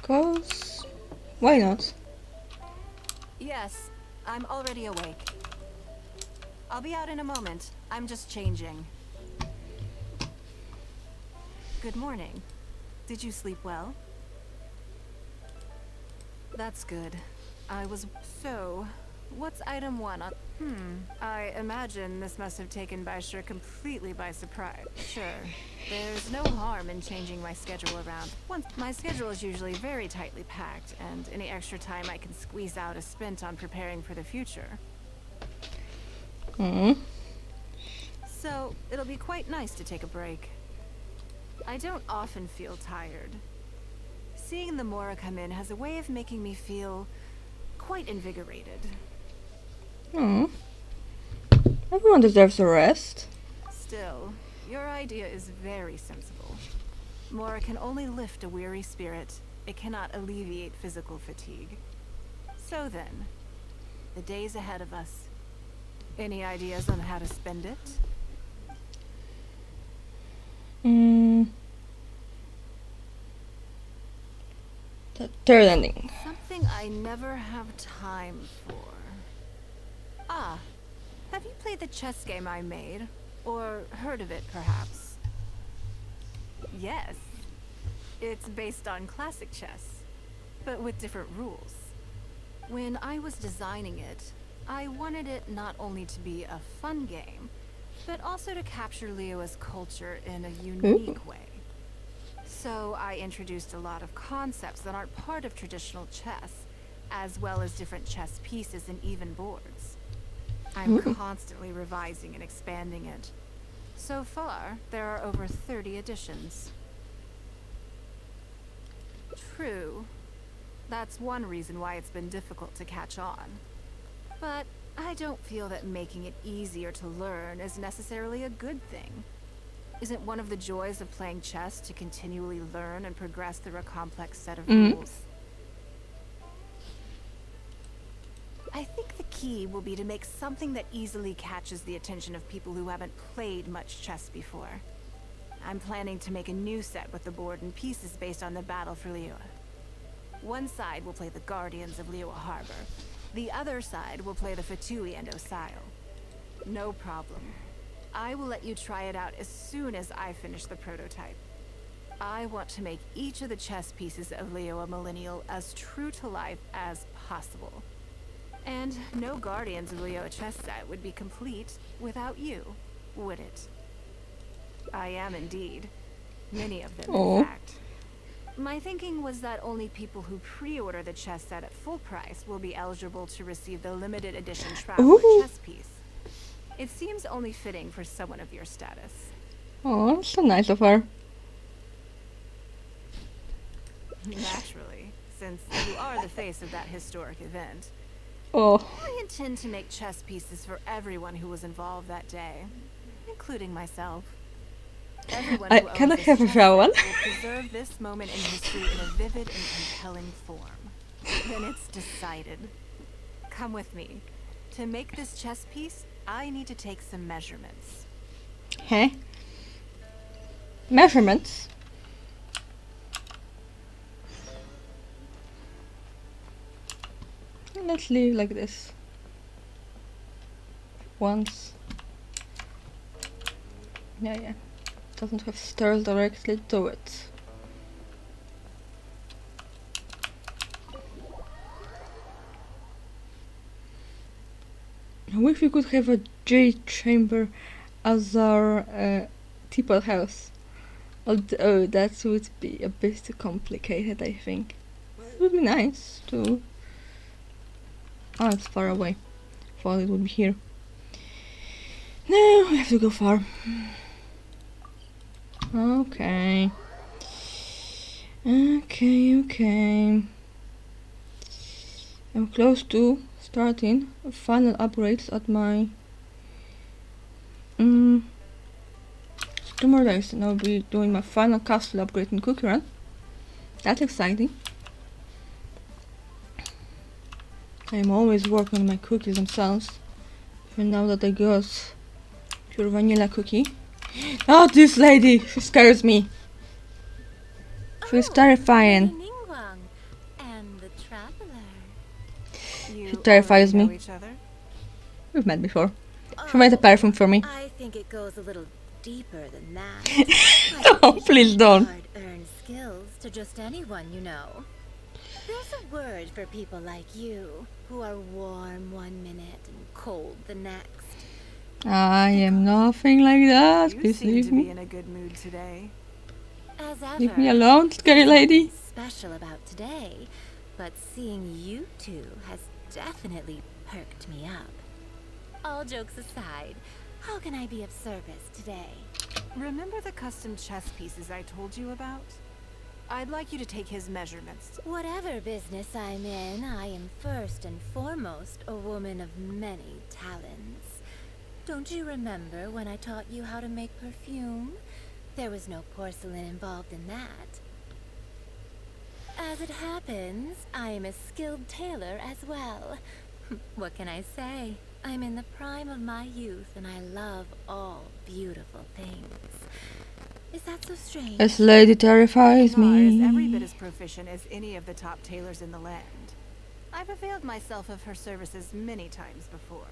Cause why not? Yes, I'm already awake. I'll be out in a moment. I'm just changing. Good morning. Did you sleep well? That's good. I was... So, what's item 1 on... I imagine this must have taken Baisher completely by surprise. Sure. There's no harm in changing my schedule around. My schedule is usually very tightly packed, and any extra time I can squeeze out is spent on preparing for the future. So, it'll be quite nice to take a break. I don't often feel tired. Seeing the Mora come in has a way of making me feel quite invigorated. Everyone deserves a rest. Still, your idea is very sensible. Mora can only lift a weary spirit. It cannot alleviate physical fatigue. So then, the days ahead of us. Any ideas on how to spend it? The third ending. Something I never have time for. Ah, have you played the chess game I made? Or heard of it, perhaps? Yes. It's based on classic chess, but with different rules. When I was designing it, I wanted it not only to be a fun game, but also to capture Liyue's culture in a unique way. So I introduced a lot of concepts that aren't part of traditional chess, as well as different chess pieces and even boards. I'm constantly revising and expanding it. So far, there are over 30 editions. True. That's one reason why it's been difficult to catch on. But I don't feel that making it easier to learn is necessarily a good thing. Isn't one of the joys of playing chess to continually learn and progress through a complex set of rules? I think the key will be to make something that easily catches the attention of people who haven't played much chess before. I'm planning to make a new set with the board and pieces based on the battle for Liyue. One side will play the Guardians of Liyue Harbor. The other side will play the Fatui and Osile. No problem. I will let you try it out as soon as I finish the prototype. I want to make each of the chess pieces of Liyue Millennial as true to life as possible. And no Guardians of Liyue chess set would be complete without you, would it? I am indeed. Many of them, in fact. My thinking was that only people who pre-order the chess set at full price will be eligible to receive the limited edition Traveler chess piece. It seems only fitting for someone of your status. Oh, that's so nice of her. Naturally, since you are the face of that historic event. I intend to make chess pieces for everyone who was involved that day, including myself. Everyone who can I owns have this a chess one? set will preserve this moment in history in a vivid and compelling form. Then it's decided. Come with me. To make this chess piece, I need to take some measurements. Hey? Measurements? Let's leave like this. Once. Yeah. Doesn't have stairs directly to it. I wish we could have a J chamber as our teapot house. Although that would be a bit complicated, I think. It would be nice to... Oh, it's far away. Thought it would be here. No, we have to go far. Okay. Okay. I'm close to starting final upgrades at my... 2 more days and I'll be doing my final castle upgrade in Cookie Run. That's exciting. I'm always working on my cookies themselves. Even now that I got pure vanilla cookie. Oh, this lady! She scares me. She's terrifying. Ningguang and the traveler. She terrifies me. We've met before. She made a perfume for me. I think it goes a little deeper than that. No, please don't. Hard-earned skills to just anyone you know. There's a word for people like you, who are warm one minute and cold the next. I am nothing like that. Please leave me. In a good mood today. As ever, Leave me alone, scary lady. special about today, but seeing you two has definitely perked me up. All jokes aside, how can I be of service today? Remember the custom chess pieces I told you about? I'd like you to take his measurements. Whatever business I'm in, I am first and foremost a woman of many talents. Don't you remember when I taught you how to make perfume? There was no porcelain involved in that. As it happens, I am a skilled tailor as well. What can I say? I'm in the prime of my youth and I love all beautiful things. Is that so strange? This lady terrifies Nar is every me. bit as proficient as any of the top tailors in the land. I've availed myself of her services many times before.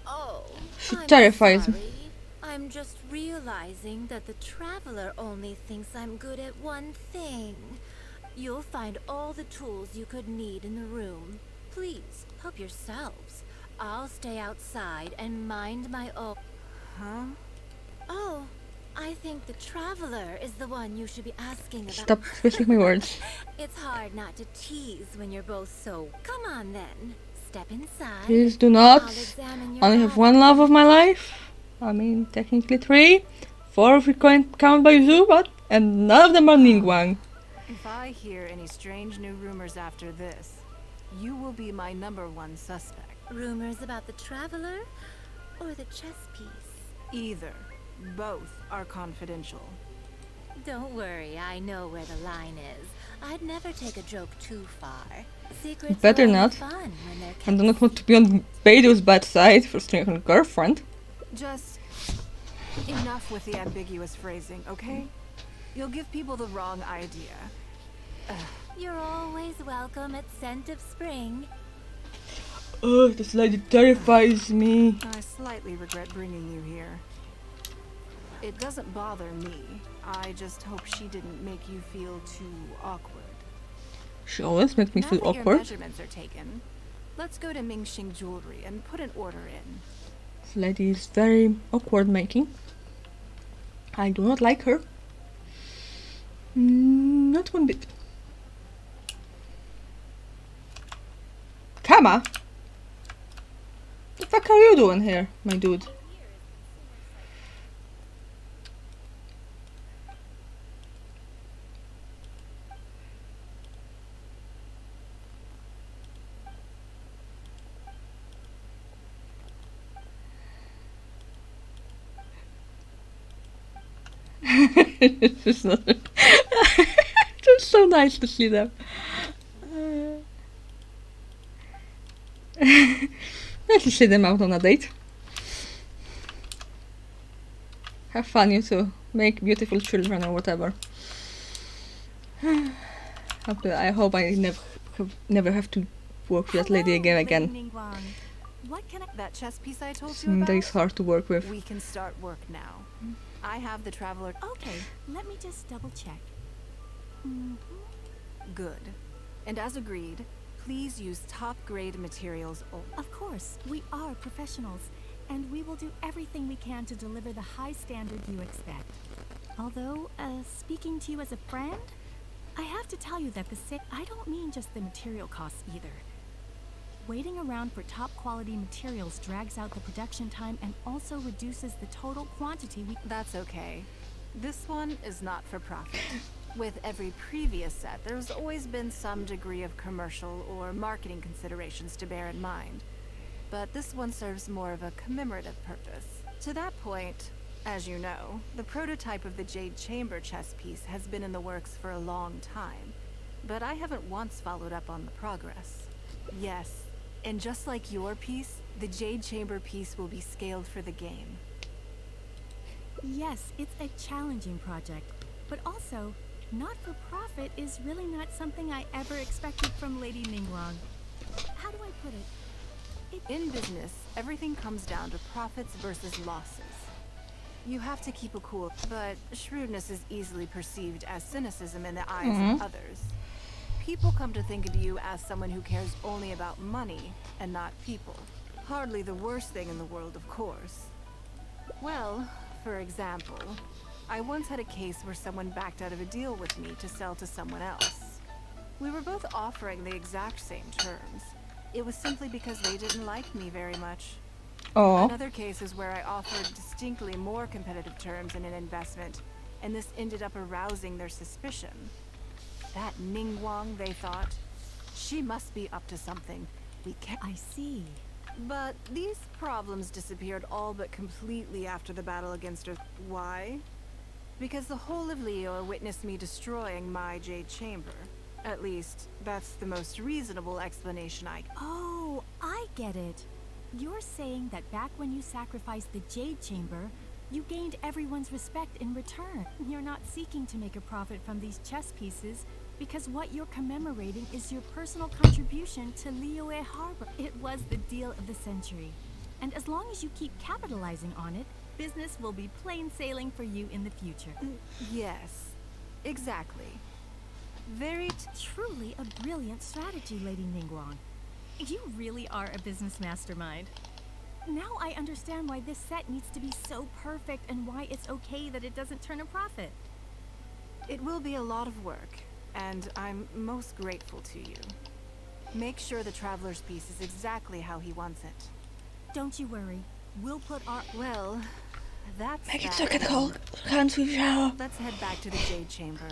Oh, She I'm terrifies me. sorry. I'm just realizing that the traveler only thinks I'm good at one thing. You'll find all the tools you could need in the room. Please, help yourselves. I'll stay outside and mind my own. Huh? Oh, I think the traveler is the one you should be asking about. Stop twisting my words. It's hard not to tease when you're both so... Come on then. Step inside. Please do not. I'll examine your Only have body. one love of my life. I mean, technically 3. 4 if we can't count by Zoo, but... And none of them are Ningguang. If I hear any strange new rumors after this, you will be my #1 suspect. Rumors about the traveler or the chess piece? Either. Both are confidential. Don't worry, I know where the line is. I'd never take a joke too far. Secrets Better are only not. fun when they're I kept do not want to be on Beidou's bad side for stealing her girlfriend. Just enough with the ambiguous phrasing, okay? You'll give people the wrong idea. You're always welcome at Scent of Spring. Oh, this lady terrifies me. I slightly regret bringing you here. It doesn't bother me. I just hope she didn't make you feel too awkward. She always makes me Now feel that your awkward. measurements are taken, let's go to Mingxing Jewelry and put an order in. This lady is very awkward making. I do not like her. Not one bit. Kama? What the fuck are you doing here, my dude? It's just not just so nice to see them. Nice to see them out on a date. Have fun, you two. Make beautiful children or whatever. I hope I never have to work with that lady again. Ningguang. What can I... That chess piece I told you Some about? days hard to work with. We can start work now. I have the traveler. Okay, let me just double check. Good. And as agreed, please use top grade materials only. Of course, we are professionals. and we will do everything we can to deliver the high standard you expect. Although, speaking to you as a friend, I have to tell you that I don't mean just the material costs either. Waiting around for top quality materials drags out the production time and also reduces the total quantity we— That's okay. This one is not for profit. With every previous set, there's always been some degree of commercial or marketing considerations to bear in mind. But this one serves more of a commemorative purpose. To that point, as you know, the prototype of the Jade Chamber chess piece has been in the works for a long time, but I haven't once followed up on the progress. Yes, and just like your piece, the Jade Chamber piece will be scaled for the game. Yes, it's a challenging project, but also, not for profit is really not something I ever expected from Lady Ningguang. How do I put it? In business, everything comes down to profits versus losses. You have to keep a cool, but shrewdness is easily perceived as cynicism in the eyes of others. People come to think of you as someone who cares only about money and not people. Hardly the worst thing in the world, of course. Well, for example, I once had a case where someone backed out of a deal with me to sell to someone else. We were both offering the exact same terms. It was simply because they didn't like me very much. Oh. Another case is where I offered distinctly more competitive terms in an investment, and this ended up arousing their suspicion. That Ningguang, they thought, she must be up to something. We can't— I see. But these problems disappeared all but completely after the battle against her. Why? Because the whole of Leo witnessed me destroying my Jade Chamber. At least, that's the most reasonable explanation I— Oh, I get it. You're saying that back when you sacrificed the Jade Chamber, you gained everyone's respect in return. You're not seeking to make a profit from these chess pieces because what you're commemorating is your personal contribution to Liyue Harbor. It was the deal of the century. And as long as you keep capitalizing on it, business will be plain sailing for you in the future. Yes, exactly. Very truly a brilliant strategy, Lady Ningguang. You really are a business mastermind. Now I understand why this set needs to be so perfect and why it's okay that it doesn't turn a profit. It will be a lot of work, and I'm most grateful to you. Make sure the Traveler's piece is exactly how he wants it. Don't you worry. We'll put our— Well, that's Make it that. so I can hold hands with shower. Let's head back to the Jade Chamber.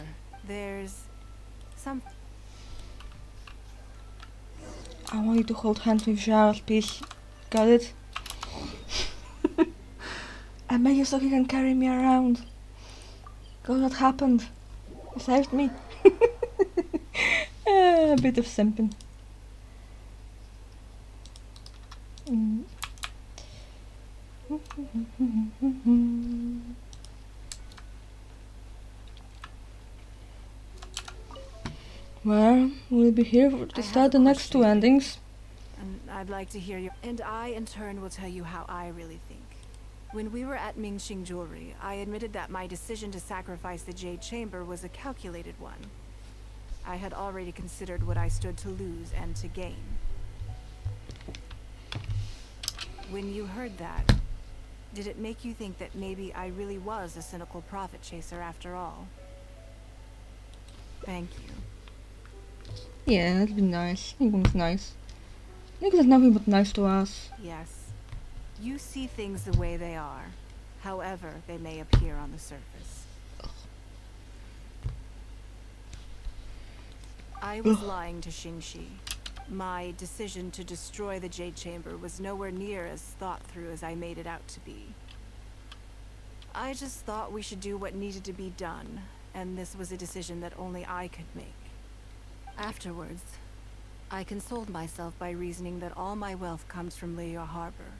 There's some— I want you to hold hands with shower, please. Got it? I made you so he can carry me around. God, what happened? He saved me. A bit of simping. Well, we'll be here to start the next two endings. And I'd like to hear your— And I, in turn, will tell you how I really think. When we were at Mingxing Jewelry, I admitted that my decision to sacrifice the Jade Chamber was a calculated one. I had already considered what I stood to lose and to gain. When you heard that, did it make you think that maybe I really was a cynical profit chaser after all? Thank you. Yeah, that'd be nice. Ningguang's nice. Ningguang's nothing but nice to us. Yes. You see things the way they are, however they may appear on the surface. I was lying to Xingxi. My decision to destroy the Jade Chamber was nowhere near as thought through as I made it out to be. I just thought we should do what needed to be done, and this was a decision that only I could make. Afterwards, I consoled myself by reasoning that all my wealth comes from Liyue Harbor.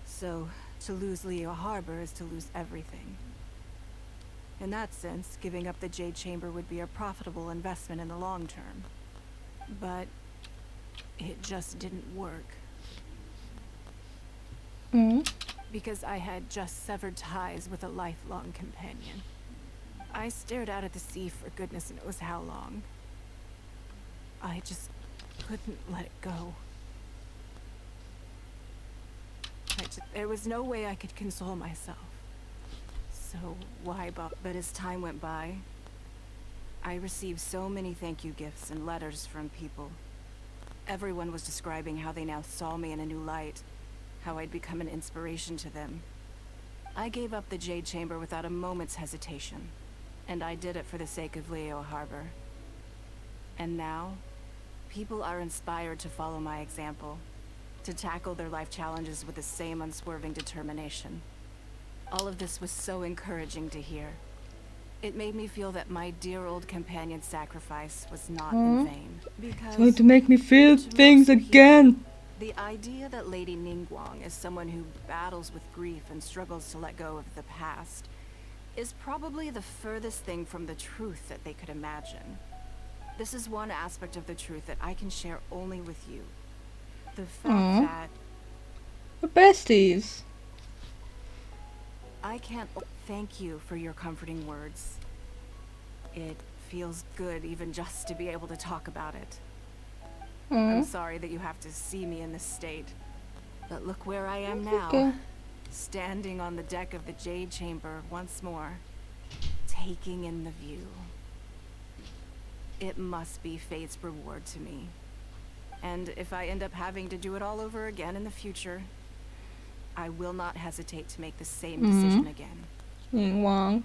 So, to lose Liyue Harbor is to lose everything. In that sense, giving up the Jade Chamber would be a profitable investment in the long term. But it just didn't work. Because I had just severed ties with a lifelong companion. I stared out at the sea for goodness knows how long. I just couldn't let it go. There was no way I could console myself. So why bother? But as time went by, I received so many thank you gifts and letters from people. Everyone was describing how they now saw me in a new light, how I'd become an inspiration to them. I gave up the Jade Chamber without a moment's hesitation, and I did it for the sake of Leo Harbor. And now, people are inspired to follow my example, to tackle their life challenges with the same unswerving determination. All of this was so encouraging to hear. It made me feel that my dear old companion's sacrifice was not in vain. Because it's going to make me feel things again. The idea that Lady Ningguang is someone who battles with grief and struggles to let go of the past is probably the furthest thing from the truth that they could imagine. This is one aspect of the truth that I can share only with you. The fact that we're besties. I can't thank you for your comforting words. It feels good even just to be able to talk about it. I'm sorry that you have to see me in this state, but look where I am now, standing on the deck of the Jade Chamber once more, taking in the view. It must be fate's reward to me. And if I end up having to do it all over again in the future, I will not hesitate to make the same decision again. Ningguang.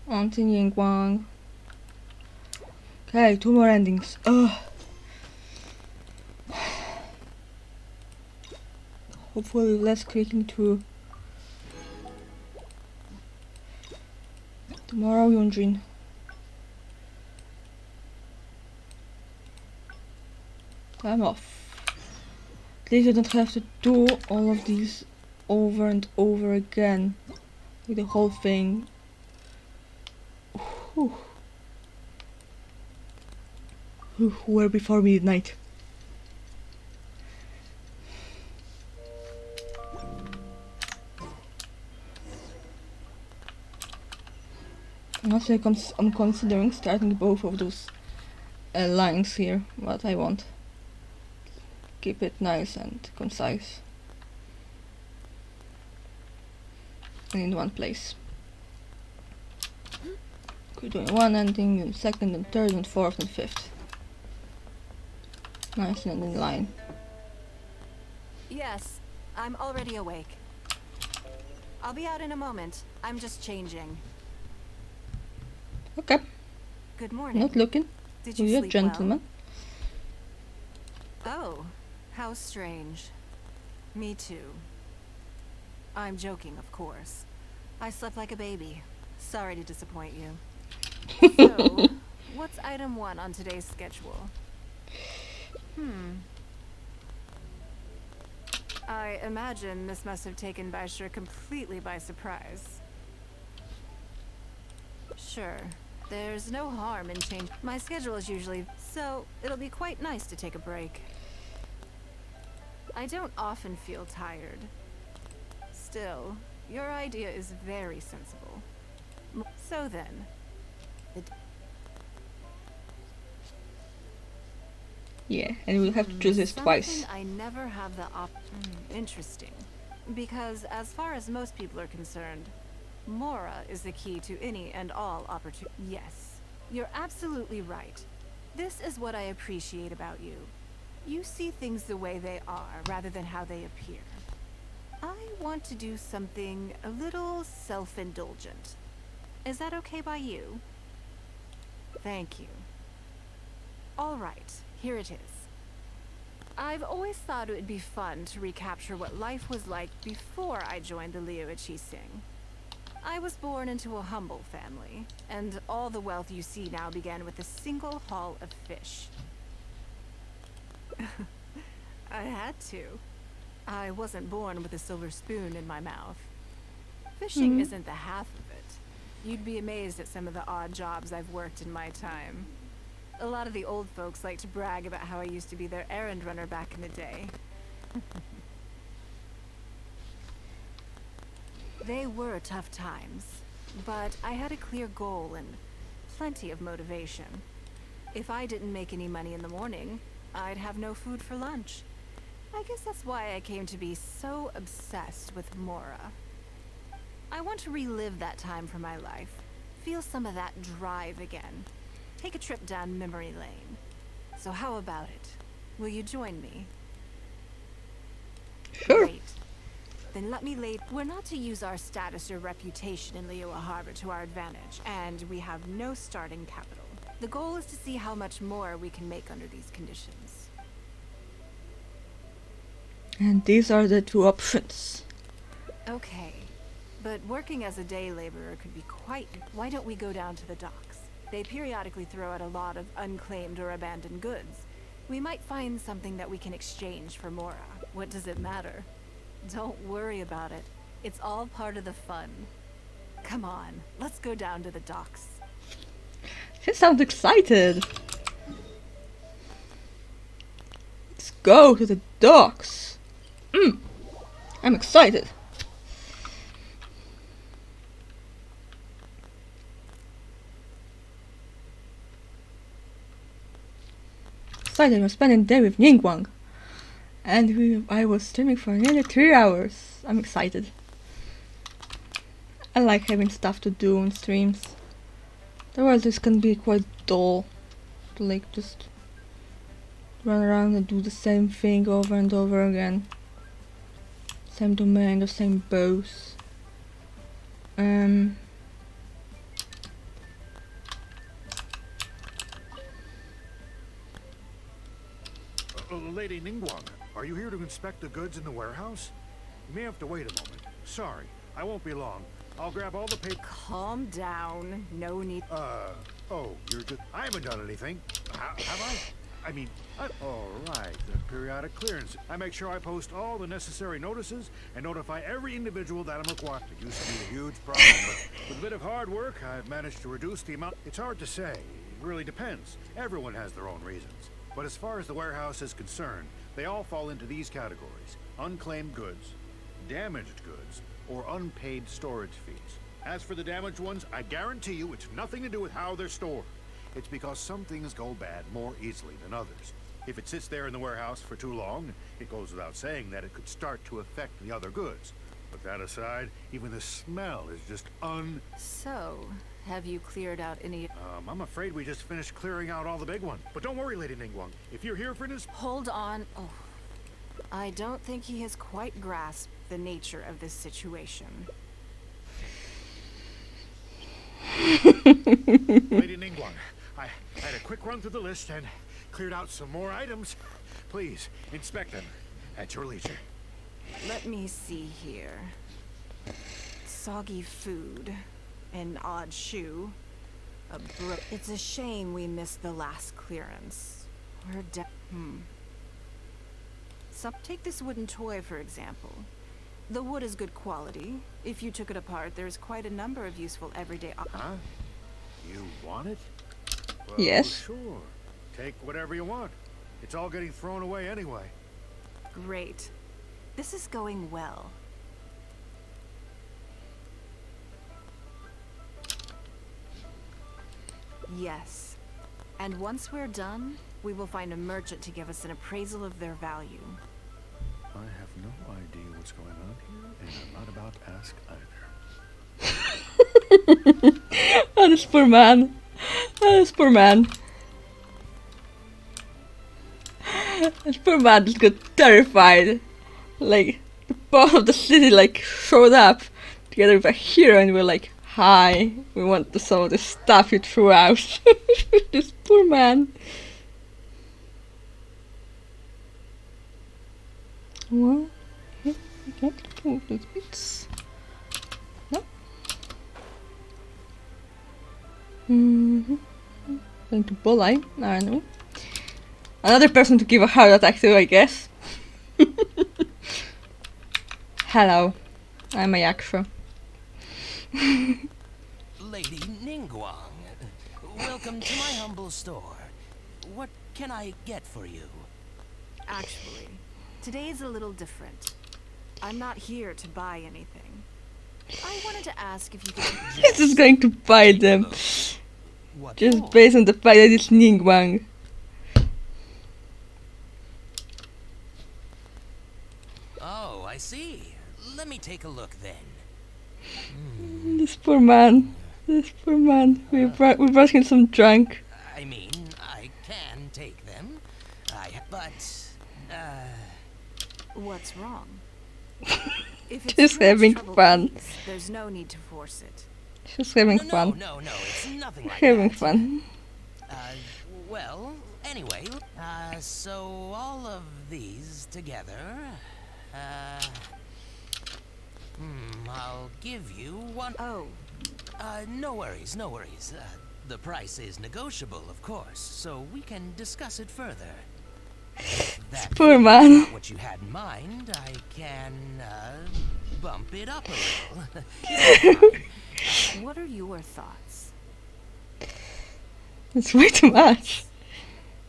Auntie Ningguang. Okay, 2 more endings. Ugh. Hopefully less clicking through. Tomorrow, Yunjin. I'm off. At least I don't have to do all of these over and over again. With the whole thing. Whew. Who were before midnight. Actually, I'm considering starting both of those lines here, but I won't. Keep it nice and concise. And in one place. We're doing one ending, and second, and third, and fourth, and fifth. Nice and in line. Yes, I'm already awake. I'll be out in a moment. I'm just changing. Okay. Good morning. Not looking. Did you You're a sleep gentleman. well? Oh, how strange. Me too. I'm joking, of course. I slept like a baby. Sorry to disappoint you. So, what's item 1 on today's schedule? I imagine this must have taken Baisha completely by surprise. Sure, there's no harm in change. My schedule is usually, so it'll be quite nice to take a break. I don't often feel tired. Still, your idea is very sensible. So then, Yeah, and we'll have to choose this twice. I never have the interesting. Because as far as most people are concerned, Mora is the key to any and all opportunity. Yes, you're absolutely right. This is what I appreciate about you. You see things the way they are, rather than how they appear. I want to do something a little self-indulgent. Is that okay by you? Thank you. All right, here it is. I've always thought it would be fun to recapture what life was like before I joined the Liu Qixing. I was born into a humble family, and all the wealth you see now began with a single haul of fish. I had to. I wasn't born with a silver spoon in my mouth. Fishing isn't the half of it. You'd be amazed at some of the odd jobs I've worked in my time. A lot of the old folks like to brag about how I used to be their errand runner back in the day. They were tough times, but I had a clear goal and plenty of motivation. If I didn't make any money in the morning, I'd have no food for lunch. I guess that's why I came to be so obsessed with Mora. I want to relive that time from my life. Feel some of that drive again. Take a trip down memory lane. So how about it? Will you join me? Sure. Great. Then let me lay... We're not to use our status or reputation in Liyue Harbor to our advantage, and we have no starting capital. The goal is to see how much more we can make under these conditions. And these are the two options. Okay. But working as a day laborer could be quite... Why don't we go down to the docks? They periodically throw out a lot of unclaimed or abandoned goods. We might find something that we can exchange for Mora. What does it matter? Don't worry about it. It's all part of the fun. Come on, let's go down to the docks. She sounds excited. Let's go to the docks. I'm excited. Excited, we're spending the day with Ningguang. And I was streaming for nearly 3 hours. I'm excited. I like having stuff to do on streams. Otherwise this can be quite dull. To like just run around and do the same thing over and over again. Same domain, the same boss. Lady Ningguang, are you here to inspect the goods in the warehouse? You may have to wait a moment. Sorry, I won't be long. I'll grab all the paper. Calm down. No need. Oh, you're just... I haven't done anything. Have I? I mean, all right, the periodic clearance. I make sure I post all the necessary notices and notify every individual that I'm required. It used to be a huge problem, but with a bit of hard work, I've managed to reduce the amount. It's hard to say. It really depends. Everyone has their own reasons. But as far as the warehouse is concerned, they all fall into these categories: unclaimed goods, damaged goods, or unpaid storage fees. As for the damaged ones, I guarantee you it's nothing to do with how they're stored. It's because some things go bad more easily than others. If it sits there in the warehouse for too long, it goes without saying that it could start to affect the other goods. But that aside, even the smell is just So, have you cleared out any... I'm afraid we just finished clearing out all the big ones. But don't worry, Lady Ningguang. If you're here for this... Hold on. Oh, I don't think he has quite grasped the nature of this situation. Lady Ningguang, I had a quick run through the list and cleared out some more items. Please, inspect them at your leisure. Let me see here. Soggy food. An odd shoe. It's a shame we missed the last clearance. We're take this wooden toy, for example. The wood is good quality. If you took it apart, there's quite a number of useful everyday... Huh? You want it? Well, yes. Sure. Take whatever you want. It's all getting thrown away anyway. Great. This is going well. Yes. And once we're done, we will find a merchant to give us an appraisal of their value. I have no idea what's going on here, and I'm not about to ask either. Oh, this poor man. Oh, this poor man. This poor man just got terrified. Like, the boss of the city like showed up together with a hero and we're like, hi, we want some of the stuff you threw out. This poor man. Well, here we can't move those bits. No. Going to Bolai, I don't know. Another person to give a heart attack to, I guess. Hello, I'm a Yaksha. Lady Ningguang, welcome to my humble store. What can I get for you? Actually, today is a little different. I'm not here to buy anything. I wanted to ask if you could... He's just going to buy them. What Just for? based on the fact that it's Ningguang. I see. Let me take a look then. This poor man. This poor man. We brought him some drink. I mean, I can take them. But, What's wrong? If it's Just too much having trouble, fun. please, there's no need to force it. Just having no, fun. No, it's nothing like Having that. fun. Well, anyway, so all of these together, I'll give you one. Oh. No worries. The price is negotiable, of course, so we can discuss it further. That Poor man. not what you had in mind, I can, bump it up a little. It's fine. What are your thoughts? It's way too much.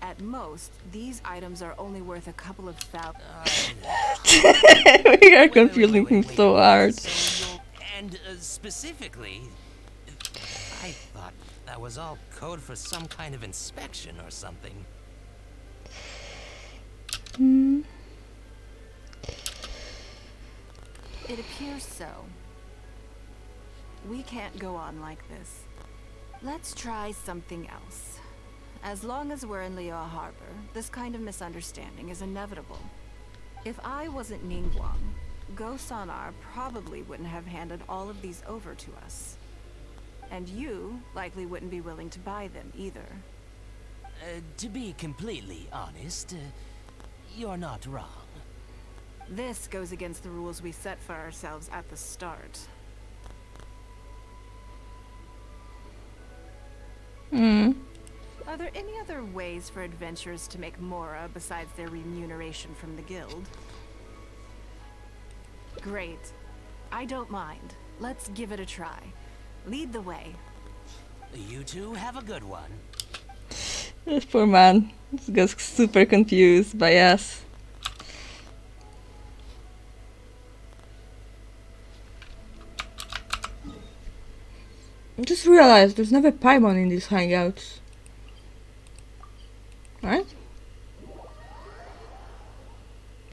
At most, these items are only worth a couple of thousand. We are confusing him so hard. And specifically, I thought that was all code for some kind of inspection or something. It appears so. We can't go on like this. Let's try something else. As long as we're in Liyue Harbor, this kind of misunderstanding is inevitable. If I wasn't Ningguang, Go Sonar probably wouldn't have handed all of these over to us. And you likely wouldn't be willing to buy them either. To be completely honest, you're not wrong. This goes against the rules we set for ourselves at the start. Are there any other ways for adventurers to make Mora besides their remuneration from the guild? Great. I don't mind. Let's give it a try. Lead the way. You two have a good one. This poor man. He gets super confused by us. I just realized there's never Paimon in these hangouts. Right?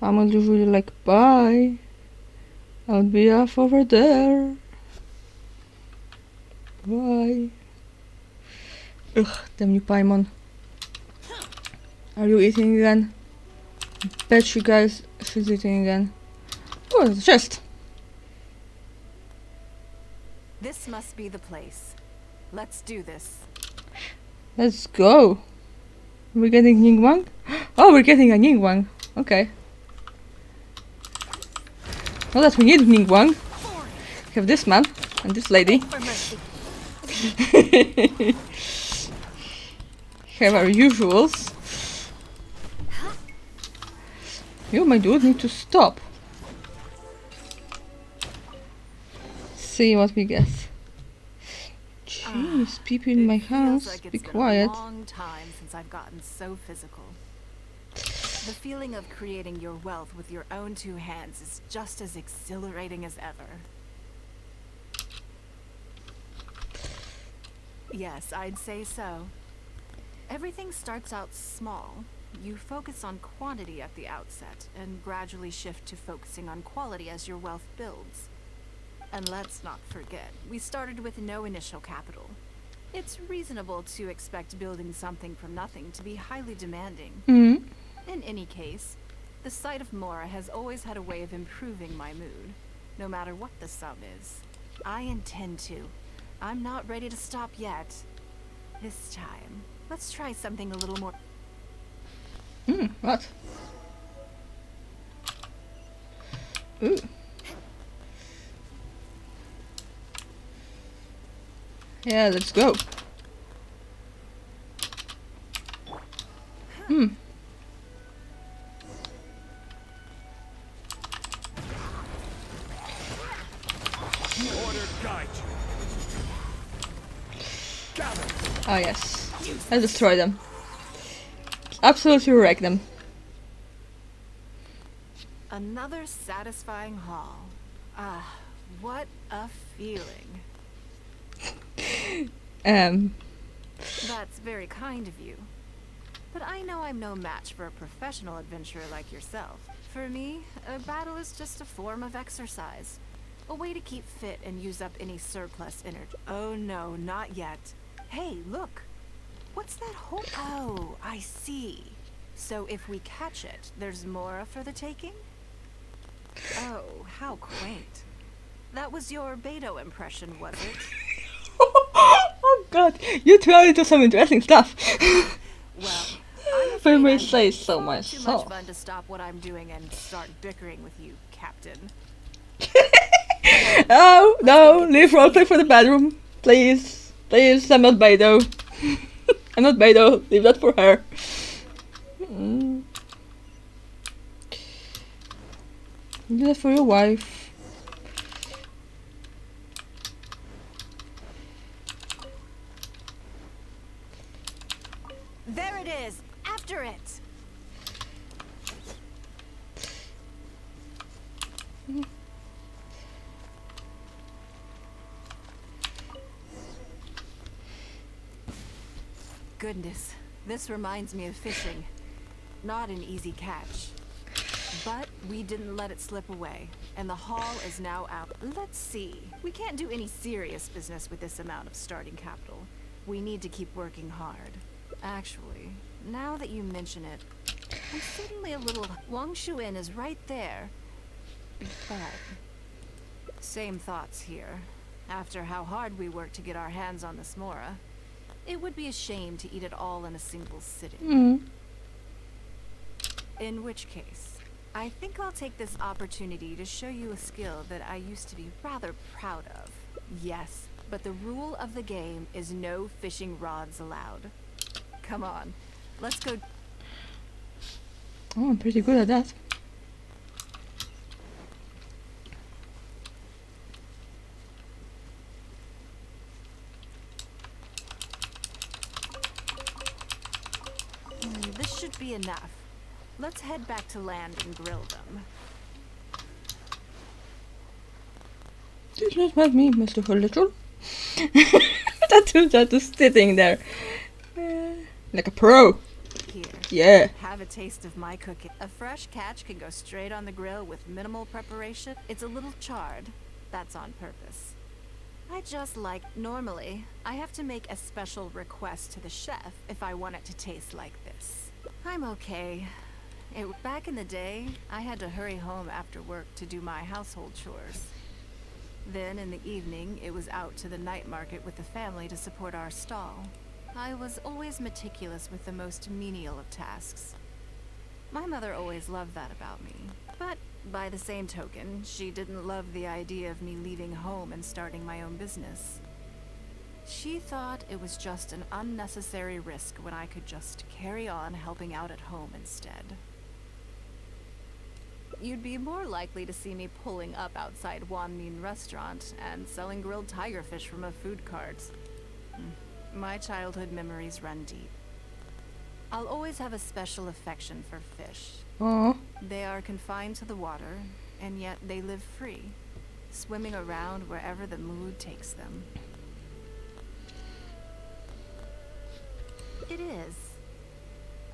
Paimon's usually like, bye. I'll be off over there. Bye. Ugh, damn you, Paimon. Are you eating again? Bet you guys she's eating again. Oh, it's a chest. This must be the place. Let's do this. Let's go. We're getting Ningguang? Oh, we're getting a Ningguang. Okay. Not that we need Ningguang. We have this man and this lady. Have our usuals. You, my dude, need to stop. See what we get. Jeez, people in my house, like be it's quiet. been a long time since I've gotten so physical. The feeling of creating your wealth with your own two hands is just as exhilarating as ever. Yes, I'd say so. Everything starts out small. You focus on quantity at the outset, and gradually shift to focusing on quality as your wealth builds. And let's not forget, we started with no initial capital. It's reasonable to expect building something from nothing to be highly demanding. In any case, the sight of Mora has always had a way of improving my mood, no matter what the sum is. I intend to. I'm not ready to stop yet. This time, let's try something a little more... What? Ooh. Yeah, let's go. Oh yes. Let's destroy them. Absolutely wreck them. Another satisfying haul. Ah, what a feeling. That's very kind of you. But I know I'm no match for a professional adventurer like yourself. For me, a battle is just a form of exercise. A way to keep fit and use up any surplus energy. Oh no, not yet. Hey, look! What's that hole? Oh, I see. So if we catch it, there's Mora for the taking? Oh, how quaint. That was your Beto impression, was it? Oh god, you two are into some interesting stuff. Well, I'm If I may afraid say I'm so far too myself. much fun to stop what I'm doing and start bickering with you, Captain. Oh, no, leave roleplay for the bedroom. Please. Please, I'm not Beto. I'm not Beto, leave that for her. Do that for your wife. There it is! After it! Goodness, this reminds me of fishing. Not an easy catch. But we didn't let it slip away, and the haul is now out. Let's see. We can't do any serious business with this amount of starting capital. We need to keep working hard. Actually, now that you mention it, I'm suddenly a little... Wangshu Inn is right there. But... Same thoughts here. After how hard we worked to get our hands on this Mora, it would be a shame to eat it all in a single sitting. In which case, I think I'll take this opportunity to show you a skill that I used to be rather proud of. Yes, but the rule of the game is no fishing rods allowed. Come on, let's go. Oh, I'm pretty good at that. This should be enough. Let's head back to land and grill them. It's not about me, Mr. Little. That is sitting there. Like a pro. Here. Yeah. Have a taste of my cooking. A fresh catch can go straight on the grill with minimal preparation. It's a little charred. That's on purpose. I just like... Normally, I have to make a special request to the chef if I want it to taste like this. I'm okay. Back in the day, I had to hurry home after work to do my household chores. Then in the evening, it was out to the night market with the family to support our stall. I was always meticulous with the most menial of tasks. My mother always loved that about me. But by the same token, she didn't love the idea of me leaving home and starting my own business. She thought it was just an unnecessary risk when I could just carry on helping out at home instead. You'd be more likely to see me pulling up outside Wanmin restaurant and selling grilled tigerfish from a food cart. My childhood memories run deep. I'll always have a special affection for fish. Aww. They are confined to the water, and yet they live free, swimming around wherever the mood takes them. It is.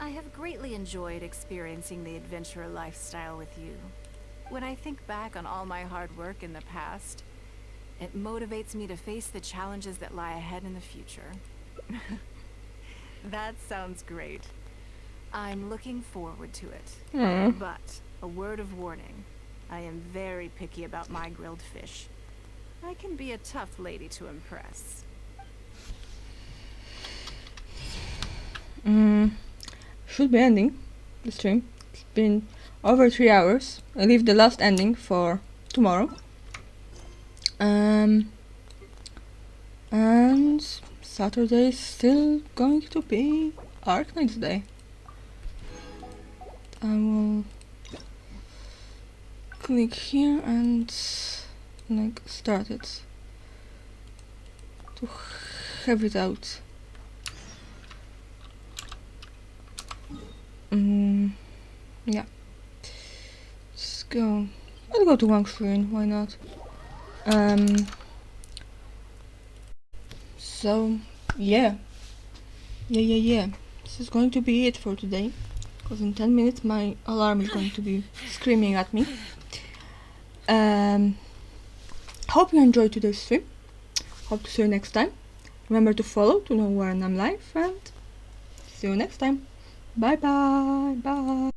I have greatly enjoyed experiencing the adventurer lifestyle with you. When I think back on all my hard work in the past, it motivates me to face the challenges that lie ahead in the future. That sounds great. I'm looking forward to it. But, a word of warning, I am very picky about my grilled fish. I can be a tough lady to impress. Should be ending the stream. It's been over 3 hours. I leave the last ending for tomorrow. And Saturday is still going to be Arknight's Day. I will click here and like start it to have it out. Yeah. Let's go. I'll go to Wangshu, why not? So yeah. this is going to be it for today, because in 10 minutes my alarm is going to be screaming at me. Hope you enjoyed today's stream. Hope to see you next time. Remember to follow to know when I'm live, and see you next time. Bye bye. Bye.